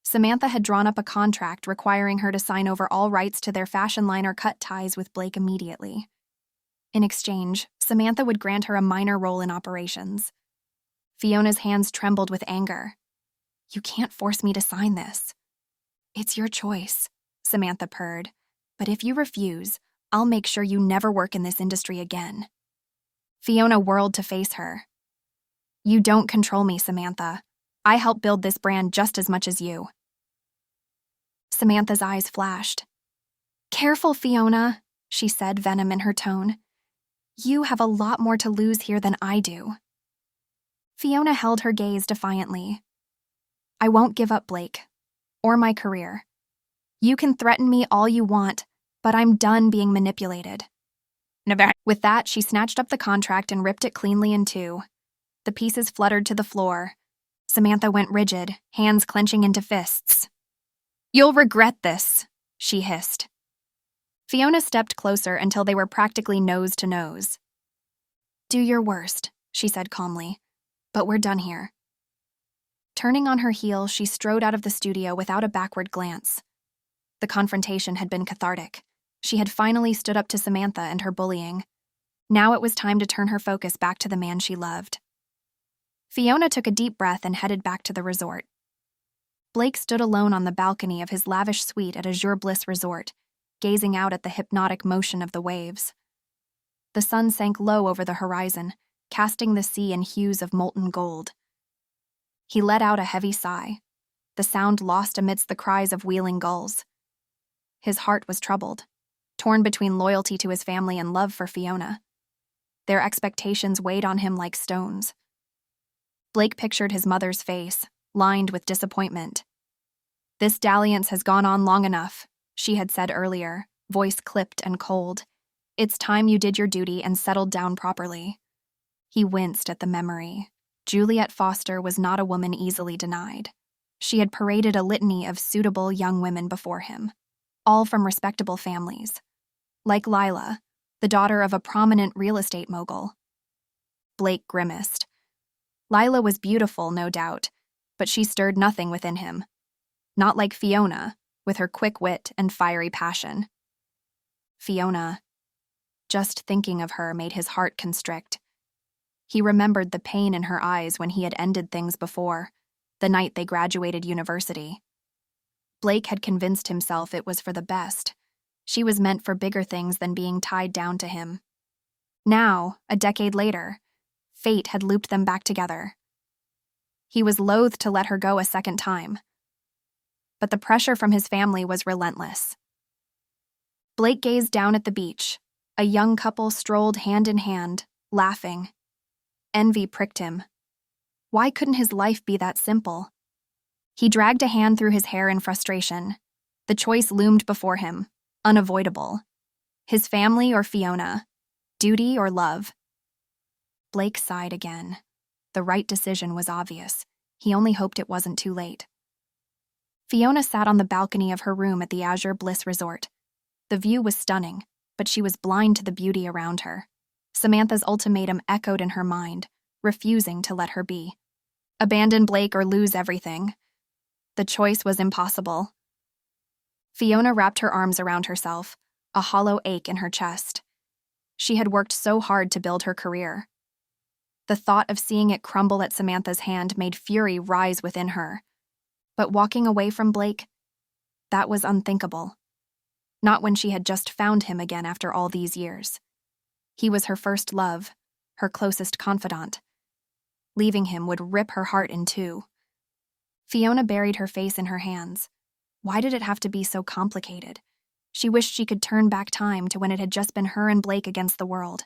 Samantha had drawn up a contract requiring her to sign over all rights to their fashion line or cut ties with Blake immediately. In exchange, Samantha would grant her a minor role in operations. Fiona's hands trembled with anger. "You can't force me to sign this." "It's your choice," Samantha purred. "But if you refuse, I'll make sure you never work in this industry again." Fiona whirled to face her. "You don't control me, Samantha. I helped build this brand just as much as you." Samantha's eyes flashed. "Careful, Fiona," she said, venom in her tone. "You have a lot more to lose here than I do." Fiona held her gaze defiantly. "I won't give up Blake, or my career. You can threaten me all you want, but I'm done being manipulated." With that, she snatched up the contract and ripped it cleanly in two. The pieces fluttered to the floor. Samantha went rigid, hands clenching into fists. "You'll regret this," she hissed. Fiona stepped closer until they were practically nose to nose. "Do your worst," she said calmly, "but we're done here." Turning on her heel, she strode out of the studio without a backward glance. The confrontation had been cathartic. She had finally stood up to Samantha and her bullying. Now it was time to turn her focus back to the man she loved. Fiona took a deep breath and headed back to the resort. Blake stood alone on the balcony of his lavish suite at Azure Bliss Resort, gazing out at the hypnotic motion of the waves. The sun sank low over the horizon, casting the sea in hues of molten gold. He let out a heavy sigh, the sound lost amidst the cries of wheeling gulls. His heart was troubled, torn between loyalty to his family and love for Fiona. Their expectations weighed on him like stones. Blake pictured his mother's face, lined with disappointment. "This dalliance has gone on long enough," she had said earlier, voice clipped and cold. "It's time you did your duty and settled down properly." He winced at the memory. Juliet Foster was not a woman easily denied. She had paraded a litany of suitable young women before him, all from respectable families. Like Lila, the daughter of a prominent real estate mogul. Blake grimaced. Lila was beautiful, no doubt, but she stirred nothing within him. Not like Fiona, with her quick wit and fiery passion. Fiona. Just thinking of her made his heart constrict. He remembered the pain in her eyes when he had ended things before, the night they graduated university. Blake had convinced himself it was for the best. She was meant for bigger things than being tied down to him. Now, a decade later, fate had looped them back together. He was loath to let her go a second time. But the pressure from his family was relentless. Blake gazed down at the beach. A young couple strolled hand in hand, laughing. Envy pricked him. Why couldn't his life be that simple? He dragged a hand through his hair in frustration. The choice loomed before him, unavoidable. His family or Fiona, duty or love. Blake sighed again. The right decision was obvious. He only hoped it wasn't too late. Fiona sat on the balcony of her room at the Azure Bliss Resort. The view was stunning, but she was blind to the beauty around her. Samantha's ultimatum echoed in her mind, refusing to let her be. Abandon Blake or lose everything. The choice was impossible. Fiona wrapped her arms around herself, a hollow ache in her chest. She had worked so hard to build her career. The thought of seeing it crumble at Samantha's hand made fury rise within her. But walking away from Blake, that was unthinkable. Not when she had just found him again after all these years. He was her first love, her closest confidant. Leaving him would rip her heart in two. Fiona buried her face in her hands. Why did it have to be so complicated? She wished she could turn back time to when it had just been her and Blake against the world.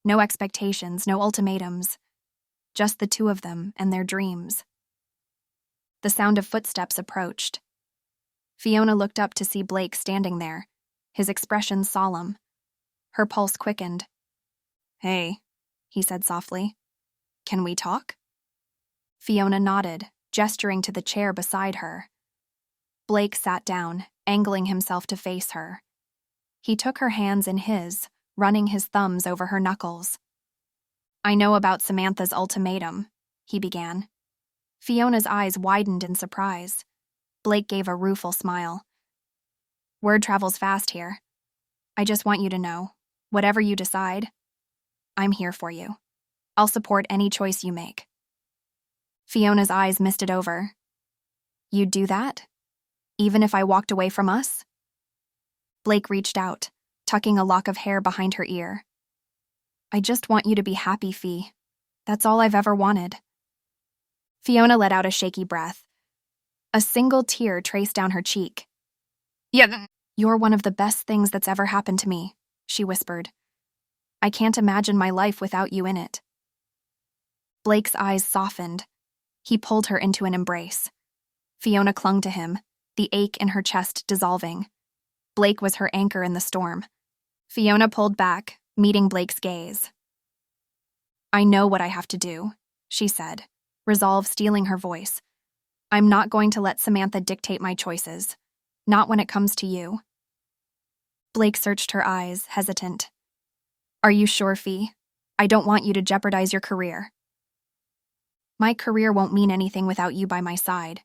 No expectations, no ultimatums. Just the two of them and their dreams. The sound of footsteps approached. Fiona looked up to see Blake standing there, his expression solemn. Her pulse quickened. "Hey," he said softly. "Can we talk?" Fiona nodded, gesturing to the chair beside her. Blake sat down, angling himself to face her. He took her hands in his, running his thumbs over her knuckles. "I know about Samantha's ultimatum," he began. Fiona's eyes widened in surprise. Blake gave a rueful smile. "Word travels fast here. I just want you to know, whatever you decide, I'm here for you. I'll support any choice you make." Fiona's eyes misted over. "You'd do that? Even if I walked away from us?" Blake reached out, tucking a lock of hair behind her ear. "I just want you to be happy, Fee. That's all I've ever wanted." Fiona let out a shaky breath. A single tear traced down her cheek. "Yeah, you're one of the best things that's ever happened to me," she whispered. "I can't imagine my life without you in it." Blake's eyes softened. He pulled her into an embrace. Fiona clung to him, the ache in her chest dissolving. Blake was her anchor in the storm. Fiona pulled back, meeting Blake's gaze. "I know what I have to do," she said, resolve stealing her voice. "I'm not going to let Samantha dictate my choices. Not when it comes to you." Blake searched her eyes, hesitant. "Are you sure, Fee? I don't want you to jeopardize your career." "My career won't mean anything without you by my side."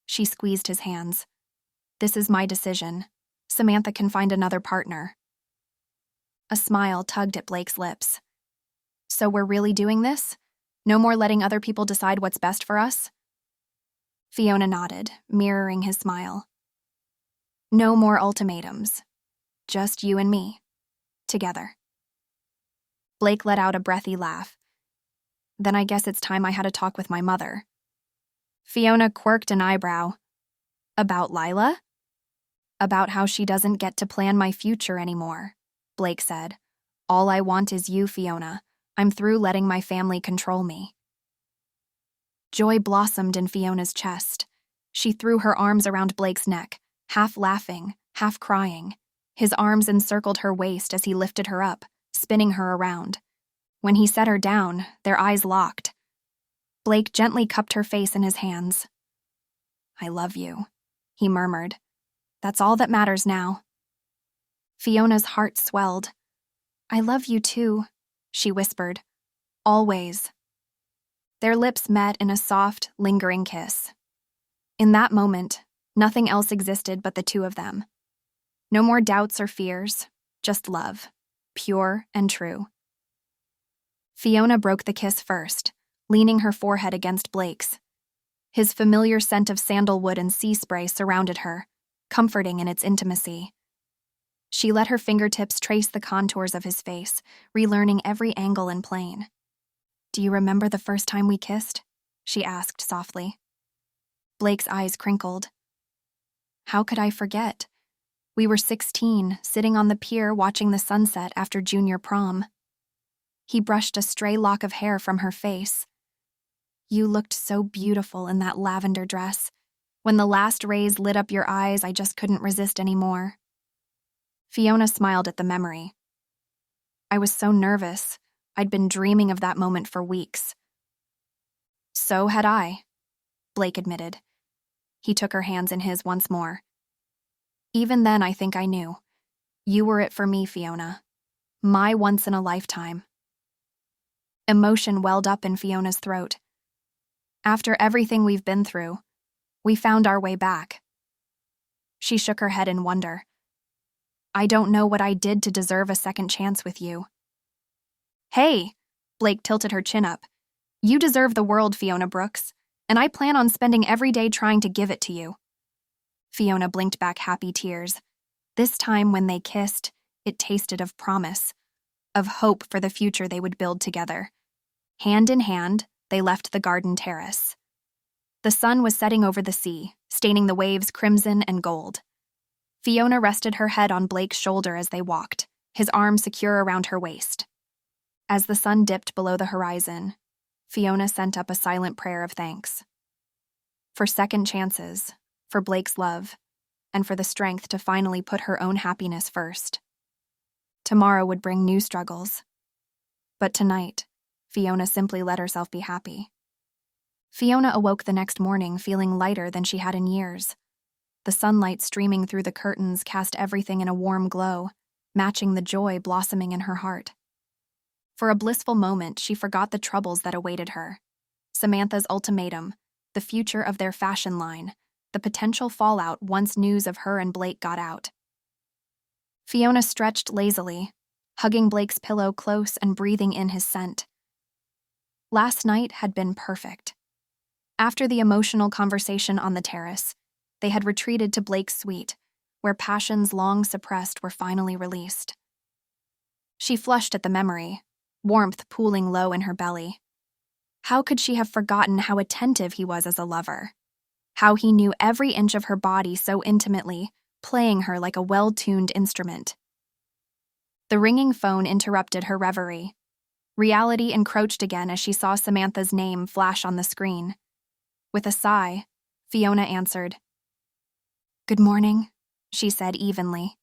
She squeezed his hands. "This is my decision. Samantha can find another partner." A smile tugged at Blake's lips. "So we're really doing this? No more letting other people decide what's best for us?" Fiona nodded, mirroring his smile. "No more ultimatums. Just you and me. Together." Blake let out a breathy laugh. "Then I guess it's time I had a talk with my mother." Fiona quirked an eyebrow. "About Lila?" "About how she doesn't get to plan my future anymore," Blake said. "All I want is you, Fiona. I'm through letting my family control me." Joy blossomed in Fiona's chest. She threw her arms around Blake's neck, half laughing, half crying. His arms encircled her waist as he lifted her up, spinning her around. When he set her down, their eyes locked. Blake gently cupped her face in his hands. "I love you," he murmured. "That's all that matters now." Fiona's heart swelled. "I love you too," she whispered. "Always." Their lips met in a soft, lingering kiss. In that moment, nothing else existed but the two of them. No more doubts or fears, just love, pure and true. Fiona broke the kiss first, leaning her forehead against Blake's. His familiar scent of sandalwood and sea spray surrounded her, comforting in its intimacy. She let her fingertips trace the contours of his face, relearning every angle and plane. "Do you remember the first time we kissed?" she asked softly. Blake's eyes crinkled. "How could I forget? We were 16, sitting on the pier watching the sunset after junior prom." He brushed a stray lock of hair from her face. "You looked so beautiful in that lavender dress. When the last rays lit up your eyes, I just couldn't resist anymore." Fiona smiled at the memory. "I was so nervous. I'd been dreaming of that moment for weeks." "So had I," Blake admitted. He took her hands in his once more. Even then, I think I knew. You were it for me, Fiona. My once-in-a-lifetime. Emotion welled up in Fiona's throat. After everything we've been through, we found our way back. She shook her head in wonder. I don't know what I did to deserve a second chance with you. Hey, Blake tilted her chin up. You deserve the world, Fiona Brooks, and I plan on spending every day trying to give it to you. Fiona blinked back happy tears. This time when they kissed, it tasted of promise, of hope for the future they would build together. Hand in hand, they left the garden terrace. The sun was setting over the sea, staining the waves crimson and gold. Fiona rested her head on Blake's shoulder as they walked, his arm secure around her waist. As the sun dipped below the horizon, Fiona sent up a silent prayer of thanks. For second chances, for Blake's love, and for the strength to finally put her own happiness first. Tomorrow would bring new struggles. But tonight, Fiona simply let herself be happy. Fiona awoke the next morning feeling lighter than she had in years. The sunlight streaming through the curtains cast everything in a warm glow, matching the joy blossoming in her heart. For a blissful moment, she forgot the troubles that awaited her. Samantha's ultimatum, the future of their fashion line, the potential fallout once news of her and Blake got out. Fiona stretched lazily, hugging Blake's pillow close and breathing in his scent. Last night had been perfect. After the emotional conversation on the terrace, they had retreated to Blake's suite, where passions long suppressed were finally released. She flushed at the memory, warmth pooling low in her belly. How could she have forgotten how attentive he was as a lover? How he knew every inch of her body so intimately, playing her like a well-tuned instrument. The ringing phone interrupted her reverie. Reality encroached again as she saw Samantha's name flash on the screen. With a sigh, Fiona answered. "Good morning," she said evenly.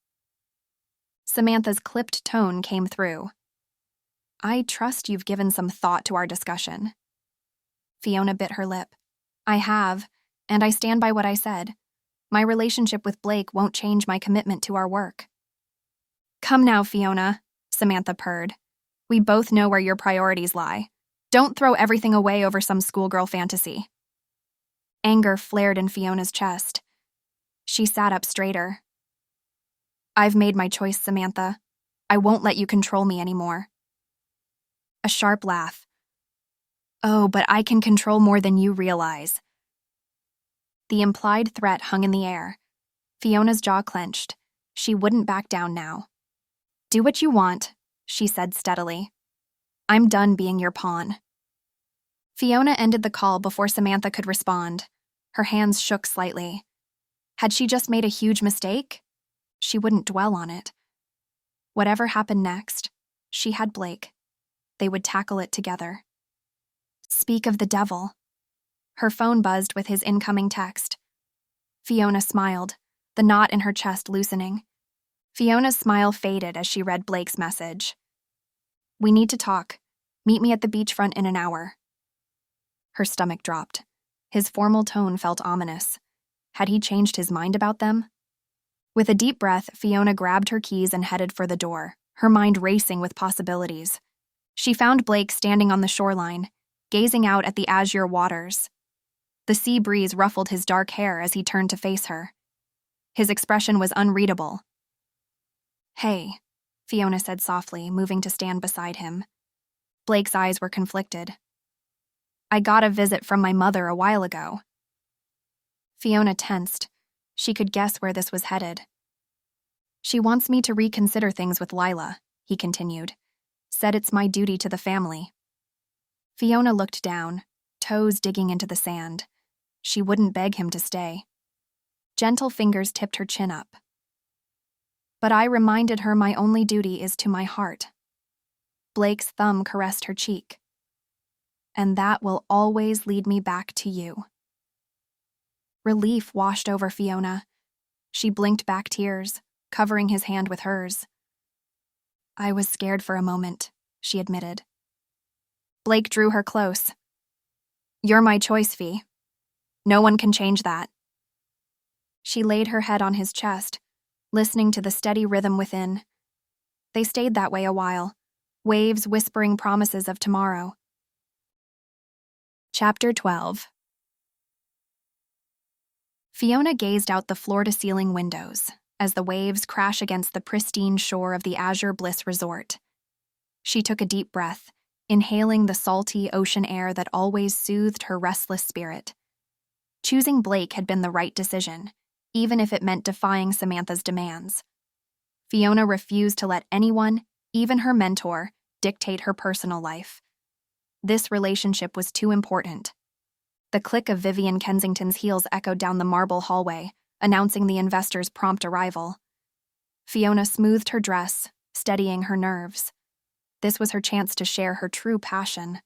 Samantha's clipped tone came through. "I trust you've given some thought to our discussion." Fiona bit her lip. "I have, and I stand by what I said. My relationship with Blake won't change my commitment to our work." "Come now, Fiona," Samantha purred. "We both know where your priorities lie. Don't throw everything away over some schoolgirl fantasy." Anger flared in Fiona's chest. She sat up straighter. "I've made my choice, Samantha. I won't let you control me anymore." A sharp laugh. "Oh, but I can control more than you realize." The implied threat hung in the air. Fiona's jaw clenched. She wouldn't back down now. "Do what you want," she said steadily. "I'm done being your pawn." Fiona ended the call before Samantha could respond. Her hands shook slightly. Had she just made a huge mistake? She wouldn't dwell on it. Whatever happened next, she had Blake. They would tackle it together. Speak of the devil. Her phone buzzed with his incoming text. Fiona smiled, the knot in her chest loosening. Fiona's smile faded as she read Blake's message. "We need to talk. Meet me at the beachfront in an hour." Her stomach dropped. His formal tone felt ominous. Had he changed his mind about them? With a deep breath, Fiona grabbed her keys and headed for the door, her mind racing with possibilities. She found Blake standing on the shoreline, gazing out at the azure waters. The sea breeze ruffled his dark hair as he turned to face her. His expression was unreadable. "Hey," Fiona said softly, moving to stand beside him. Blake's eyes were conflicted. "I got a visit from my mother a while ago." Fiona tensed. She could guess where this was headed. "She wants me to reconsider things with Lila," he continued. "Said it's my duty to the family." Fiona looked down, toes digging into the sand. She wouldn't beg him to stay. Gentle fingers tipped her chin up. But I reminded her my only duty is to my heart. Blake's thumb caressed her cheek. "And that will always lead me back to you." Relief washed over Fiona. She blinked back tears, covering his hand with hers. "I was scared for a moment," she admitted. Blake drew her close. "You're my choice, Fee. No one can change that. She laid her head on his chest, listening to the steady rhythm within. They stayed that way a while, waves whispering promises of tomorrow. Chapter 12. Fiona gazed out the floor-to-ceiling windows as the waves crash against the pristine shore of the Azure Bliss Resort. She took a deep breath, inhaling the salty ocean air that always soothed her restless spirit. Choosing Blake had been the right decision, even if it meant defying Samantha's demands. Fiona refused to let anyone, even her mentor, dictate her personal life. This relationship was too important. The click of Vivian Kensington's heels echoed down the marble hallway, announcing the investor's prompt arrival. Fiona smoothed her dress, steadying her nerves. This was her chance to share her true passion.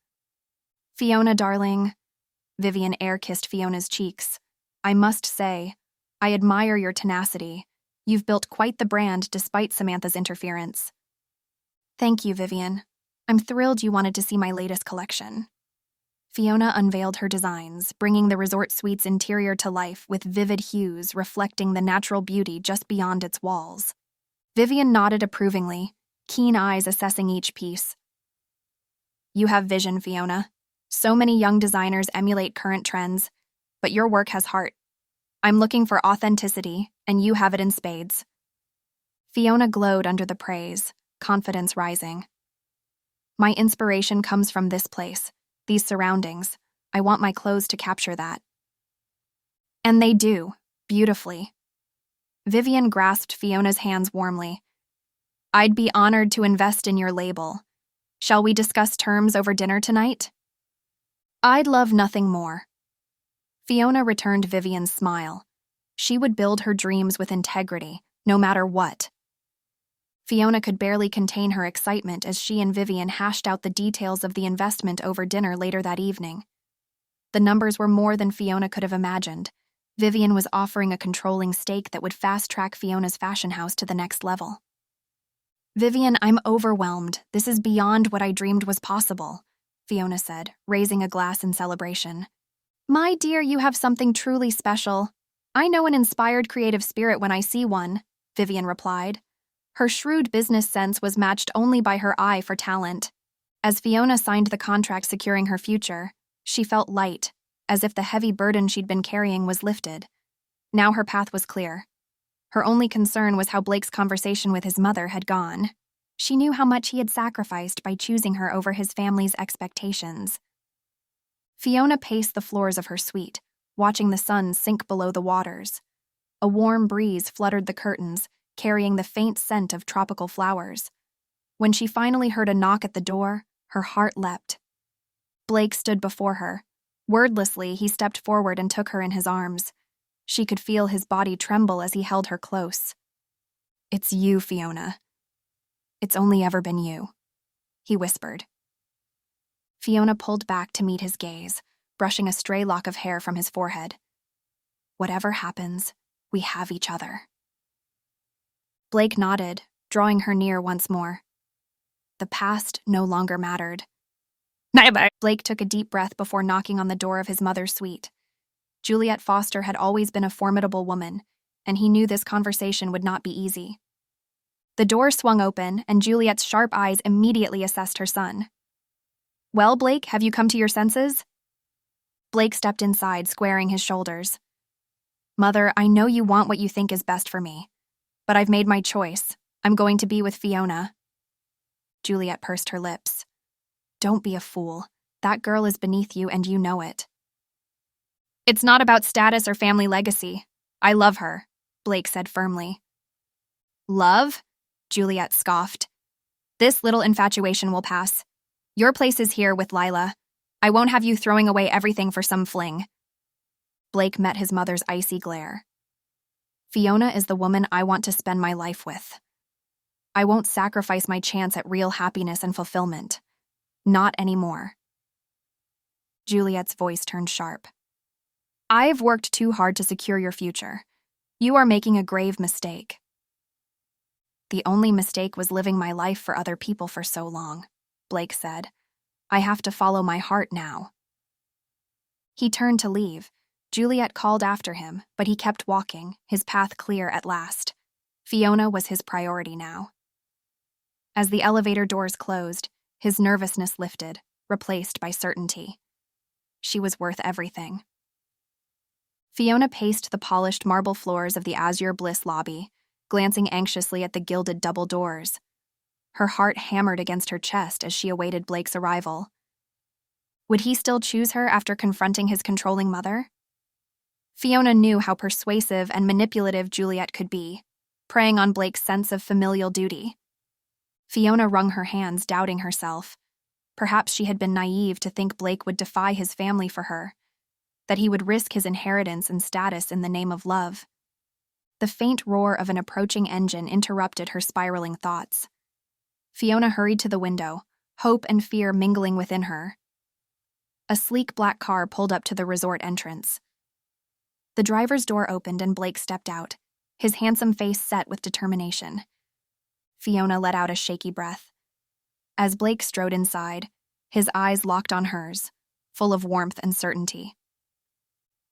"Fiona, darling," Vivian air-kissed Fiona's cheeks. "I must say, I admire your tenacity. You've built quite the brand despite Samantha's interference." "Thank you, Vivian. I'm thrilled you wanted to see my latest collection." Fiona unveiled her designs, bringing the resort suite's interior to life with vivid hues reflecting the natural beauty just beyond its walls. Vivian nodded approvingly, keen eyes assessing each piece. "You have vision, Fiona. So many young designers emulate current trends, but your work has heart. I'm looking for authenticity, and you have it in spades." Fiona glowed under the praise, confidence rising. "My inspiration comes from this place, these surroundings. I want my clothes to capture that." And they do, beautifully. Vivian grasped Fiona's hands warmly. "I'd be honored to invest in your label. Shall we discuss terms over dinner tonight?" "I'd love nothing more." Fiona returned Vivian's smile. She would build her dreams with integrity, no matter what. Fiona could barely contain her excitement as she and Vivian hashed out the details of the investment over dinner later that evening. The numbers were more than Fiona could have imagined. Vivian was offering a controlling stake that would fast-track Fiona's fashion house to the next level. "Vivian, I'm overwhelmed. This is beyond what I dreamed was possible," Fiona said, raising a glass in celebration. "My dear, you have something truly special. I know an inspired creative spirit when I see one," Vivian replied. Her shrewd business sense was matched only by her eye for talent. As Fiona signed the contract securing her future, she felt light, as if the heavy burden she'd been carrying was lifted. Now her path was clear. Her only concern was how Blake's conversation with his mother had gone. She knew how much he had sacrificed by choosing her over his family's expectations. Fiona paced the floors of her suite, watching the sun sink below the waters. A warm breeze fluttered the curtains, carrying the faint scent of tropical flowers. When she finally heard a knock at the door, her heart leapt. Blake stood before her. Wordlessly, he stepped forward and took her in his arms. She could feel his body tremble as he held her close. "It's you, Fiona. It's only ever been you," he whispered. Fiona pulled back to meet his gaze, brushing a stray lock of hair from his forehead. "Whatever happens, we have each other." Blake nodded, drawing her near once more. The past no longer mattered. Blake took a deep breath before knocking on the door of his mother's suite. Juliet Foster had always been a formidable woman, and he knew this conversation would not be easy. The door swung open, and Juliet's sharp eyes immediately assessed her son. "Well, Blake, have you come to your senses?" Blake stepped inside, squaring his shoulders. "Mother, I know you want what you think is best for me. But I've made my choice. I'm going to be with Fiona." Juliet pursed her lips. "Don't be a fool. That girl is beneath you, and you know it." "It's not about status or family legacy. I love her," Blake said firmly. "Love?" Juliet scoffed. "This little infatuation will pass. Your place is here with Lila. I won't have you throwing away everything for some fling." Blake met his mother's icy glare. "Fiona is the woman I want to spend my life with. I won't sacrifice my chance at real happiness and fulfillment. Not anymore." Juliet's voice turned sharp. "I've worked too hard to secure your future. You are making a grave mistake." "The only mistake was living my life for other people for so long," Blake said. "I have to follow my heart now." He turned to leave, Juliet called after him, but he kept walking, his path clear at last. Fiona was his priority now. As the elevator doors closed, his nervousness lifted, replaced by certainty. She was worth everything. Fiona paced the polished marble floors of the Azure Bliss lobby, glancing anxiously at the gilded double doors. Her heart hammered against her chest as she awaited Blake's arrival. Would he still choose her after confronting his controlling mother? Fiona knew how persuasive and manipulative Juliet could be, preying on Blake's sense of familial duty. Fiona wrung her hands, doubting herself. Perhaps she had been naive to think Blake would defy his family for her, that he would risk his inheritance and status in the name of love. The faint roar of an approaching engine interrupted her spiraling thoughts. Fiona hurried to the window, hope and fear mingling within her. A sleek black car pulled up to the resort entrance. The driver's door opened and Blake stepped out, his handsome face set with determination. Fiona let out a shaky breath. As Blake strode inside, his eyes locked on hers, full of warmth and certainty.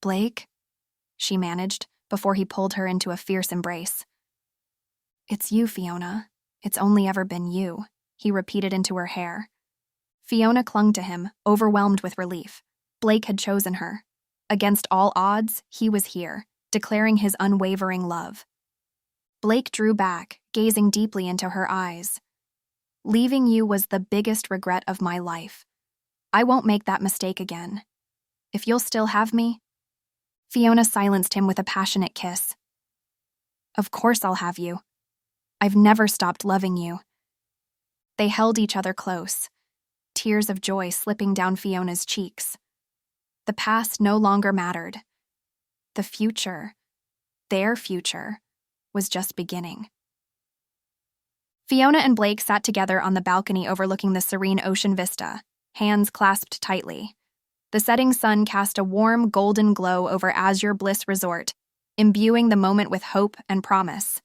"Blake?" she managed, before he pulled her into a fierce embrace. "It's you, Fiona. It's only ever been you," he repeated into her hair. Fiona clung to him, overwhelmed with relief. Blake had chosen her. Against all odds, he was here, declaring his unwavering love. Blake drew back, gazing deeply into her eyes. "Leaving you was the biggest regret of my life. I won't make that mistake again. If you'll still have me..." Fiona silenced him with a passionate kiss. "Of course I'll have you. I've never stopped loving you." They held each other close, tears of joy slipping down Fiona's cheeks. The past no longer mattered. The future, their future, was just beginning. Fiona and Blake sat together on the balcony overlooking the serene ocean vista, hands clasped tightly. The setting sun cast a warm, golden glow over Azure Bliss Resort, imbuing the moment with hope and promise.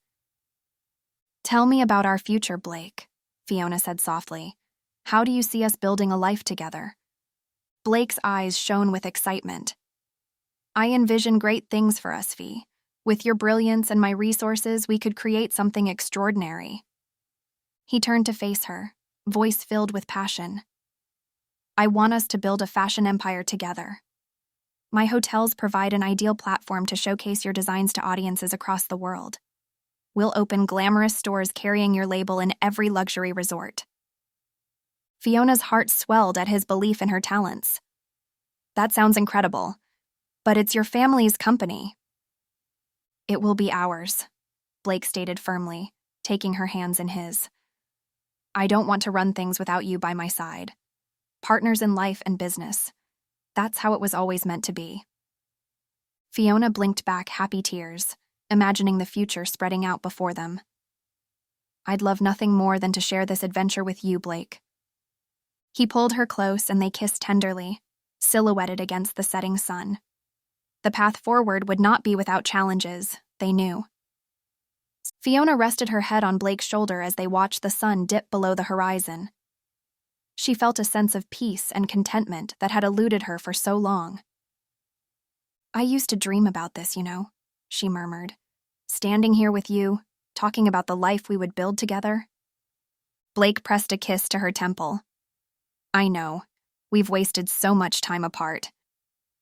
"Tell me about our future, Blake," Fiona said softly. "How do you see us building a life together?" Blake's eyes shone with excitement. "I envision great things for us, Fee. With your brilliance and my resources, we could create something extraordinary." He turned to face her, voice filled with passion. "I want us to build a fashion empire together. My hotels provide an ideal platform to showcase your designs to audiences across the world. We'll open glamorous stores carrying your label in every luxury resort." Fiona's heart swelled at his belief in her talents. "That sounds incredible, but it's your family's company." "It will be ours," Blake stated firmly, taking her hands in his. "I don't want to run things without you by my side. Partners in life and business. That's how it was always meant to be." Fiona blinked back happy tears, imagining the future spreading out before them. "I'd love nothing more than to share this adventure with you, Blake." He pulled her close and they kissed tenderly, silhouetted against the setting sun. The path forward would not be without challenges, they knew. Fiona rested her head on Blake's shoulder as they watched the sun dip below the horizon. She felt a sense of peace and contentment that had eluded her for so long. "I used to dream about this, she murmured. "Standing here with you, talking about the life we would build together." Blake pressed a kiss to her temple. "I know. We've wasted so much time apart."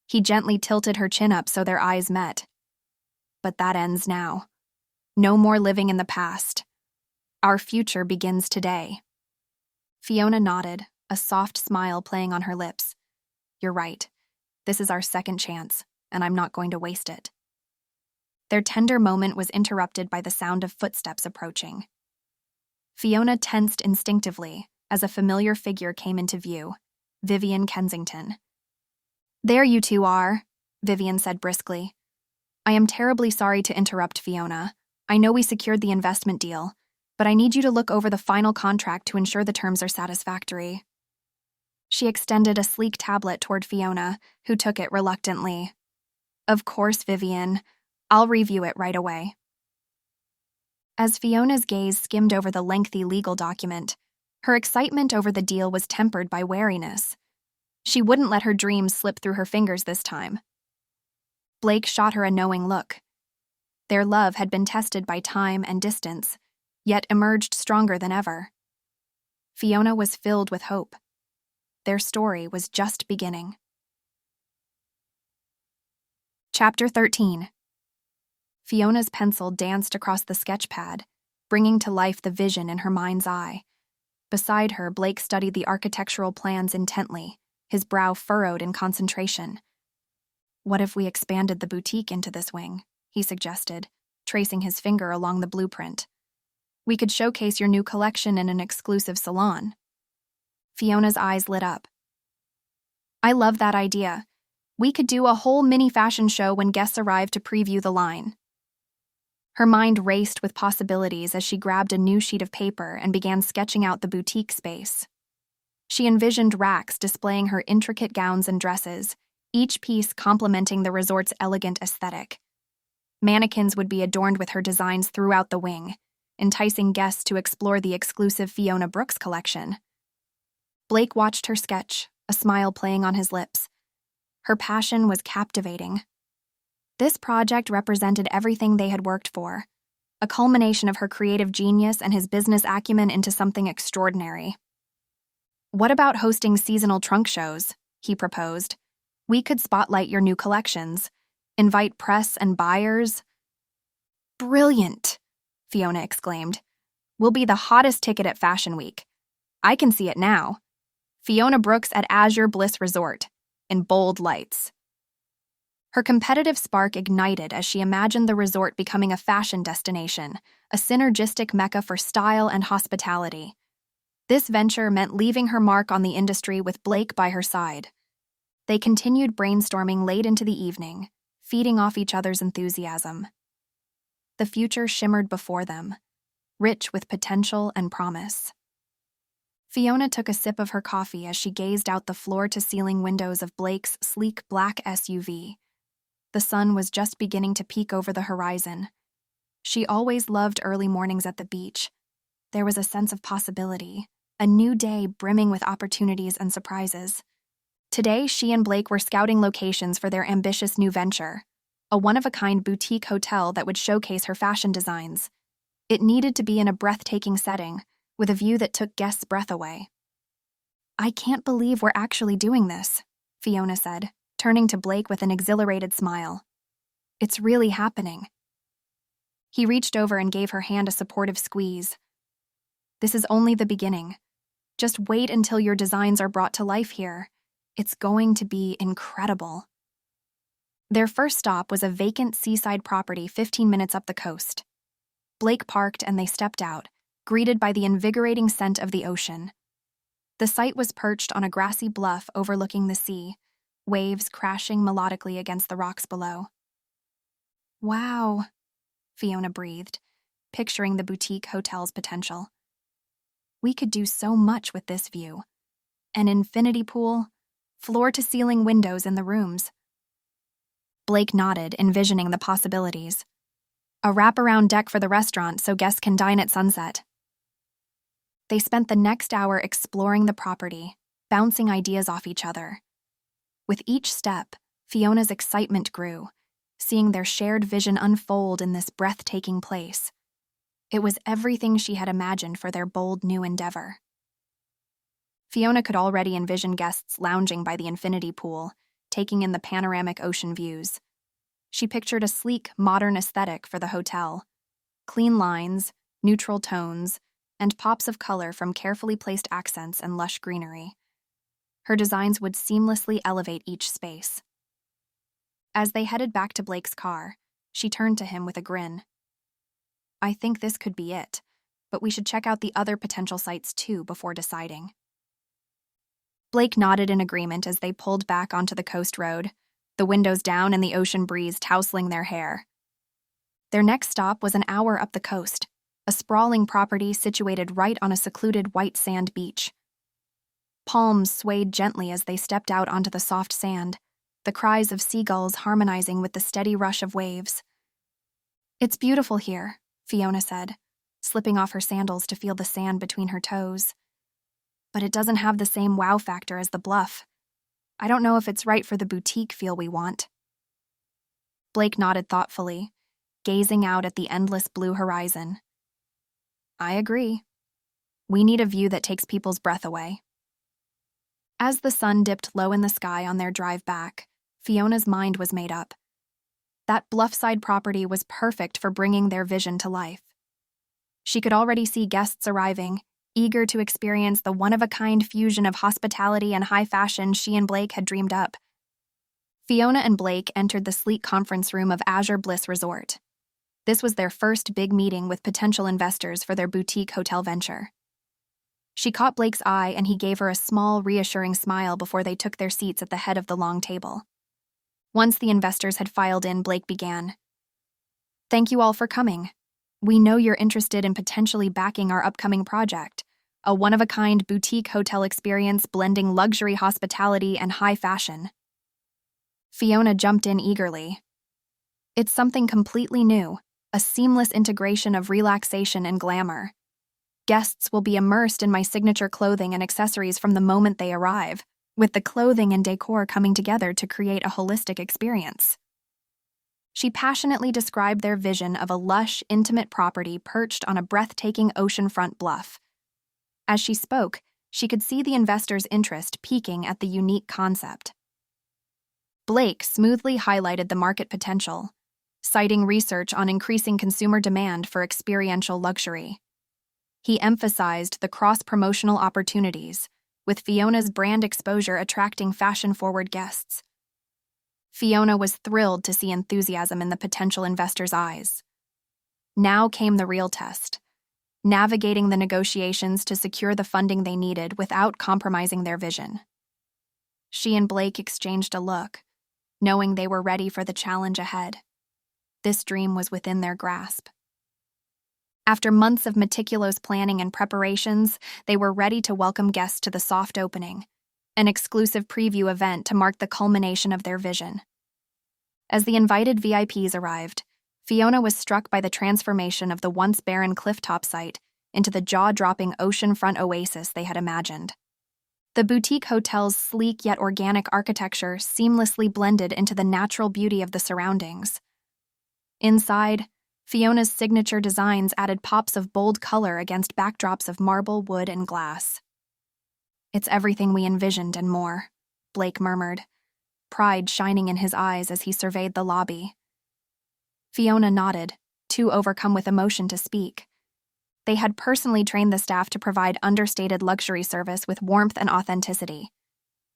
He gently tilted her chin up so their eyes met. "But that ends now. No more living in the past. Our future begins today." Fiona nodded, a soft smile playing on her lips. "You're right. This is our second chance, and I'm not going to waste it." Their tender moment was interrupted by the sound of footsteps approaching. Fiona tensed instinctively as a familiar figure came into view, Vivian Kensington. "There you two are," Vivian said briskly. "I am terribly sorry to interrupt, Fiona. I know we secured the investment deal, but I need you to look over the final contract to ensure the terms are satisfactory." She extended a sleek tablet toward Fiona, who took it reluctantly. "Of course, Vivian. I'll review it right away." As Fiona's gaze skimmed over the lengthy legal document, her excitement over the deal was tempered by wariness. She wouldn't let her dreams slip through her fingers this time. Blake shot her a knowing look. Their love had been tested by time and distance, yet emerged stronger than ever. Fiona was filled with hope. Their story was just beginning. Chapter 13. Fiona's pencil danced across the sketch pad, bringing to life the vision in her mind's eye. Beside her, Blake studied the architectural plans intently, his brow furrowed in concentration. "What if we expanded the boutique into this wing?" he suggested, tracing his finger along the blueprint. "We could showcase your new collection in an exclusive salon." Fiona's eyes lit up. "I love that idea. We could do a whole mini fashion show when guests arrive to preview the line." Her mind raced with possibilities as she grabbed a new sheet of paper and began sketching out the boutique space. She envisioned racks displaying her intricate gowns and dresses, each piece complementing the resort's elegant aesthetic. Mannequins would be adorned with her designs throughout the wing, enticing guests to explore the exclusive Fiona Brooks collection. Blake watched her sketch, a smile playing on his lips. Her passion was captivating. This project represented everything they had worked for, a culmination of her creative genius and his business acumen into something extraordinary. "What about hosting seasonal trunk shows?" he proposed. "We could spotlight your new collections, invite press and buyers." "Brilliant," Fiona exclaimed. "We'll be the hottest ticket at Fashion Week. I can see it now. Fiona Brooks at Azure Bliss Resort, in bold lights." Her competitive spark ignited as she imagined the resort becoming a fashion destination, a synergistic mecca for style and hospitality. This venture meant leaving her mark on the industry with Blake by her side. They continued brainstorming late into the evening, feeding off each other's enthusiasm. The future shimmered before them, rich with potential and promise. Fiona took a sip of her coffee as she gazed out the floor-to-ceiling windows of Blake's sleek black SUV. The sun was just beginning to peek over the horizon. She always loved early mornings at the beach. There was a sense of possibility, a new day brimming with opportunities and surprises. Today, she and Blake were scouting locations for their ambitious new venture, a one-of-a-kind boutique hotel that would showcase her fashion designs. It needed to be in a breathtaking setting, with a view that took guests' breath away. "I can't believe we're actually doing this," Fiona said, turning to Blake with an exhilarated smile. "It's really happening." He reached over and gave her hand a supportive squeeze. "This is only the beginning. Just wait until your designs are brought to life here. It's going to be incredible." Their first stop was a vacant seaside property 15 minutes up the coast. Blake parked and they stepped out, greeted by the invigorating scent of the ocean. The site was perched on a grassy bluff overlooking the sea, waves crashing melodically against the rocks below. "Wow," Fiona breathed, picturing the boutique hotel's potential. "We could do so much with this view. An infinity pool, floor-to-ceiling windows in the rooms." Blake nodded, envisioning the possibilities. "A wraparound deck for the restaurant so guests can dine at sunset." They spent the next hour exploring the property, bouncing ideas off each other. With each step, Fiona's excitement grew, seeing their shared vision unfold in this breathtaking place. It was everything she had imagined for their bold new endeavor. Fiona could already envision guests lounging by the infinity pool, taking in the panoramic ocean views. She pictured a sleek, modern aesthetic for the hotel. Clean lines, neutral tones, and pops of color from carefully placed accents and lush greenery. Her designs would seamlessly elevate each space. As they headed back to Blake's car, she turned to him with a grin. "I think this could be it, but we should check out the other potential sites too before deciding." Blake nodded in agreement as they pulled back onto the coast road, the windows down and the ocean breeze tousling their hair. Their next stop was an hour up the coast, a sprawling property situated right on a secluded white sand beach. Palms swayed gently as they stepped out onto the soft sand, the cries of seagulls harmonizing with the steady rush of waves. "It's beautiful here," Fiona said, slipping off her sandals to feel the sand between her toes. "But it doesn't have the same wow factor as the bluff. I don't know if it's right for the boutique feel we want." Blake nodded thoughtfully, gazing out at the endless blue horizon. I agree. We need a view that takes people's breath away. As the sun dipped low in the sky on their drive back, Fiona's mind was made up. That bluffside property was perfect for bringing their vision to life. She could already see guests arriving, eager to experience the one-of-a-kind fusion of hospitality and high fashion she and Blake had dreamed up. Fiona and Blake entered the sleek conference room of Azure Bliss Resort. This was their first big meeting with potential investors for their boutique hotel venture. She caught Blake's eye and he gave her a small, reassuring smile before they took their seats at the head of the long table. Once the investors had filed in, Blake began. Thank you all for coming. We know you're interested in potentially backing our upcoming project, a one-of-a-kind boutique hotel experience blending luxury hospitality and high fashion. Fiona jumped in eagerly. It's something completely new, a seamless integration of relaxation and glamour. Guests will be immersed in my signature clothing and accessories from the moment they arrive, with the clothing and decor coming together to create a holistic experience. She passionately described their vision of a lush, intimate property perched on a breathtaking oceanfront bluff. As she spoke, she could see the investors' interest peaking at the unique concept. Blake smoothly highlighted the market potential, citing research on increasing consumer demand for experiential luxury. He emphasized the cross-promotional opportunities, with Fiona's brand exposure attracting fashion-forward guests. Fiona was thrilled to see enthusiasm in the potential investors' eyes. Now came the real test, navigating the negotiations to secure the funding they needed without compromising their vision. She and Blake exchanged a look, knowing they were ready for the challenge ahead. This dream was within their grasp. After months of meticulous planning and preparations, they were ready to welcome guests to the soft opening, an exclusive preview event to mark the culmination of their vision. As the invited VIPs arrived, Fiona was struck by the transformation of the once barren clifftop site into the jaw-dropping oceanfront oasis they had imagined. The boutique hotel's sleek yet organic architecture seamlessly blended into the natural beauty of the surroundings. Inside, Fiona's signature designs added pops of bold color against backdrops of marble, wood, and glass. It's everything we envisioned and more, Blake murmured, pride shining in his eyes as he surveyed the lobby. Fiona nodded, too overcome with emotion to speak. They had personally trained the staff to provide understated luxury service with warmth and authenticity.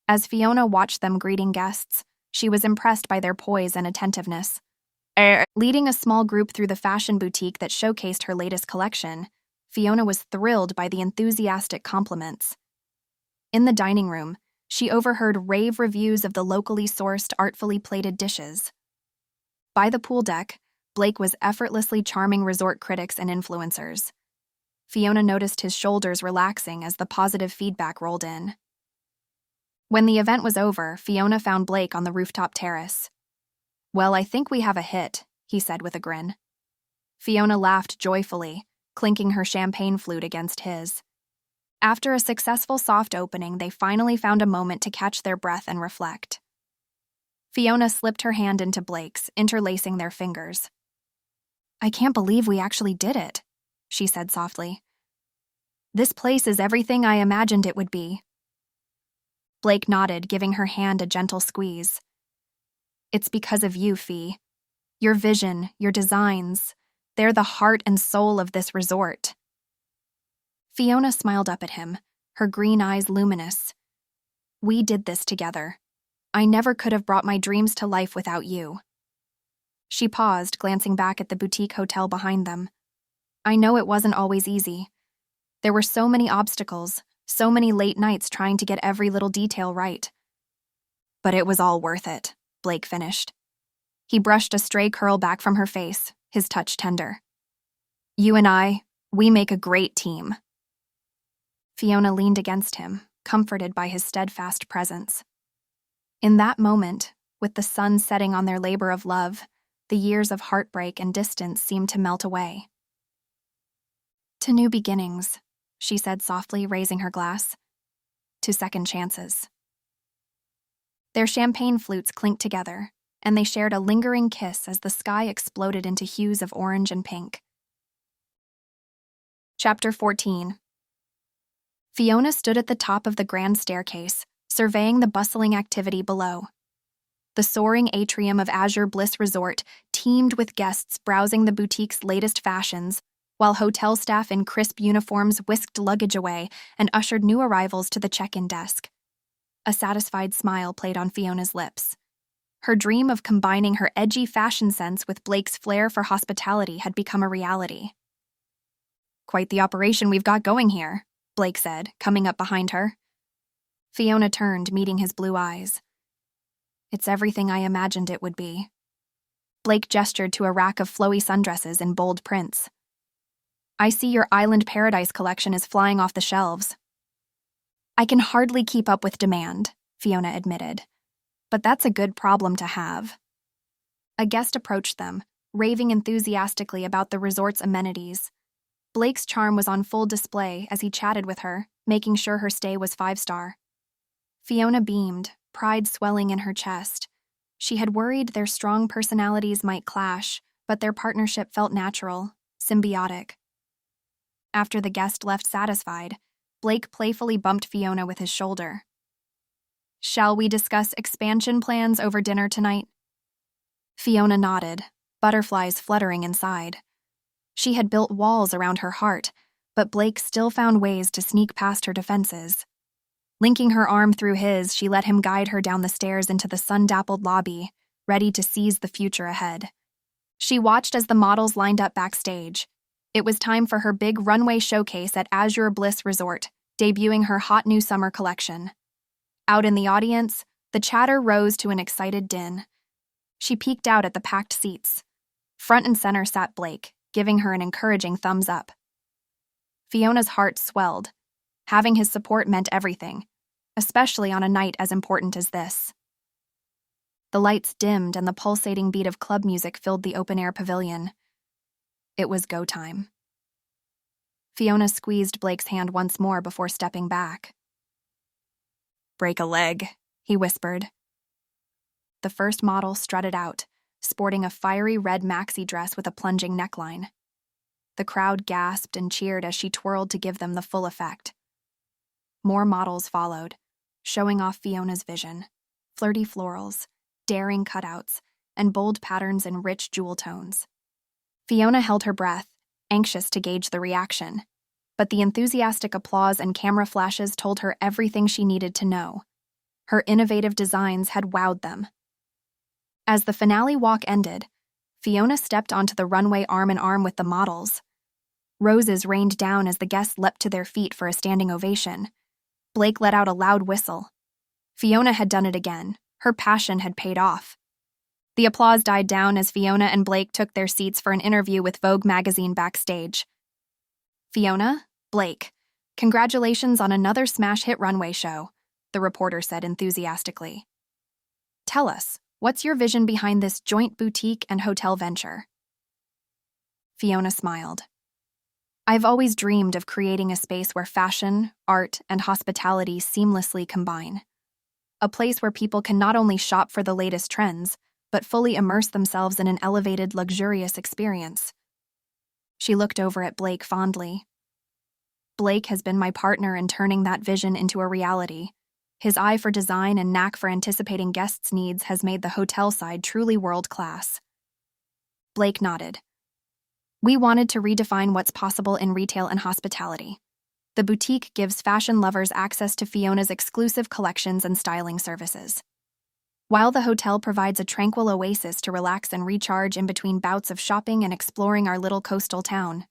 As Fiona watched them greeting guests, she was impressed by their poise and attentiveness. Leading a small group through the fashion boutique that showcased her latest collection, Fiona was thrilled by the enthusiastic compliments. In the dining room, she overheard rave reviews of the locally sourced, artfully plated dishes. By the pool deck, Blake was effortlessly charming resort critics and influencers. Fiona noticed his shoulders relaxing as the positive feedback rolled in. When the event was over, Fiona found Blake on the rooftop terrace. Well, I think we have a hit, he said with a grin. Fiona laughed joyfully, clinking her champagne flute against his. After a successful soft opening, they finally found a moment to catch their breath and reflect. Fiona slipped her hand into Blake's, interlacing their fingers. I can't believe we actually did it, she said softly. This place is everything I imagined it would be. Blake nodded, giving her hand a gentle squeeze. It's because of you, Fee. Your vision, your designs, they're the heart and soul of this resort. Fiona smiled up at him, her green eyes luminous. We did this together. I never could have brought my dreams to life without you. She paused, glancing back at the boutique hotel behind them. I know it wasn't always easy. There were so many obstacles, so many late nights trying to get every little detail right. But it was all worth it, Blake finished. He brushed a stray curl back from her face, his touch tender. You and I, we make a great team. Fiona leaned against him, comforted by his steadfast presence. In that moment, with the sun setting on their labor of love, the years of heartbreak and distance seemed to melt away. To new beginnings, she said softly, raising her glass. To second chances. Their champagne flutes clinked together, and they shared a lingering kiss as the sky exploded into hues of orange and pink. Chapter 14. Fiona stood at the top of the grand staircase, surveying the bustling activity below. The soaring atrium of Azure Bliss Resort teemed with guests browsing the boutique's latest fashions, while hotel staff in crisp uniforms whisked luggage away and ushered new arrivals to the check-in desk. A satisfied smile played on Fiona's lips. Her dream of combining her edgy fashion sense with Blake's flair for hospitality had become a reality. "Quite the operation we've got going here," Blake said, coming up behind her. Fiona turned, meeting his blue eyes. "It's everything I imagined it would be." Blake gestured to a rack of flowy sundresses in bold prints. "I see your Island Paradise collection is flying off the shelves." "I can hardly keep up with demand," Fiona admitted. "But that's a good problem to have." A guest approached them, raving enthusiastically about the resort's amenities. Blake's charm was on full display as he chatted with her, making sure her stay was 5-star. Fiona beamed, pride swelling in her chest. She had worried their strong personalities might clash, but their partnership felt natural, symbiotic. After the guest left satisfied, Blake playfully bumped Fiona with his shoulder. "Shall we discuss expansion plans over dinner tonight?" Fiona nodded, butterflies fluttering inside. She had built walls around her heart, but Blake still found ways to sneak past her defenses. Linking her arm through his, she let him guide her down the stairs into the sun-dappled lobby, ready to seize the future ahead. She watched as the models lined up backstage. It was time for her big runway showcase at Azure Bliss Resort, debuting her hot new summer collection. Out in the audience, the chatter rose to an excited din. She peeked out at the packed seats. Front and center sat Blake, giving her an encouraging thumbs up. Fiona's heart swelled. Having his support meant everything, especially on a night as important as this. The lights dimmed and the pulsating beat of club music filled the open-air pavilion. It was go time. Fiona squeezed Blake's hand once more before stepping back. "Break a leg," he whispered. The first model strutted out, sporting a fiery red maxi dress with a plunging neckline. The crowd gasped and cheered as she twirled to give them the full effect. More models followed, showing off Fiona's vision: flirty florals, daring cutouts, and bold patterns in rich jewel tones. Fiona held her breath, anxious to gauge the reaction, but the enthusiastic applause and camera flashes told her everything she needed to know. Her innovative designs had wowed them. As the finale walk ended, Fiona stepped onto the runway arm in arm with the models. Roses rained down as the guests leapt to their feet for a standing ovation. Blake let out a loud whistle. Fiona had done it again. Her passion had paid off. The applause died down as Fiona and Blake took their seats for an interview with Vogue magazine backstage. "Fiona, Blake, congratulations on another smash hit runway show," the reporter said enthusiastically. "Tell us, what's your vision behind this joint boutique and hotel venture?" Fiona smiled. "I've always dreamed of creating a space where fashion, art, and hospitality seamlessly combine. A place where people can not only shop for the latest trends, but fully immerse themselves in an elevated, luxurious experience." She looked over at Blake fondly. "Blake has been my partner in turning that vision into a reality. His eye for design and knack for anticipating guests' needs has made the hotel side truly world-class." Blake nodded. "We wanted to redefine what's possible in retail and hospitality. The boutique gives fashion lovers access to Fiona's exclusive collections and styling services, while the hotel provides a tranquil oasis to relax and recharge in between bouts of shopping and exploring our little coastal town."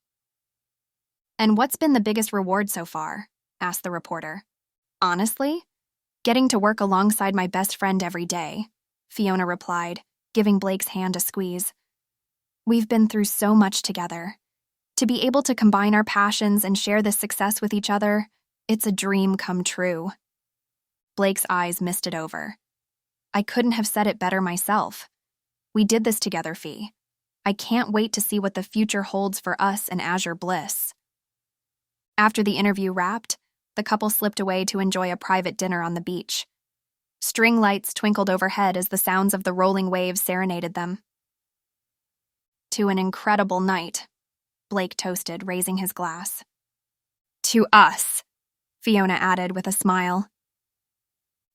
"And what's been the biggest reward so far?" asked the reporter. "Honestly, getting to work alongside my best friend every day," Fiona replied, giving Blake's hand a squeeze. "We've been through so much together. To be able to combine our passions and share this success with each other, it's a dream come true." Blake's eyes misted over. "I couldn't have said it better myself. We did this together, Fee. I can't wait to see what the future holds for us and Azure Bliss." After the interview wrapped, the couple slipped away to enjoy a private dinner on the beach. String lights twinkled overhead as the sounds of the rolling waves serenaded them. To an incredible night, Blake toasted, raising his glass. To us, Fiona added with a smile.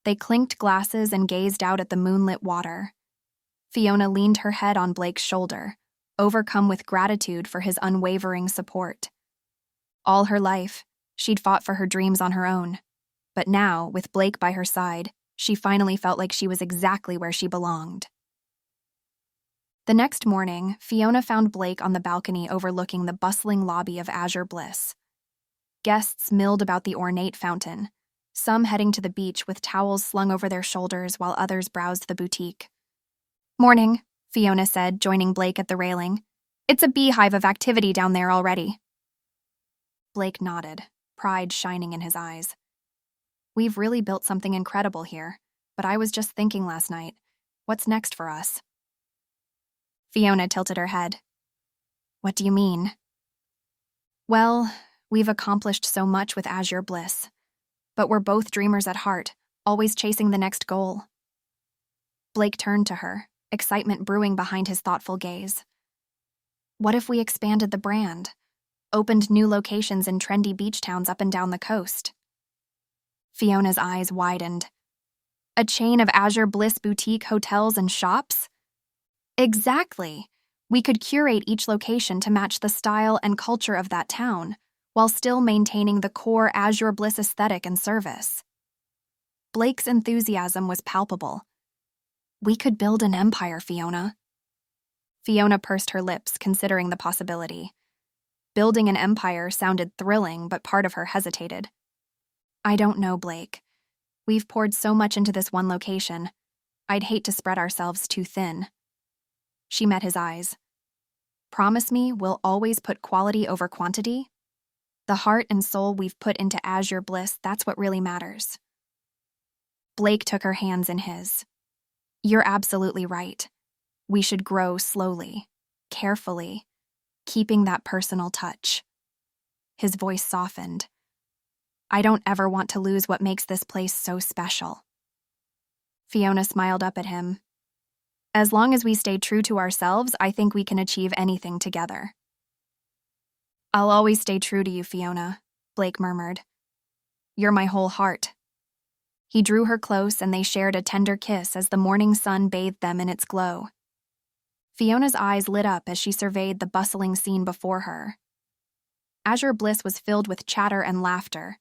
They clinked glasses and gazed out at the moonlit water. Fiona leaned her head on Blake's shoulder, overcome with gratitude for his unwavering support. All her life, she'd fought for her dreams on her own. But now, with Blake by her side, she finally felt like she was exactly where she belonged. The next morning, Fiona found Blake on the balcony overlooking the bustling lobby of Azure Bliss. Guests milled about the ornate fountain, some heading to the beach with towels slung over their shoulders while others browsed the boutique. Morning, Fiona said, joining Blake at the railing. It's a beehive of activity down there already. Blake nodded, pride shining in his eyes. We've really built something incredible here, but I was just thinking last night, what's next for us? Fiona tilted her head. What do you mean? Well, we've accomplished so much with Azure Bliss, but we're both dreamers at heart, always chasing the next goal. Blake turned to her, excitement brewing behind his thoughtful gaze. What if we expanded the brand, opened new locations in trendy beach towns up and down the coast? Fiona's eyes widened. A chain of Azure Bliss boutique hotels and shops? Exactly. We could curate each location to match the style and culture of that town, while still maintaining the core Azure Bliss aesthetic and service. Blake's enthusiasm was palpable. We could build an empire, Fiona. Fiona pursed her lips, considering the possibility. Building an empire sounded thrilling, but part of her hesitated. I don't know, Blake. We've poured so much into this one location. I'd hate to spread ourselves too thin. She met his eyes. Promise me we'll always put quality over quantity? The heart and soul we've put into Azure Bliss, that's what really matters. Blake took her hands in his. You're absolutely right. We should grow slowly, carefully, keeping that personal touch. His voice softened. I don't ever want to lose what makes this place so special. Fiona smiled up at him. As long as we stay true to ourselves, I think we can achieve anything together. I'll always stay true to you, Fiona, Blake murmured. You're my whole heart. He drew her close and they shared a tender kiss as the morning sun bathed them in its glow. Fiona's eyes lit up as she surveyed the bustling scene before her. Azure Bliss was filled with chatter and laughter,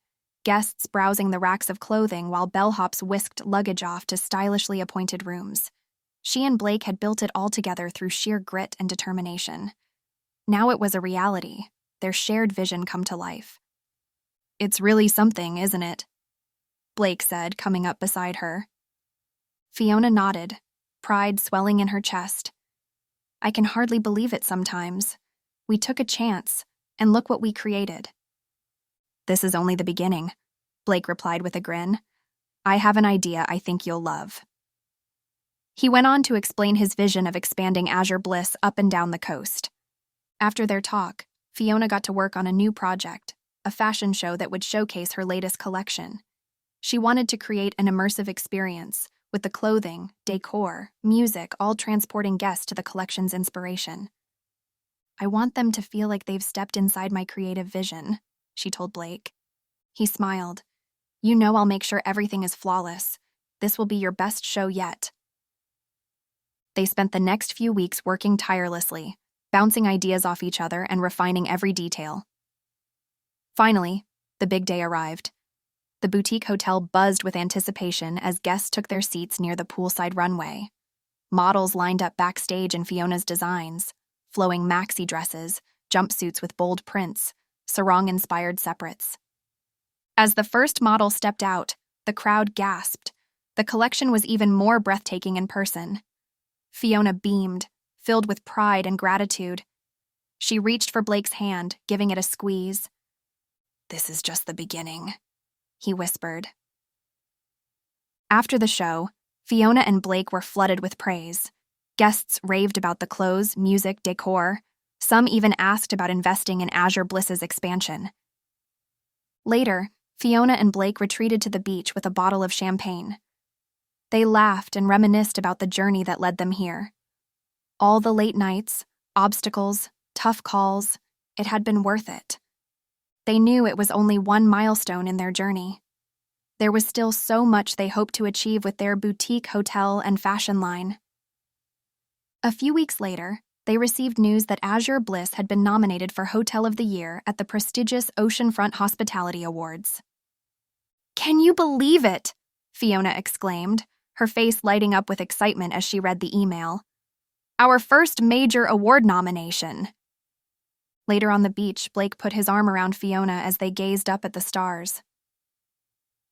guests browsing the racks of clothing while bellhops whisked luggage off to stylishly appointed rooms. She and Blake had built it all together through sheer grit and determination. Now it was a reality, their shared vision come to life. It's really something, isn't it? Blake said, coming up beside her. Fiona nodded, pride swelling in her chest. I can hardly believe it sometimes. We took a chance, and look what we created. This is only the beginning, Blake replied with a grin. I have an idea I think you'll love. He went on to explain his vision of expanding Azure Bliss up and down the coast. After their talk, Fiona got to work on a new project, a fashion show that would showcase her latest collection. She wanted to create an immersive experience, with the clothing, decor, music all transporting guests to the collection's inspiration. I want them to feel like they've stepped inside my creative vision, she told Blake. He smiled. You know I'll make sure everything is flawless. This will be your best show yet. They spent the next few weeks working tirelessly, bouncing ideas off each other and refining every detail. Finally, the big day arrived. The boutique hotel buzzed with anticipation as guests took their seats near the poolside runway. Models lined up backstage in Fiona's designs, flowing maxi dresses, jumpsuits with bold prints, sarong-inspired separates. As the first model stepped out, the crowd gasped. The collection was even more breathtaking in person. Fiona beamed, filled with pride and gratitude. She reached for Blake's hand, giving it a squeeze. This is just the beginning, he whispered. After the show, Fiona and Blake were flooded with praise. Guests raved about the clothes, music, decor. Some even asked about investing in Azure Bliss's expansion. Later, Fiona and Blake retreated to the beach with a bottle of champagne. They laughed and reminisced about the journey that led them here. All the late nights, obstacles, tough calls, it had been worth it. They knew it was only one milestone in their journey. There was still so much they hoped to achieve with their boutique hotel and fashion line. A few weeks later, they received news that Azure Bliss had been nominated for Hotel of the Year at the prestigious Oceanfront Hospitality Awards. "Can you believe it?" Fiona exclaimed, her face lighting up with excitement as she read the email. "Our first major award nomination." Later on the beach, Blake put his arm around Fiona as they gazed up at the stars.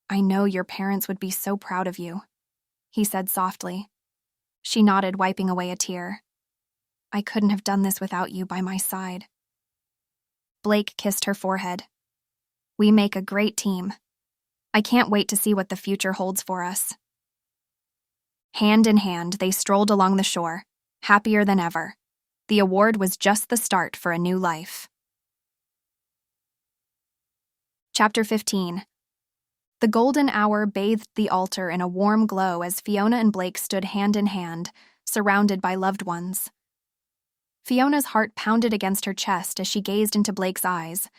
"I know your parents would be so proud of you," he said softly. She nodded, wiping away a tear. "I couldn't have done this without you by my side." Blake kissed her forehead. "We make a great team. I can't wait to see what the future holds for us." Hand in hand, they strolled along the shore, happier than ever. The award was just the start for a new life. Chapter 15. The golden hour bathed the altar in a warm glow as Fiona and Blake stood hand in hand, surrounded by loved ones. Fiona's heart pounded against her chest as she gazed into Blake's eyes,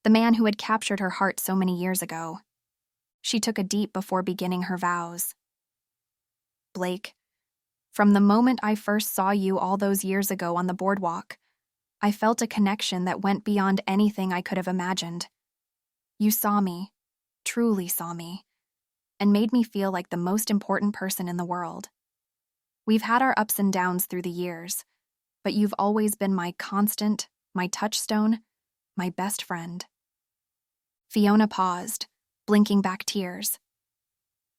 the man who had captured her heart so many years ago. She took a deep before beginning her vows. "Blake, from the moment I first saw you all those years ago on the boardwalk, I felt a connection that went beyond anything I could have imagined. You saw me, truly saw me, and made me feel like the most important person in the world. We've had our ups and downs through the years, but you've always been my constant, my touchstone, my best friend." Fiona paused, blinking back tears.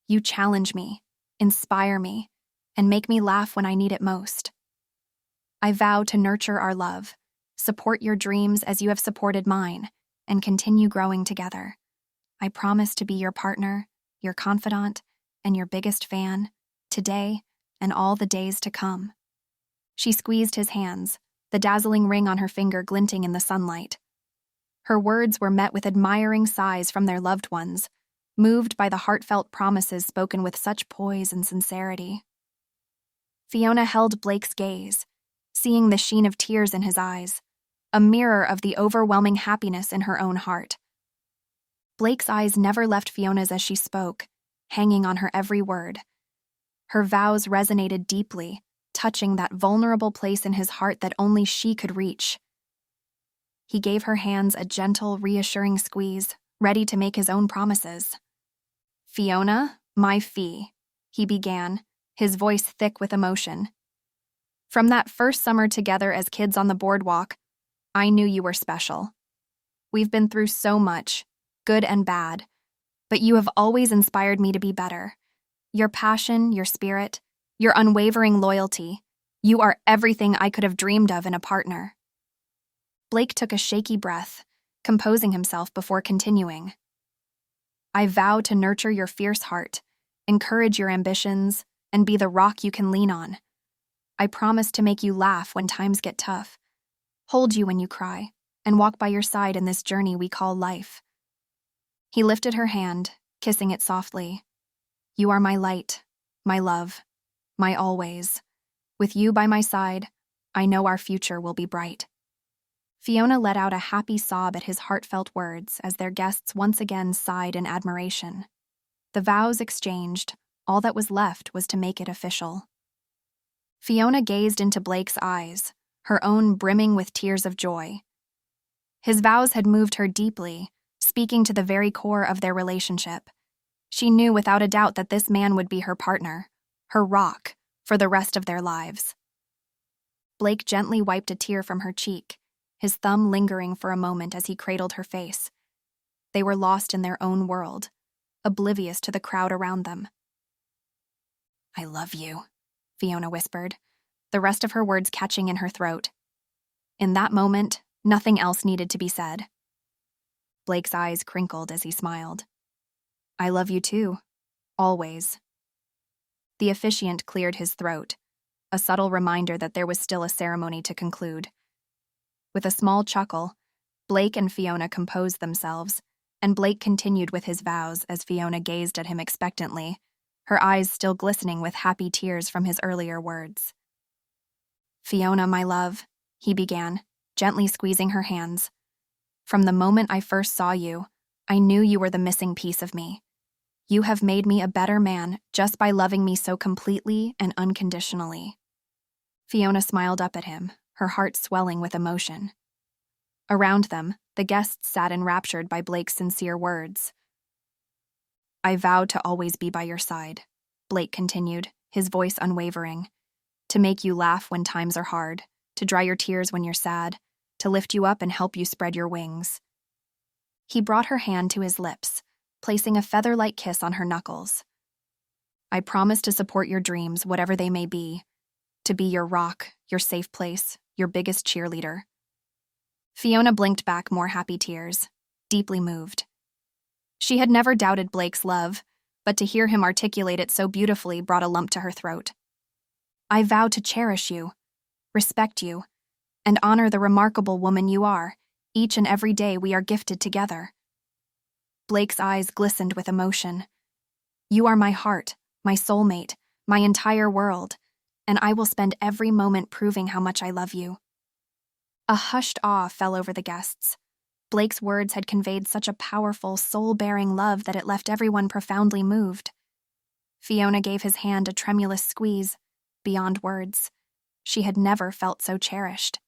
"You challenge me, inspire me, and make me laugh when I need it most. I vow to nurture our love, support your dreams as you have supported mine, and continue growing together. I promise to be your partner, your confidant, and your biggest fan, today and all the days to come." She squeezed his hands, the dazzling ring on her finger glinting in the sunlight. Her words were met with admiring sighs from their loved ones, moved by the heartfelt promises spoken with such poise and sincerity. Fiona held Blake's gaze, seeing the sheen of tears in his eyes, a mirror of the overwhelming happiness in her own heart. Blake's eyes never left Fiona's as she spoke, hanging on her every word. Her vows resonated deeply, touching that vulnerable place in his heart that only she could reach. He gave her hands a gentle, reassuring squeeze, ready to make his own promises. "Fiona, my fee," he began, his voice thick with emotion. "From that first summer together as kids on the boardwalk, I knew you were special. We've been through so much, good and bad, but you have always inspired me to be better. Your passion, your spirit, your unwavering loyalty, you are everything I could have dreamed of in a partner." Blake took a shaky breath, composing himself before continuing. "I vow to nurture your fierce heart, encourage your ambitions, and be the rock you can lean on. I promise to make you laugh when times get tough, hold you when you cry, and walk by your side in this journey we call life." He lifted her hand, kissing it softly. "You are my light, my love, my always. With you by my side, I know our future will be bright." Fiona let out a happy sob at his heartfelt words as their guests once again sighed in admiration. The vows exchanged, all that was left was to make it official. Fiona gazed into Blake's eyes, her own brimming with tears of joy. His vows had moved her deeply, speaking to the very core of their relationship. She knew without a doubt that this man would be her partner, her rock, for the rest of their lives. Blake gently wiped a tear from her cheek, his thumb lingering for a moment as he cradled her face. They were lost in their own world, oblivious to the crowd around them. "I love you," Fiona whispered, the rest of her words catching in her throat. In that moment, nothing else needed to be said. Blake's eyes crinkled as he smiled. "I love you too, always." The officiant cleared his throat, a subtle reminder that there was still a ceremony to conclude. With a small chuckle, Blake and Fiona composed themselves, and Blake continued with his vows as Fiona gazed at him expectantly, her eyes still glistening with happy tears from his earlier words. "Fiona, my love," he began, gently squeezing her hands. "From the moment I first saw you, I knew you were the missing piece of me. You have made me a better man just by loving me so completely and unconditionally." Fiona smiled up at him, her heart swelling with emotion. Around them, the guests sat enraptured by Blake's sincere words. "I vow to always be by your side," Blake continued, his voice unwavering. "To make you laugh when times are hard, to dry your tears when you're sad, to lift you up and help you spread your wings." He brought her hand to his lips, placing a feather-like kiss on her knuckles. "I promise to support your dreams, whatever they may be, to be your rock, your safe place, your biggest cheerleader." Fiona blinked back more happy tears, deeply moved. She had never doubted Blake's love, but to hear him articulate it so beautifully brought a lump to her throat. "I vow to cherish you, respect you, and honor the remarkable woman you are, each and every day we are gifted together." Blake's eyes glistened with emotion. "You are my heart, my soulmate, my entire world, and I will spend every moment proving how much I love you." A hushed awe fell over the guests. Blake's words had conveyed such a powerful, soul-bearing love that it left everyone profoundly moved. Fiona gave his hand a tremulous squeeze, beyond words. She had never felt so cherished.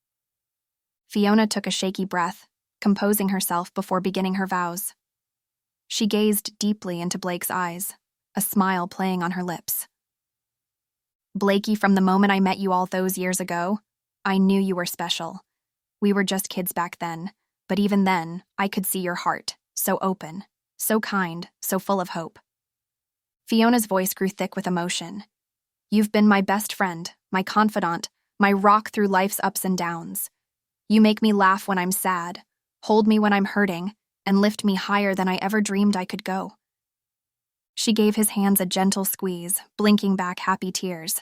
Fiona took a shaky breath, composing herself before beginning her vows. She gazed deeply into Blake's eyes, a smile playing on her lips. "Blakey, from the moment I met you all those years ago, I knew you were special. We were just kids back then, but even then, I could see your heart, so open, so kind, so full of hope." Fiona's voice grew thick with emotion. "You've been my best friend, my confidant, my rock through life's ups and downs. You make me laugh when I'm sad, hold me when I'm hurting, and lift me higher than I ever dreamed I could go." She gave his hands a gentle squeeze, blinking back happy tears.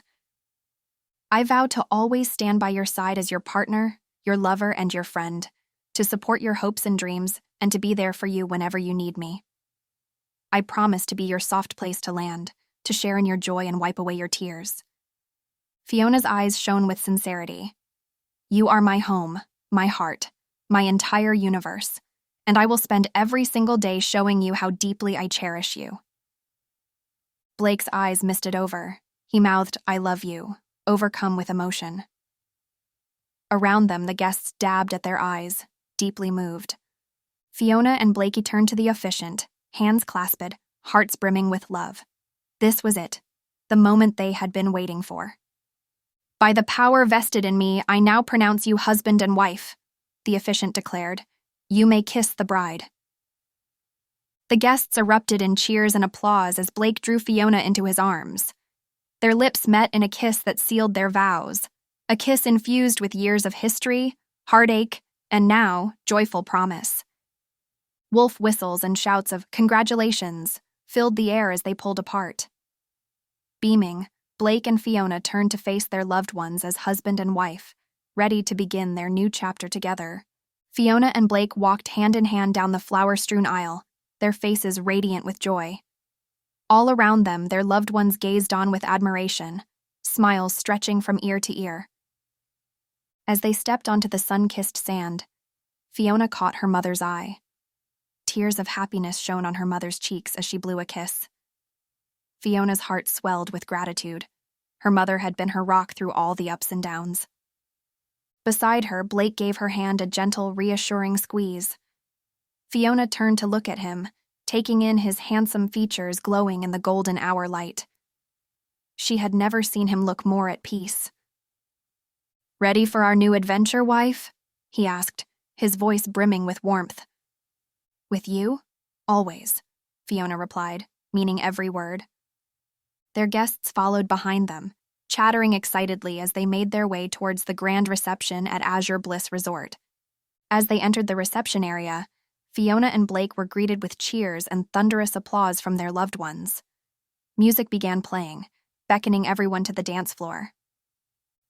"I vow to always stand by your side as your partner, your lover, and your friend, to support your hopes and dreams, and to be there for you whenever you need me. I promise to be your soft place to land, to share in your joy and wipe away your tears." Fiona's eyes shone with sincerity. "You are my home, my heart, my entire universe, and I will spend every single day showing you how deeply I cherish you." Blake's eyes misted over. He mouthed, "I love you," overcome with emotion. Around them, the guests dabbed at their eyes, deeply moved. Fiona and Blakey turned to the officiant, hands clasped, hearts brimming with love. This was it, the moment they had been waiting for. "By the power vested in me, I now pronounce you husband and wife," the officiant declared. "You may kiss the bride." The guests erupted in cheers and applause as Blake drew Fiona into his arms. Their lips met in a kiss that sealed their vows, a kiss infused with years of history, heartache, and now, joyful promise. Wolf whistles and shouts of "congratulations" filled the air as they pulled apart. Beaming, Blake and Fiona turned to face their loved ones as husband and wife, ready to begin their new chapter together. Fiona and Blake walked hand in hand down the flower-strewn aisle, their faces radiant with joy. All around them, their loved ones gazed on with admiration, smiles stretching from ear to ear. As they stepped onto the sun-kissed sand, Fiona caught her mother's eye. Tears of happiness shone on her mother's cheeks as she blew a kiss. Fiona's heart swelled with gratitude. Her mother had been her rock through all the ups and downs. Beside her, Blake gave her hand a gentle, reassuring squeeze. Fiona turned to look at him, taking in his handsome features glowing in the golden hour light. She had never seen him look more at peace. "Ready for our new adventure, wife?" he asked, his voice brimming with warmth. "With you? Always," Fiona replied, meaning every word. Their guests followed behind them, chattering excitedly as they made their way towards the grand reception at Azure Bliss Resort. As they entered the reception area, Fiona and Blake were greeted with cheers and thunderous applause from their loved ones. Music began playing, beckoning everyone to the dance floor.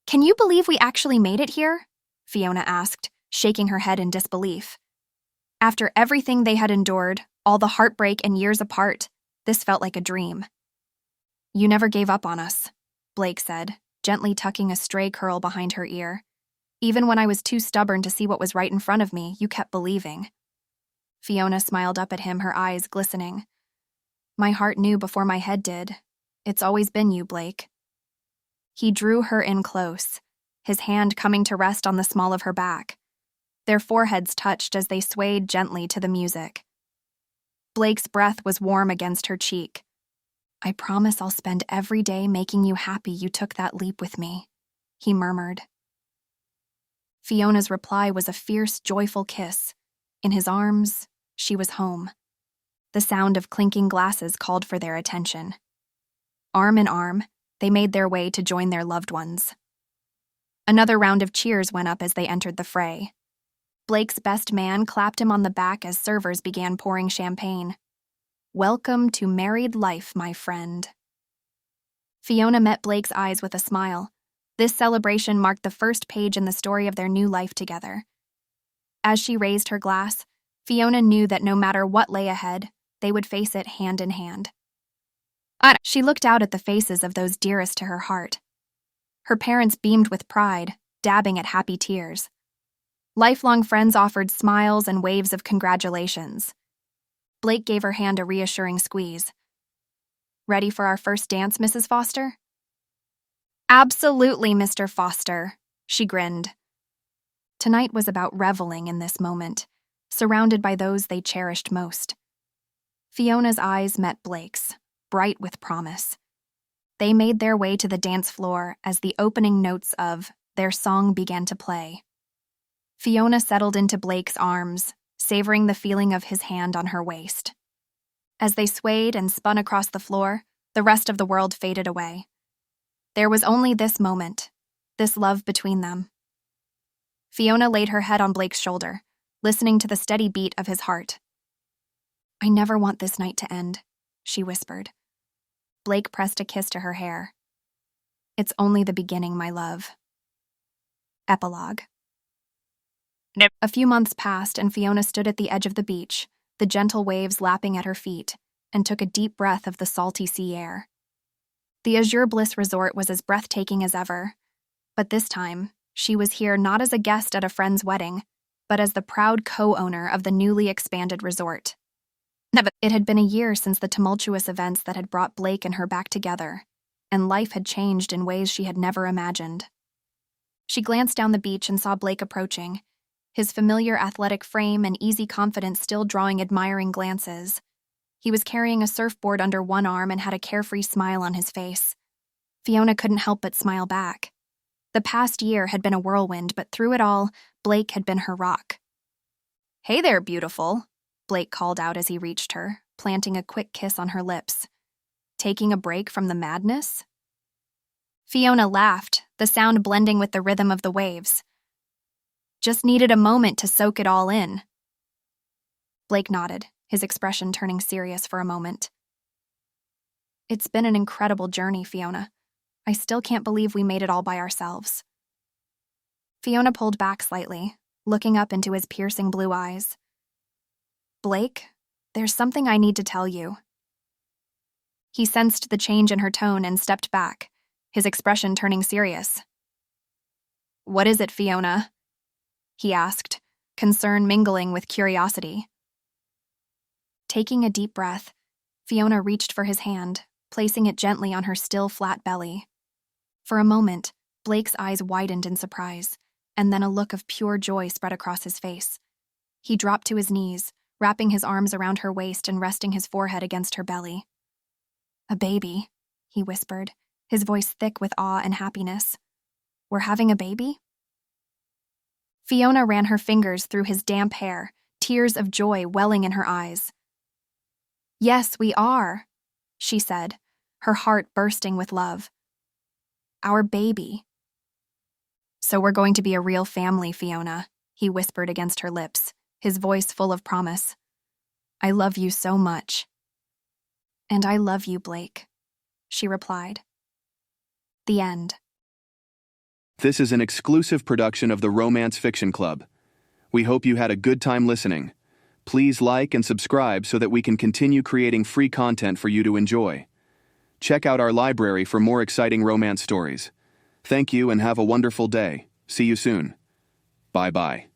"Can you believe we actually made it here?" Fiona asked, shaking her head in disbelief. After everything they had endured, all the heartbreak and years apart, this felt like a dream. You never gave up on us, Blake said, gently tucking a stray curl behind her ear. Even when I was too stubborn to see what was right in front of me, you kept believing. Fiona smiled up at him, her eyes glistening. My heart knew before my head did. It's always been you, Blake. He drew her in close, his hand coming to rest on the small of her back. Their foreheads touched as they swayed gently to the music. Blake's breath was warm against her cheek. I promise I'll spend every day making you happy you took that leap with me, he murmured. Fiona's reply was a fierce, joyful kiss. In his arms, she was home. The sound of clinking glasses called for their attention. Arm in arm, they made their way to join their loved ones. Another round of cheers went up as they entered the fray. Blake's best man clapped him on the back as servers began pouring champagne. Welcome to married life, my friend. Fiona met Blake's eyes with a smile. This celebration marked the first page in the story of their new life together. As she raised her glass, Fiona knew that no matter what lay ahead, they would face it hand in hand. She looked out at the faces of those dearest to her heart. Her parents beamed with pride, dabbing at happy tears. Lifelong friends offered smiles and waves of congratulations. Blake gave her hand a reassuring squeeze. Ready for our first dance, Mrs. Foster? Absolutely, Mr. Foster, she grinned. Tonight was about reveling in this moment, surrounded by those they cherished most. Fiona's eyes met Blake's, bright with promise. They made their way to the dance floor as the opening notes of their song began to play. Fiona settled into Blake's arms, savoring the feeling of his hand on her waist. As they swayed and spun across the floor, the rest of the world faded away. There was only this moment, this love between them. Fiona laid her head on Blake's shoulder, listening to the steady beat of his heart. I never want this night to end, she whispered. Blake pressed a kiss to her hair. It's only the beginning, my love. Epilogue. A few months passed, and Fiona stood at the edge of the beach, the gentle waves lapping at her feet, and took a deep breath of the salty sea air. The Azure Bliss Resort was as breathtaking as ever, but this time, she was here not as a guest at a friend's wedding, but as the proud co-owner of the newly expanded resort. It had been a year since the tumultuous events that had brought Blake and her back together, and life had changed in ways she had never imagined. She glanced down the beach and saw Blake approaching, his familiar athletic frame and easy confidence still drawing admiring glances. He was carrying a surfboard under one arm and had a carefree smile on his face. Fiona couldn't help but smile back. The past year had been a whirlwind, but through it all, Blake had been her rock. Hey there, beautiful, Blake called out as he reached her, planting a quick kiss on her lips. Taking a break from the madness? Fiona laughed, the sound blending with the rhythm of the waves. Just needed a moment to soak it all in. Blake nodded, his expression turning serious for a moment. It's been an incredible journey, Fiona. I still can't believe we made it all by ourselves. Fiona pulled back slightly, looking up into his piercing blue eyes. Blake, there's something I need to tell you. He sensed the change in her tone and stepped back, his expression turning serious. What is it, Fiona? He asked, concern mingling with curiosity. Taking a deep breath, Fiona reached for his hand, placing it gently on her still flat belly. For a moment, Blake's eyes widened in surprise, and then a look of pure joy spread across his face. He dropped to his knees, wrapping his arms around her waist and resting his forehead against her belly. A baby, he whispered, his voice thick with awe and happiness. We're having a baby? Fiona ran her fingers through his damp hair, tears of joy welling in her eyes. Yes, we are, she said, her heart bursting with love. Our baby. So we're going to be a real family, Fiona, he whispered against her lips, his voice full of promise. I love you so much. And I love you, Blake, she replied. The end. This is an exclusive production of the Romance Fiction Club. We hope you had a good time listening. Please like and subscribe so that we can continue creating free content for you to enjoy. Check out our library for more exciting romance stories. Thank you and have a wonderful day. See you soon. Bye-bye.